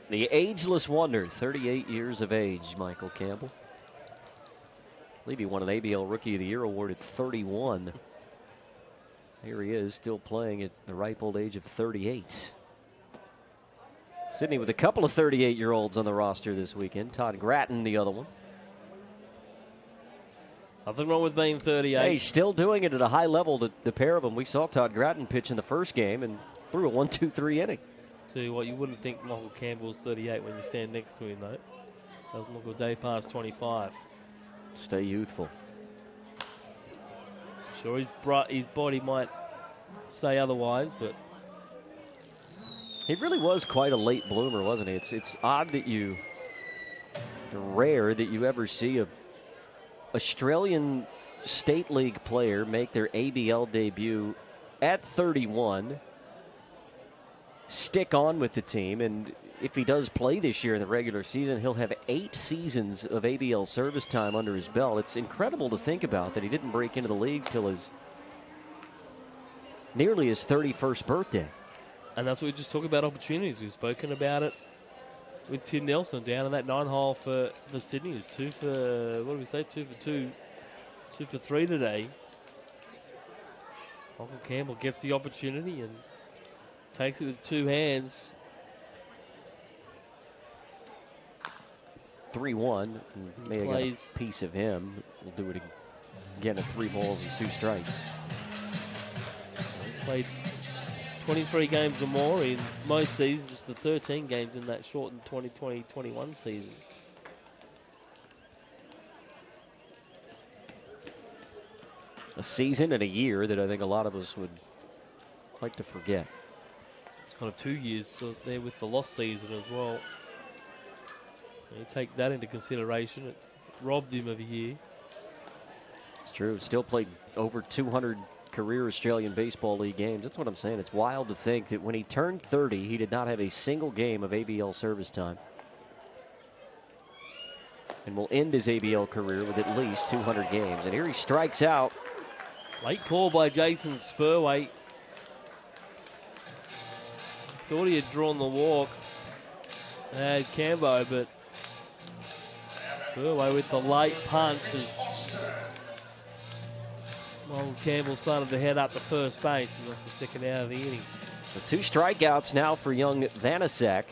The ageless wonder, 38 years of age, Michael Campbell. I believe he won an ABL Rookie of the Year award at 31. Here he is, still playing at the ripe old age of 38. Sydney with a couple of 38-year-olds on the roster this weekend. Todd Gratton, the other one. Nothing wrong with being 38. Hey, he's still doing it at a high level, the pair of them. We saw Todd Gratton pitch in the first game and threw a 1-2-3 inning. Tell you what, you wouldn't think Michael Campbell's 38 when you stand next to him, though. Doesn't look a day past 25. Stay youthful. Sure, his body might say otherwise, but he really was quite a late bloomer, wasn't he? It's odd that rare that you ever see a Australian State League player make their ABL debut at 31, stick on with the team, and if he does play this year in the regular season, he'll have 8 seasons of ABL service time under his belt. It's incredible to think about that he didn't break into the league till nearly his 31st birthday. And that's what we just talk about, opportunities. We've spoken about it with Tim Nelson down in that 9-hole for Sydney. It was 2 for, what do we say, 2 for 2, 2 for 3 today. Michael Campbell gets the opportunity and takes it with 2 hands. 3-1. May have got a piece of him. We'll do it again at 3 balls and 2 strikes. Played 23 games or more in most seasons, just the 13 games in that shortened 2020-21 season. A season and a year that I think a lot of us would like to forget. It's kind of 2 years there with the lost season as well. You take that into consideration. It robbed him of a year. It's true. Still played over 200 career Australian Baseball League games. That's what I'm saying. It's wild to think that when he turned 30, he did not have a single game of ABL service time. And will end his ABL career with at least 200 games. And here he strikes out. Late call by Jason Spurway. Thought he had drawn the walk. Had Cambo, but Spurway with the late punch as Michael Campbell started to head up to first base, and that's the second out of the inning. So 2 strikeouts now for young Vanasek.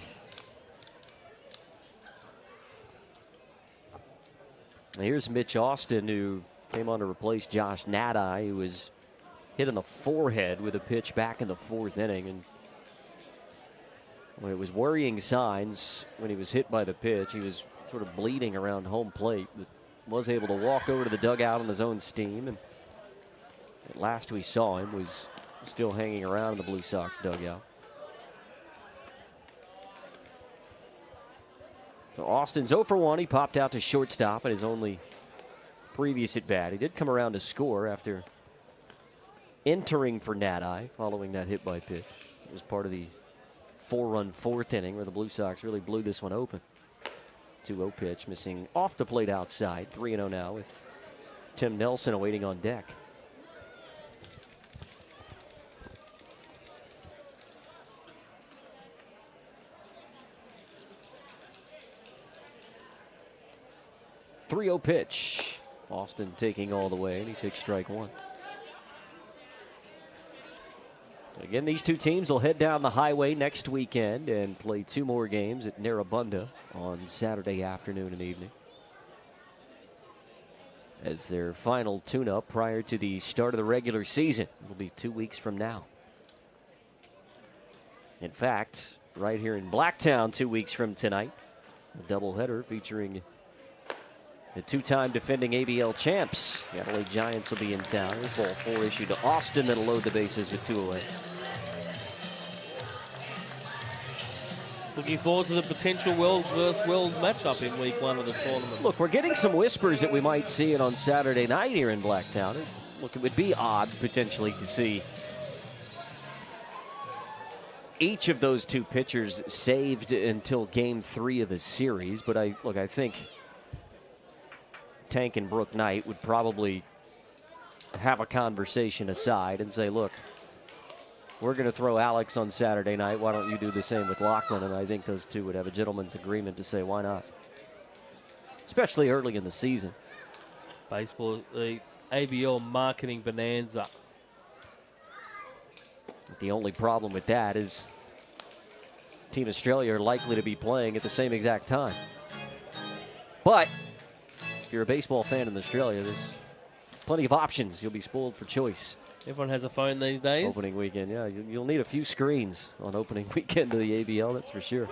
Here's Mitch Austin, who came on to replace Josh Nadai, who was hit in the forehead with a pitch back in the 4th inning. And when it was worrying signs when he was hit by the pitch, he was sort of bleeding around home plate, but was able to walk over to the dugout on his own steam. And at last we saw him was still hanging around in the Blue Sox dugout. So Austin's 0 for 1. He popped out to shortstop at his only previous at bat. He did come around to score after entering for Nadai following that hit by pitch. It was part of the 4-run 4th inning where the Blue Sox really blew this one open. 2-0 pitch, missing off the plate outside. 3-0 now with Tim Nelson awaiting on deck. .30 pitch. Austin taking all the way, and he takes strike 1. Again, these 2 teams will head down the highway next weekend and play 2 more games at Narrabundah on Saturday afternoon and evening as their final tune-up prior to the start of the regular season. It'll be 2 weeks from now. In fact, right here in Blacktown 2 weeks from tonight, a doubleheader featuring the 2-time defending ABL champs. The Adelaide Giants will be in town. Ball 4 issued to Austin that'll load the bases with 2 away. Looking forward to the potential Wells versus Wells matchup in week 1 of the tournament. Look, we're getting some whispers that we might see it on Saturday night here in Blacktown. Look, it would be odd potentially to see each of those 2 pitchers saved until game 3 of a series, but I think Tank and Brooke Knight would probably have a conversation aside and say, look, we're going to throw Alex on Saturday night. Why don't you do the same with Lachlan? And I think those two would have a gentleman's agreement to say, why not? Especially early in the season. Baseball, the ABL marketing bonanza. The only problem with that is Team Australia are likely to be playing at the same exact time. But if you're a baseball fan in Australia, there's plenty of options. You'll be spoiled for choice. Everyone has a phone these days. Opening weekend, yeah. You'll need a few screens on opening weekend of the ABL, that's for sure.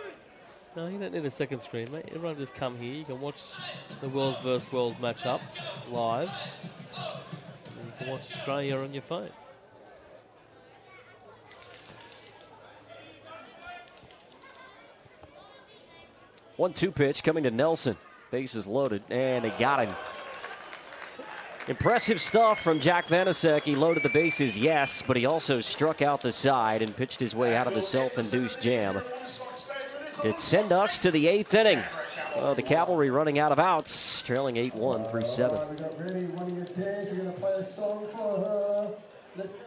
No, you don't need a second screen, mate. Everyone just come here. You can watch the Worlds vs. Worlds matchup live. And you can watch Australia on your phone. One-two pitch coming to Nelson. Bases loaded, and they got him. Impressive stuff from Jack Vanasek. He loaded the bases, yes, but he also struck out the side and pitched his way out of the self-induced jam. It send us to the 8th inning. The Cavalry running out of outs, trailing 8-1 through 7. We got ready, one of your days. We're going to play a song for her. Let's go.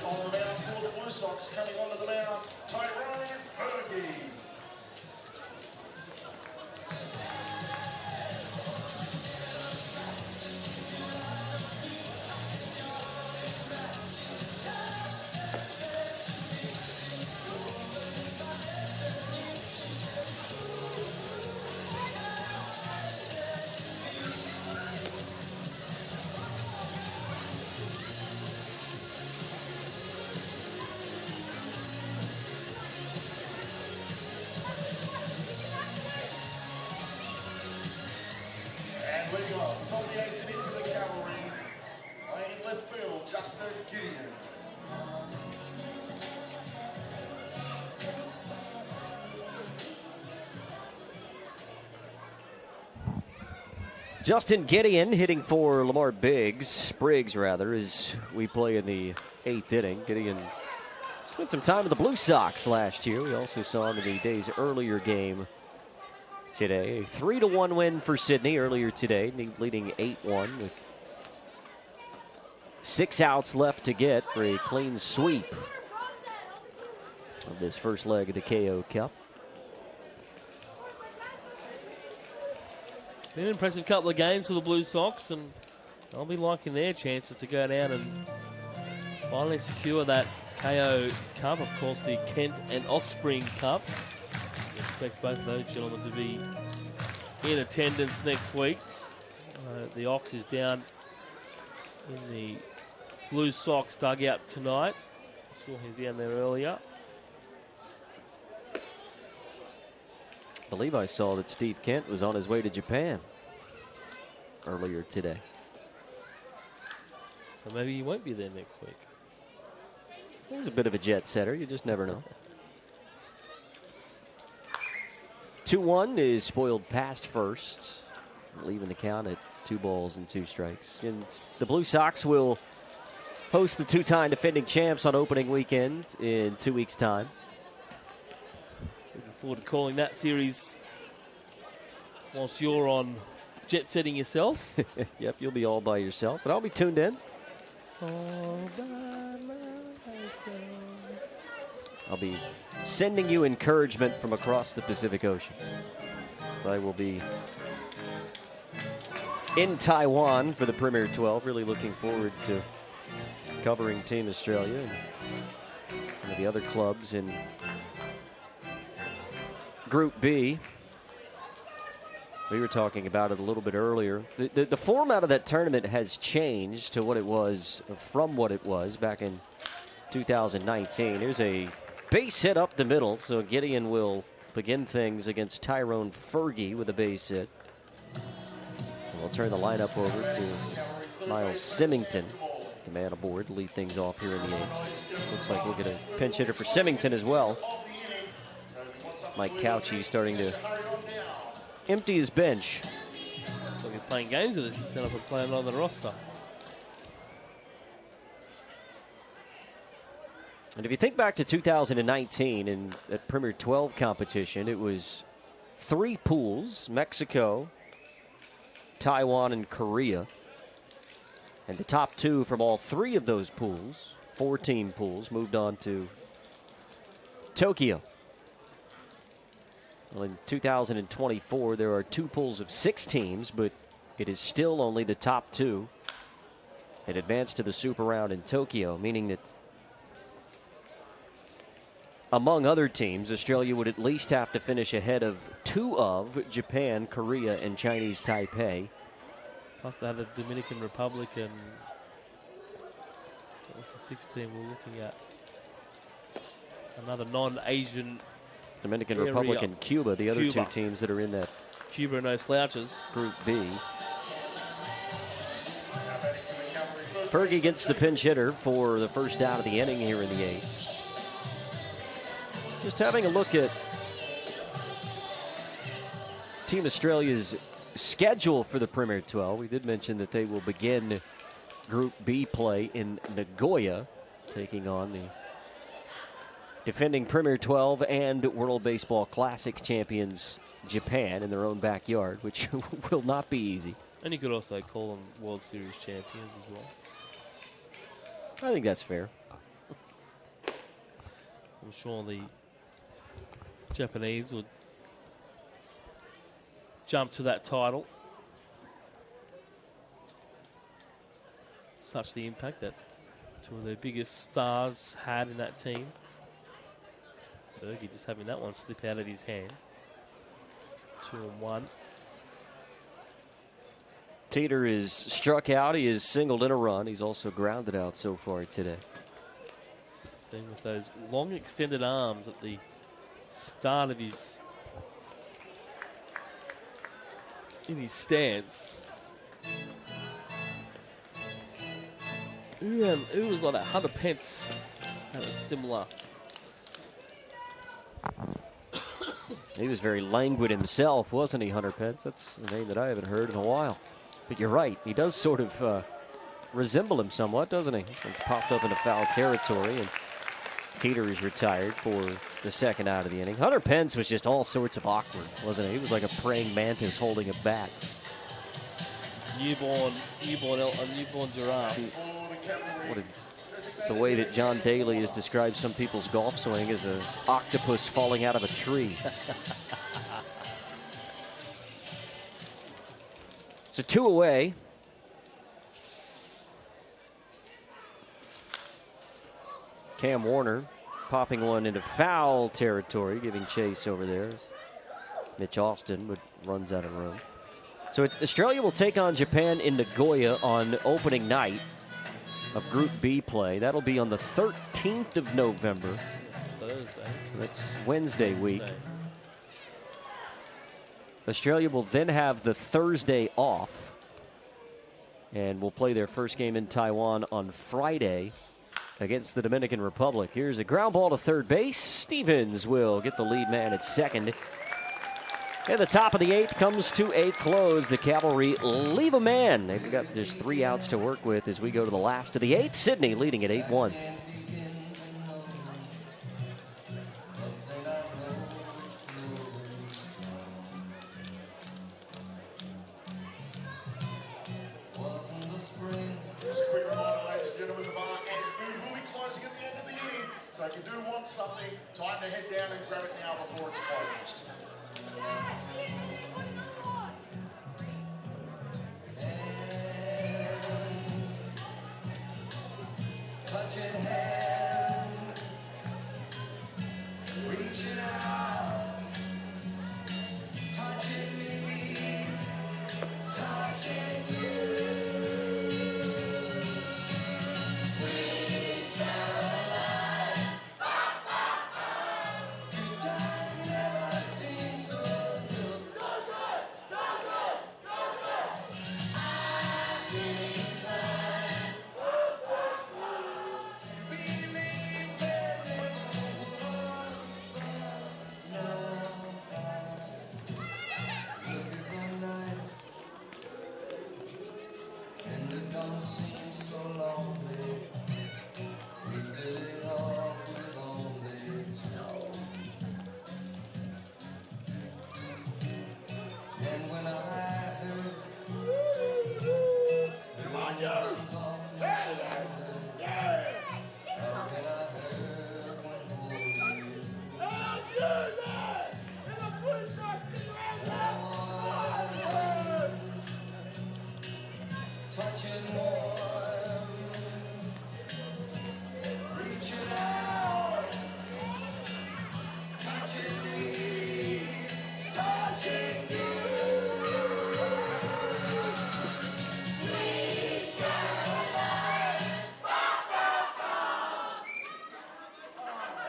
On the mound for the Blue Sox, coming onto the mound, Tyrone Fergie. Leading off from the 8th inning for the Cavalry, playing in left field, Justin Gideon. Justin Gideon hitting for Lamar Briggs, as we play in the 8th inning. Gideon spent some time with the Blue Sox last year. We also saw him in the day's earlier game today. A 3-1 win for Sydney earlier today, leading 8-1 with 6 outs left to get for a clean sweep of this first leg of the KO Cup. Been an impressive couple of games for the Blue Sox, and they'll be liking their chances to go down and finally secure that KO Cup. Of course, the Kent and Oxspring Cup. Expect both of those gentlemen to be in attendance next week. The Ox is down in the Blue Sox dugout tonight. Saw him down there earlier. I believe I saw that Steve Kent was on his way to Japan earlier today. Or maybe he won't be there next week. He's a bit of a jet setter. You just never know. 2-1 is spoiled past first, leaving the count at 2 balls and 2 strikes. And the Blue Sox will host the 2-time defending champs on opening weekend in 2 weeks' time. Looking forward to calling that series whilst you're on jet setting yourself. Yep, you'll be all by yourself, but I'll be tuned in. All by myself. I'll be sending you encouragement from across the Pacific Ocean. So I will be in Taiwan for the Premier 12. Really looking forward to covering Team Australia and the other clubs in Group B. We were talking about it a little bit earlier. The format of that tournament has changed to what it was from what it was back in 2019. Here's a base hit up the middle, so Gideon will begin things against Tyrone Fergie with a base hit. And we'll turn the lineup over to Miles Symington, the man aboard, to lead things off here in the eighth. Looks like we'll get a pinch hitter for Symington as well. Mike Couchy starting to empty his bench. So he's playing games with us instead of playing on the roster. And if you think back to 2019 in that Premier 12 competition, it was 3 pools: Mexico, Taiwan, and Korea. And the top 2 from all 3 of those pools, 4-team pools, moved on to Tokyo. Well, in 2024, there are 2 pools of 6 teams, but it is still only the top 2 that advance to the Super Round in Tokyo, meaning that among other teams, Australia would at least have to finish ahead of 2 of Japan, Korea, and Chinese Taipei. Plus they had the Dominican Republic and what was the 6th team we're looking at? Another non-Asian Dominican area. Republic and Cuba, the other Cuba. 2 teams that are in that Cuba are no slouches. Group B. Fergie gets the pinch hitter for the first out of the inning here in the 8th. Just having a look at Team Australia's schedule for the Premier 12. We did mention that they will begin Group B play in Nagoya, taking on the defending Premier 12 and World Baseball Classic champions Japan in their own backyard, which will not be easy. And you could also call them World Series champions as well. I think that's fair. I'm sure the Japanese would jump to that title. Such the impact that 2 of their biggest stars had in that team. Fergie just having that one slip out of his hand. 2-1. Teeter is struck out. He is singled in a run. He's also grounded out so far today. Seen with those long extended arms at the start of his stance. Who was like that? Hunter Pence had a similar. He was very languid himself, wasn't he, Hunter Pence? That's a name that I haven't heard in a while. But you're right. He does sort of resemble him somewhat, doesn't he? This one's popped up into foul territory, and Teeter is retired for the second out of the inning. Hunter Pence was just all sorts of awkward, wasn't he? He was like a praying mantis holding a bat. Newborn giraffe. The way that John Daly has described some people's golf swing as an octopus falling out of a tree. So 2 away. Cam Warner popping one into foul territory, giving chase over there. Mitch Austin runs out of room. So Australia will take on Japan in Nagoya on opening night of Group B play. That'll be on the 13th of November. It's Thursday. That's Wednesday week. Australia will then have the Thursday off and will play their first game in Taiwan on Friday against the Dominican Republic. Here's a ground ball to third base. Stevens will get the lead man at second. And the top of the 8th comes to a close. The Cavalry leave a man. They've got just 3 outs to work with as we go to the last of the 8th. Sydney leading at 8-1. Just a quick reminder, ladies and gentlemen, the bar and food will be closing at the end of the inning. So if you do want something, time to head down and grab it now before it's closed. Touching hands, reaching out, touching me, touching you. Sweet Caroline, good times never seem so good. I've been inclined to believe there never was, but now I look at the night, and it don't seem so lonely. We fill it up with only two. And when I heard the words off my shoulder, how can I hurt when holding you? Touching warm, reaching out, touching me, touching you. Sweet Caroline.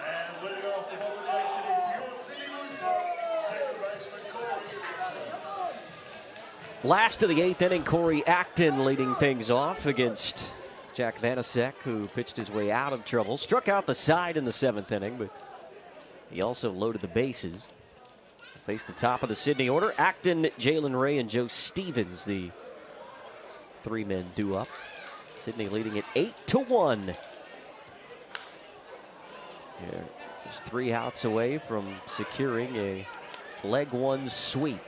And leading off the bottom of the eighth inning, your Sydney Blue Sox, second baseman Corey. Last of the eighth inning, Corey Acton leading things off against Jack Vanasek, who pitched his way out of trouble. Struck out the side in the seventh inning, but he also loaded the bases. Faced the top of the Sydney order. Acton, Jalen Ray, and Joe Stevens, the three men due up. Sydney leading it 8-1. Yeah, just 3 outs away from securing a leg one sweep.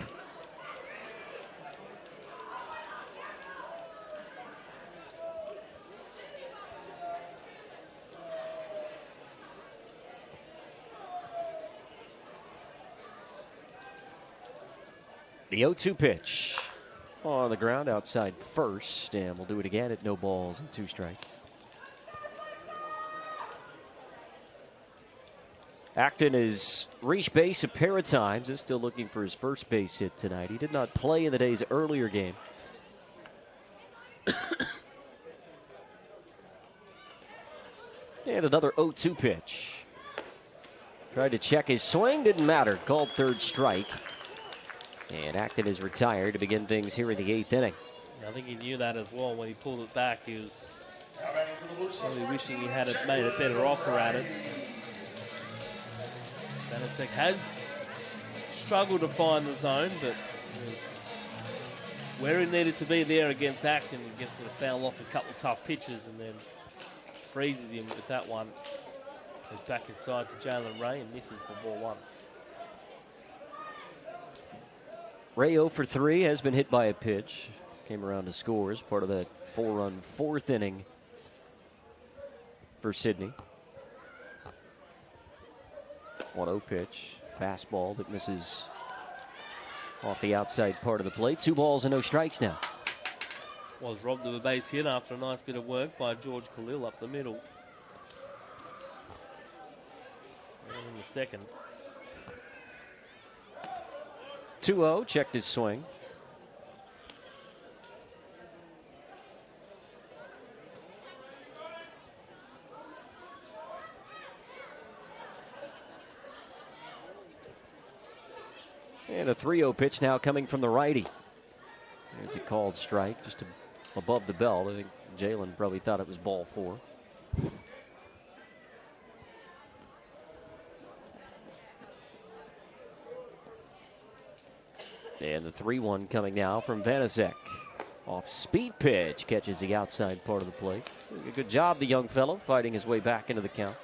The 0-2 pitch on the ground outside first, and we'll do it again at no balls and 2 strikes. Acton has reached base a pair of times. Is still looking for his first base hit tonight. He did not play in the day's earlier game. And another 0-2 pitch. Tried to check his swing, didn't matter. Called third strike. And Acton is retired to begin things here in the 8th inning. I think he knew that as well. When he pulled it back, he was probably wishing he had made a better offer at it. Vanasek has struggled to find the zone, but where he needed to be there against Acton, he gets to foul off a couple of tough pitches and then freezes him with that one. Goes back inside to Jalen Ray and misses the ball 1. Ray 0 for 3 has been hit by a pitch. Came around to score as part of that 4-run 4th inning for Sydney. 1-0 pitch. Fastball that misses off the outside part of the plate. 2 balls and no strikes now. Was robbed of a base hit after a nice bit of work by George Khalil up the middle. And in the second. 2-0, checked his swing. And a 3-0 pitch now coming from the righty. There's a called strike just above the belt. I think Jalen probably thought it was ball 4. And the 3-1 coming now from Vanasek. Off speed pitch, catches the outside part of the plate. A good job, the young fellow, fighting his way back into the count.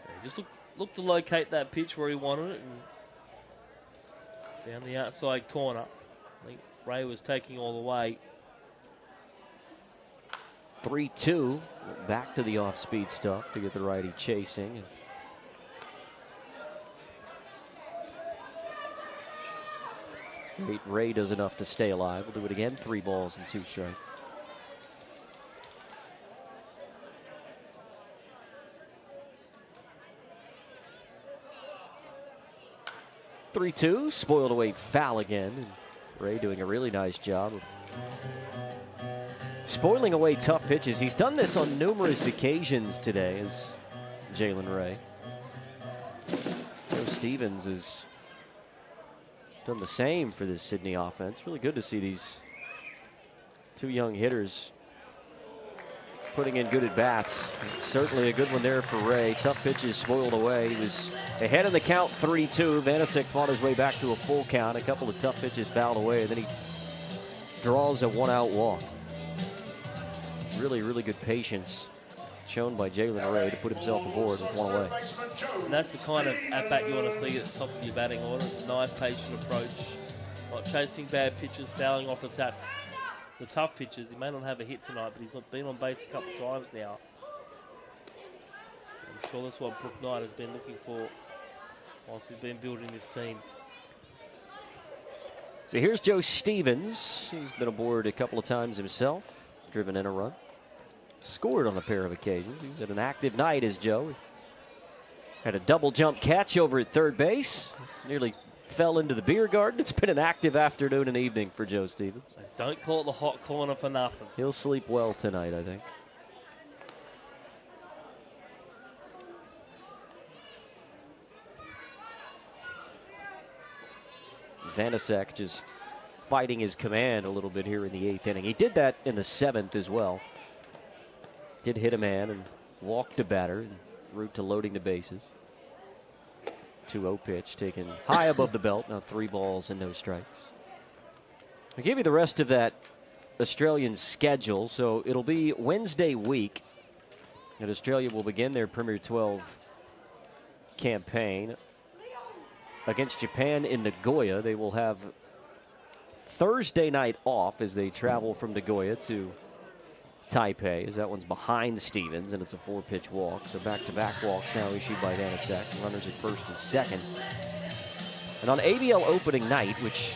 He just looked to locate that pitch where he wanted it and found the outside corner. I think Ray was taking all the way 3-2. Back to the off-speed stuff to get the righty chasing. Ray does enough to stay alive. We'll do it again. 3 balls and 2 strikes. (3-2), spoiled away foul again. And Ray doing a really nice job of spoiling away tough pitches. He's done this on numerous occasions today as Jalen Ray. Joe Stevens has done the same for this Sydney offense. Really good to see these 2 young hitters putting in good at-bats. Certainly a good one there for Ray. Tough pitches spoiled away. He was ahead in the count 3-2. Vanasek fought his way back to a full count. A couple of tough pitches fouled away. Then he draws a 1-out walk. Really, really good patience shown by Jalen Ray to put himself aboard with 1 away. And that's the kind of at-bat you want to see at the top of your batting order. Nice, patient approach. Not chasing bad pitches, fouling off the tap. The tough pitches, he may not have a hit tonight, but he's been on base a couple of times now. I'm sure that's what Brook Knight has been looking for whilst he's been building this team. So here's Joe Stevens. He's been aboard a couple of times himself. He's driven in a run. Scored on a pair of occasions. He's had an active night as Joe. Had a double jump catch over at third base. Nearly fell into the beer garden. It's been an active afternoon and evening for Joe Stevens. Don't call it the hot corner for nothing. He'll sleep well tonight, I think. Vanasek just fighting his command a little bit here in the 8th inning. He did that in the 7th as well. Did hit a man and walked a batter en route to loading the bases. 2-0 pitch taken high above the belt. Now 3 balls and no strikes. I'll give you the rest of that Australian schedule. So it'll be Wednesday week. And Australia will begin their Premier 12 campaign against Japan in Nagoya. They will have Thursday night off as they travel from Nagoya to Taipei, as that one's behind Stevens, and it's a 4-pitch walk. So back-to-back walks now issued by Vanasek. Runners at first and second. And on ABL opening night, which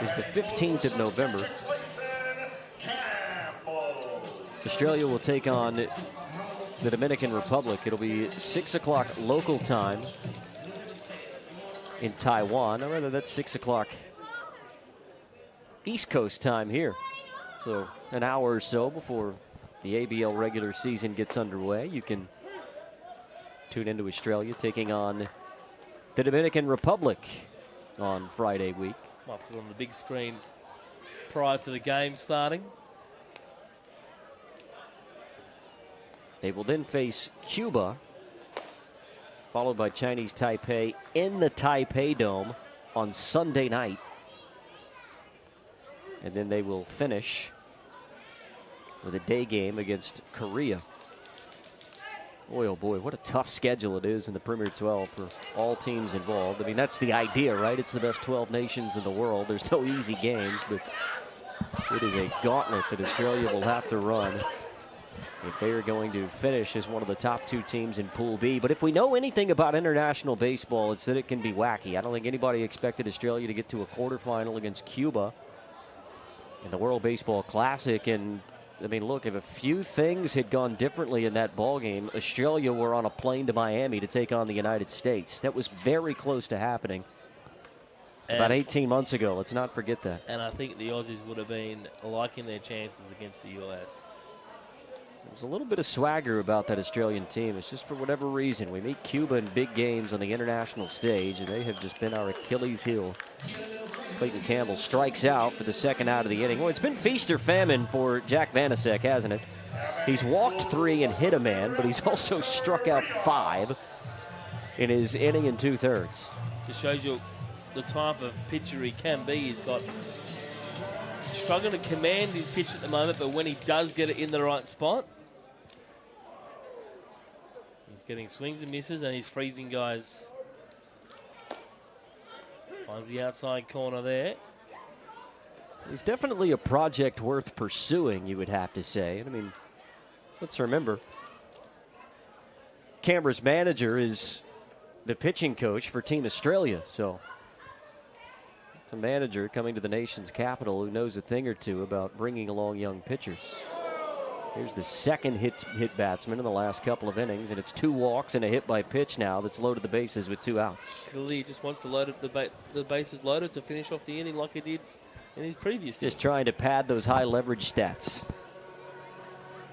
is the 15th of November, Australia will take on the Dominican Republic. It'll be 6 o'clock local time in Taiwan. Or rather, that's 6 o'clock East Coast time here. So an hour or so before the ABL regular season gets underway, you can tune into Australia taking on the Dominican Republic on Friday week. Might put it on the big screen prior to the game starting. They will then face Cuba, followed by Chinese Taipei in the Taipei Dome on Sunday night. And then they will finish with a day game against Korea. Boy, oh boy, what a tough schedule it is in the Premier 12 for all teams involved. I mean, that's the idea, right? It's the best 12 nations in the world. There's no easy games, but it is a gauntlet that Australia will have to run if they are going to finish as one of the top 2 teams in Pool B. But if we know anything about international baseball, it's that it can be wacky. I don't think anybody expected Australia to get to a quarterfinal against Cuba in the World Baseball Classic. And I mean, look, if a few things had gone differently in that ball game, Australia were on a plane to Miami to take on the United States. That was very close to happening about 18 months ago. Let's not forget that. And I think the Aussies would have been liking their chances against the US. There's a little bit of swagger about that Australian team. It's just for whatever reason. We meet Cuba in big games on the international stage, and they have just been our Achilles heel. Clayton Campbell strikes out for the second out of the inning. Well, it's been feast or famine for Jack Vanasek, hasn't it? He's walked 3 and hit a man, but he's also struck out 5 in his inning and 2/3. Just shows you the type of pitcher he can be. He's got struggling to command his pitch at the moment, but when he does get it in the right spot, he's getting swings and misses, and he's freezing guys. Finds the outside corner there. He's definitely a project worth pursuing, you would have to say. I mean, let's remember, Canberra's manager is the pitching coach for Team Australia, so it's a manager coming to the nation's capital who knows a thing or two about bringing along young pitchers. Here's the second hit batsman in the last couple of innings, and it's 2 walks and a hit by pitch now that's loaded the bases with 2 outs. Clearly, he just wants to load it, the bases loaded to finish off the inning like he did in his previous. Just trying to pad those high leverage stats.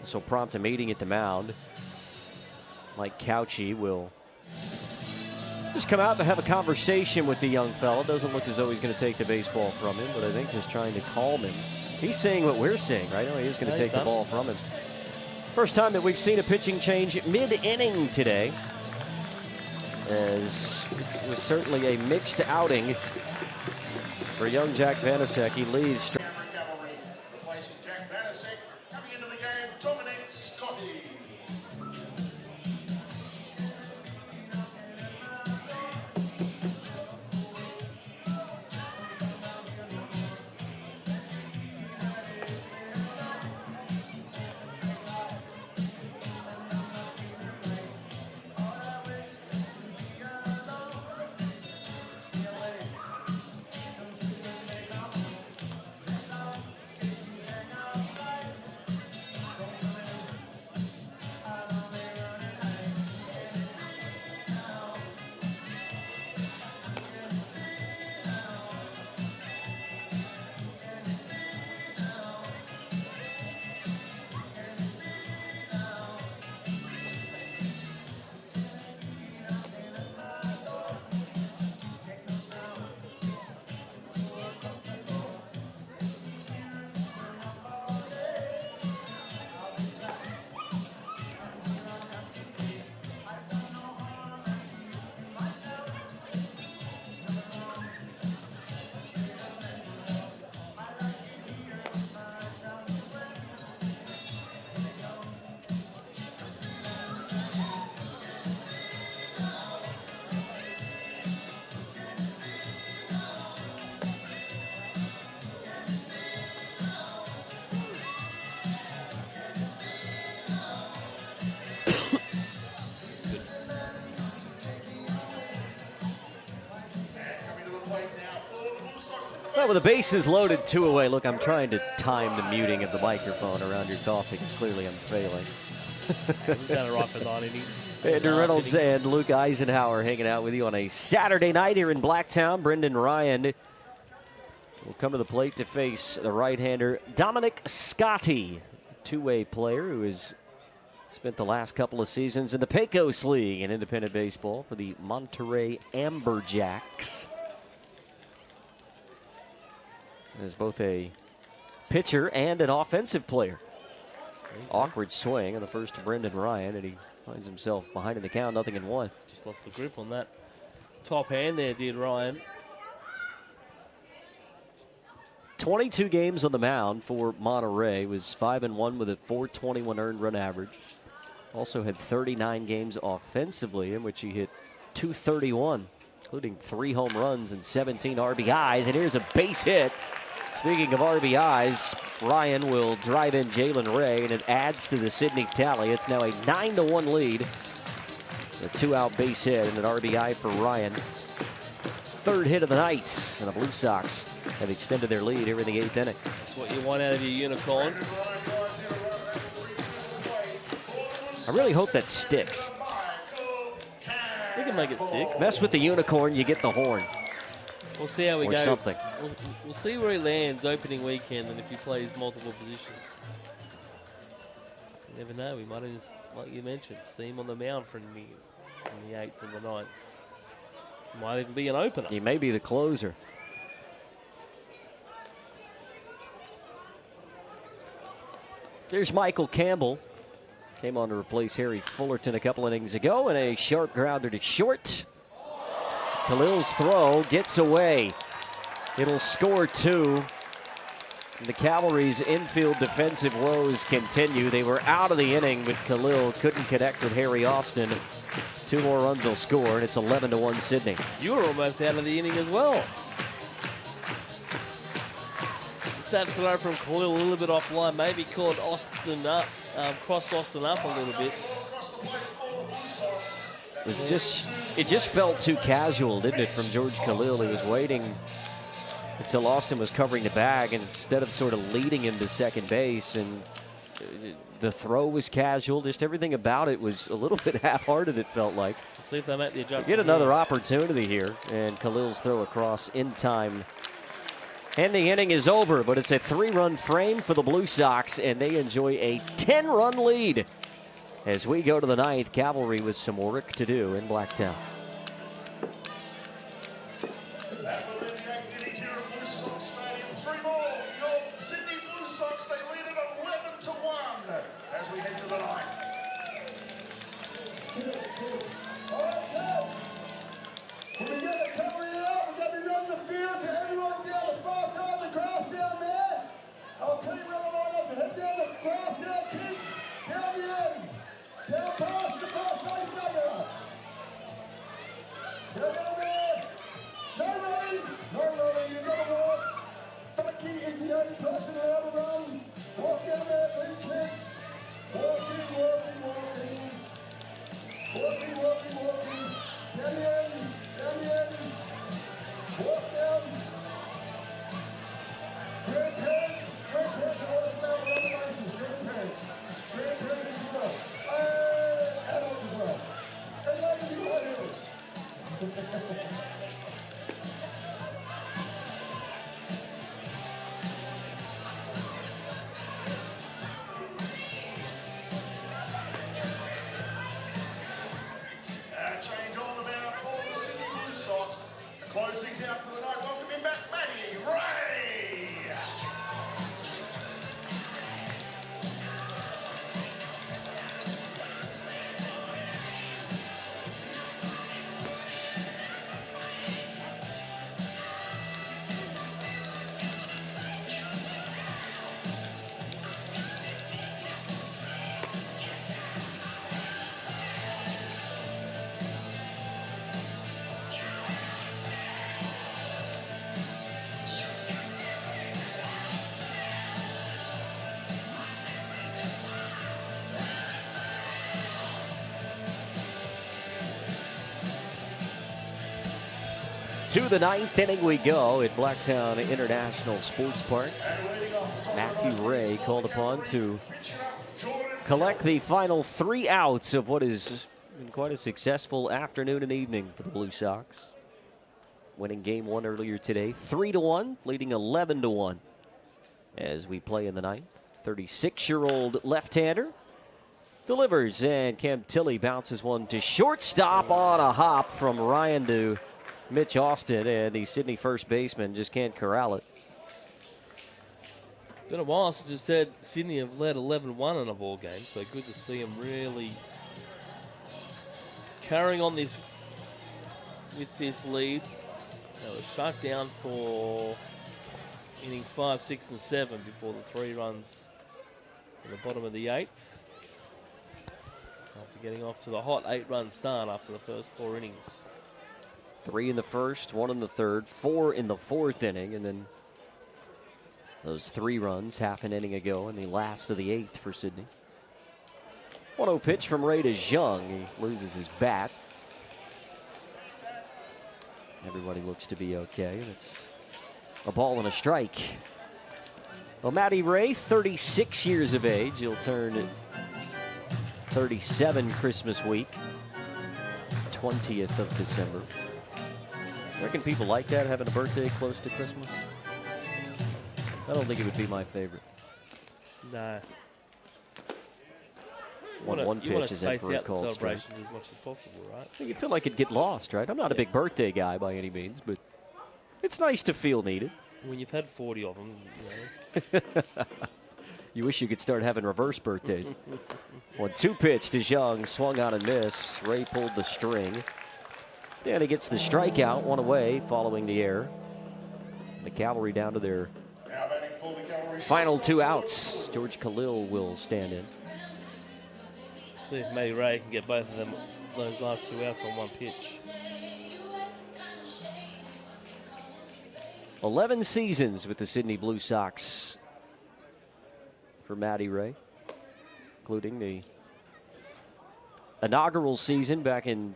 This will prompt a meeting at the mound. Mike Couchy will just come out to have a conversation with the young fella. Doesn't look as though he's going to take the baseball from him, but I think just trying to calm him. He's saying what we're saying, right? No, he is going to take the ball from him. First time that we've seen a pitching change mid-inning today, as it was certainly a mixed outing for young Jack Vanasek. He leaves. Canberra Cavalry replacing Jack Vanasek. Coming into the game, Dominic Scotty. Well, with the bases loaded, 2 away. Look, I'm trying to time the muting of the microphone around your coffee. Clearly, I'm failing. We've done it right for 9 innings. Andrew Reynolds and Luke Eisenhower hanging out with you on a Saturday night here in Blacktown. Brendan Ryan will come to the plate to face the right-hander Dominic Scotty, two-way player who has spent the last couple of seasons in the Pecos League in independent baseball for the Monterey Amberjacks. Is both a pitcher and an offensive player. Awkward swing on the first to Brendan Ryan, and he finds himself behind in the count, 0-1. Just lost the grip on that top hand there, did Ryan. 22 games on the mound for Monterey, was 5-1 with a .421 earned run average. Also had 39 games offensively in which he hit .231, including 3 home runs and 17 RBIs. And here's a base hit. Speaking of RBIs, Ryan will drive in Jalen Ray, and it adds to the Sydney tally. It's now a 9-1 lead. A 2-out base hit and an RBI for Ryan. Third hit of the night, and the Blue Sox have extended their lead here in the 8th inning. That's what you want out of your unicorn. I really hope that sticks. We can make it stick. Mess with the unicorn, you get the horn. We'll see how we go. Something. We'll see where he lands opening weekend and if he plays multiple positions. You never know. We might just, like you mentioned, see him on the mound for in the 8th and the 9th. Might even be an opener. He may be the closer. There's Michael Campbell. Came on to replace Harry Fullerton a couple innings ago, and a sharp grounder to short. Khalil's throw gets away. It'll score 2. The Cavalry's infield defensive woes continue. They were out of the inning, but Khalil couldn't connect with Harry Austin. 2 more runs will score, and it's 11-1 Sydney. You were almost out of the inning as well. that throw from Khalil a little bit offline. Maybe caught Austin up, crossed Austin up a little bit. It just felt too casual, didn't it, from George Khalil? He was waiting until Austin was covering the bag, and instead of sort of leading him to second base, and the throw was casual. Just everything about it was a little bit half-hearted, it felt like. We'll see if they make the adjustment. Get another opportunity here, and Khalil's throw across in time. And the inning is over, but it's a 3-run frame for the Blue Sox, and they enjoy a 10-run lead. As we go to the 9th, Cavalry with some work to do in Blacktown. That will end the activities here at Blue Sox Stadium. 3 more. Your Sydney Blue Sox, they lead it 11-1 as we head to the 9th. When we get the cavalry out, we're going to be running the field to everyone down the far side of the grass down there. I'll tell you where the line up to head down the grass down, kids. Down the end. Down past the first base nugget. Down there. No running. No running. You've got to walk. Funky is the only person allowed to run. Walk down there, please, kids. Walking, walking, walking. Walking, walking, walking. Down the end. Down the end. Walk down. Grandparents. Grandparents are always allowed to run the races. Grandparents. Grandparents as well. Adults as well. And ladies in high heels. Change on the mound for the Sydney Blue Sox. Close things out for the night. Welcome him back, Matty Ray. To the 9th inning we go at Blacktown International Sports Park. Matthew Ray called upon to collect the final 3 outs of what has been quite a successful afternoon and evening for the Blue Sox. Winning game 1 earlier today, 3-1, leading 11-1 as we play in the 9th. 36-year-old left-hander delivers, and Cam Tilley bounces one to shortstop on a hop from Ryan to Mitch Austin, and the Sydney first baseman just can't corral it. Been a while since you said Sydney have led 11-1 in a ball game, so good to see them really carrying on this with this lead. They were shut down for innings 5, 6, and 7 before the 3 runs in the bottom of the 8th. After getting off to the hot 8-run start after the first 4 innings. 3 in the first, 1 in the third, 4 in the 4th inning, and then those 3 runs half an inning ago in the last of the 8th for Sydney. 1-0 pitch from Ray to Zhang. He loses his bat. Everybody looks to be okay, and it's a ball and a strike. Well, Matty Ray, 36 years of age. He'll turn 37 Christmas week, 20th of December. Reckon people like that, having a birthday close to Christmas? I don't think it would be my favorite. No. One pitch you want to is space Emperor out the called celebrations strike. as much as possible, right? You feel like it'd get lost, right? I'm not a big birthday guy by any means, but it's nice to feel needed. When you've had 40 of them, you know. You wish you could start having reverse birthdays. 1-2 pitch to Zhang, swung on and miss. Ray pulled the string. And he gets the strikeout, 1 away following the error. The Cavalry down to their final 2 outs. George Khalil will stand in. See if Matty Ray can get both of them, those last 2 outs on 1 pitch. 11 seasons with the Sydney Blue Sox. for Matty Ray, including the inaugural season back in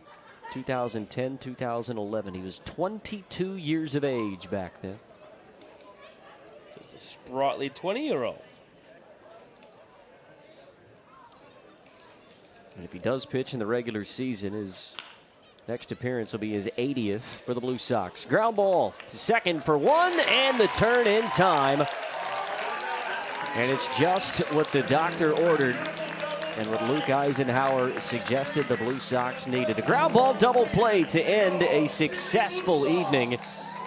2010, 2011. He was 22 years of age back then. Just a sprightly 20-year-old. And if he does pitch in the regular season, his next appearance will be his 80th for the Blue Sox. Ground ball to second for one, and the turn in time. And it's just what the doctor ordered and what Luke Eisenhower suggested the Blue Sox needed. A ground ball double play to end a successful evening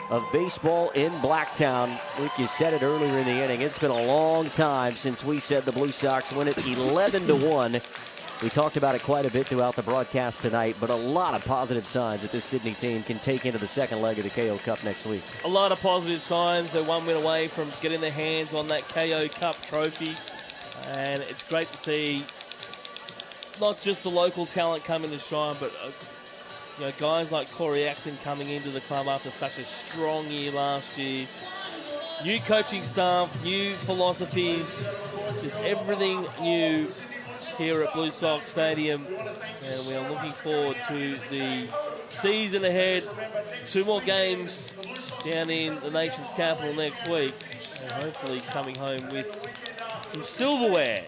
of baseball in Blacktown. Luke, you said it earlier in the inning. It's been a long time since we said the Blue Sox win it 11-1. We talked about it quite a bit throughout the broadcast tonight, but a lot of positive signs that this Sydney team can take into the second leg of the KO Cup next week. A lot of positive signs. They're one win away from getting their hands on that KO Cup trophy. And it's great to see not just the local talent coming to shine, but guys like Corey Acton coming into the club after such a strong year last year. New coaching staff, new philosophies, just everything new here at Blue Sox Stadium, and we are looking forward to the season ahead. 2 more games down in the nation's capital next week, and hopefully coming home with some silverware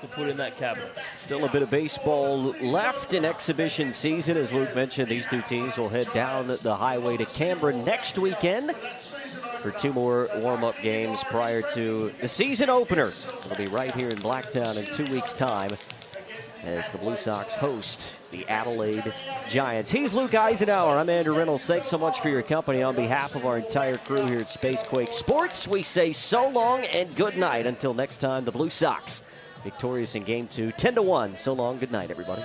to put in that cabinet. Still a bit of baseball left in exhibition season. As Luke mentioned, these two teams will head down the highway to Canberra next weekend for 2 more warm-up games prior to the season opener. It'll be right here in Blacktown in 2 weeks' time as the Blue Sox host the Adelaide Giants. He's Luke Eisenhower. I'm Andrew Reynolds. Thanks so much for your company. On behalf of our entire crew here at Spacequake Sports, we say so long and good night. Until next time, the Blue Sox victorious in Game 2, 10-1. So long, good night, everybody.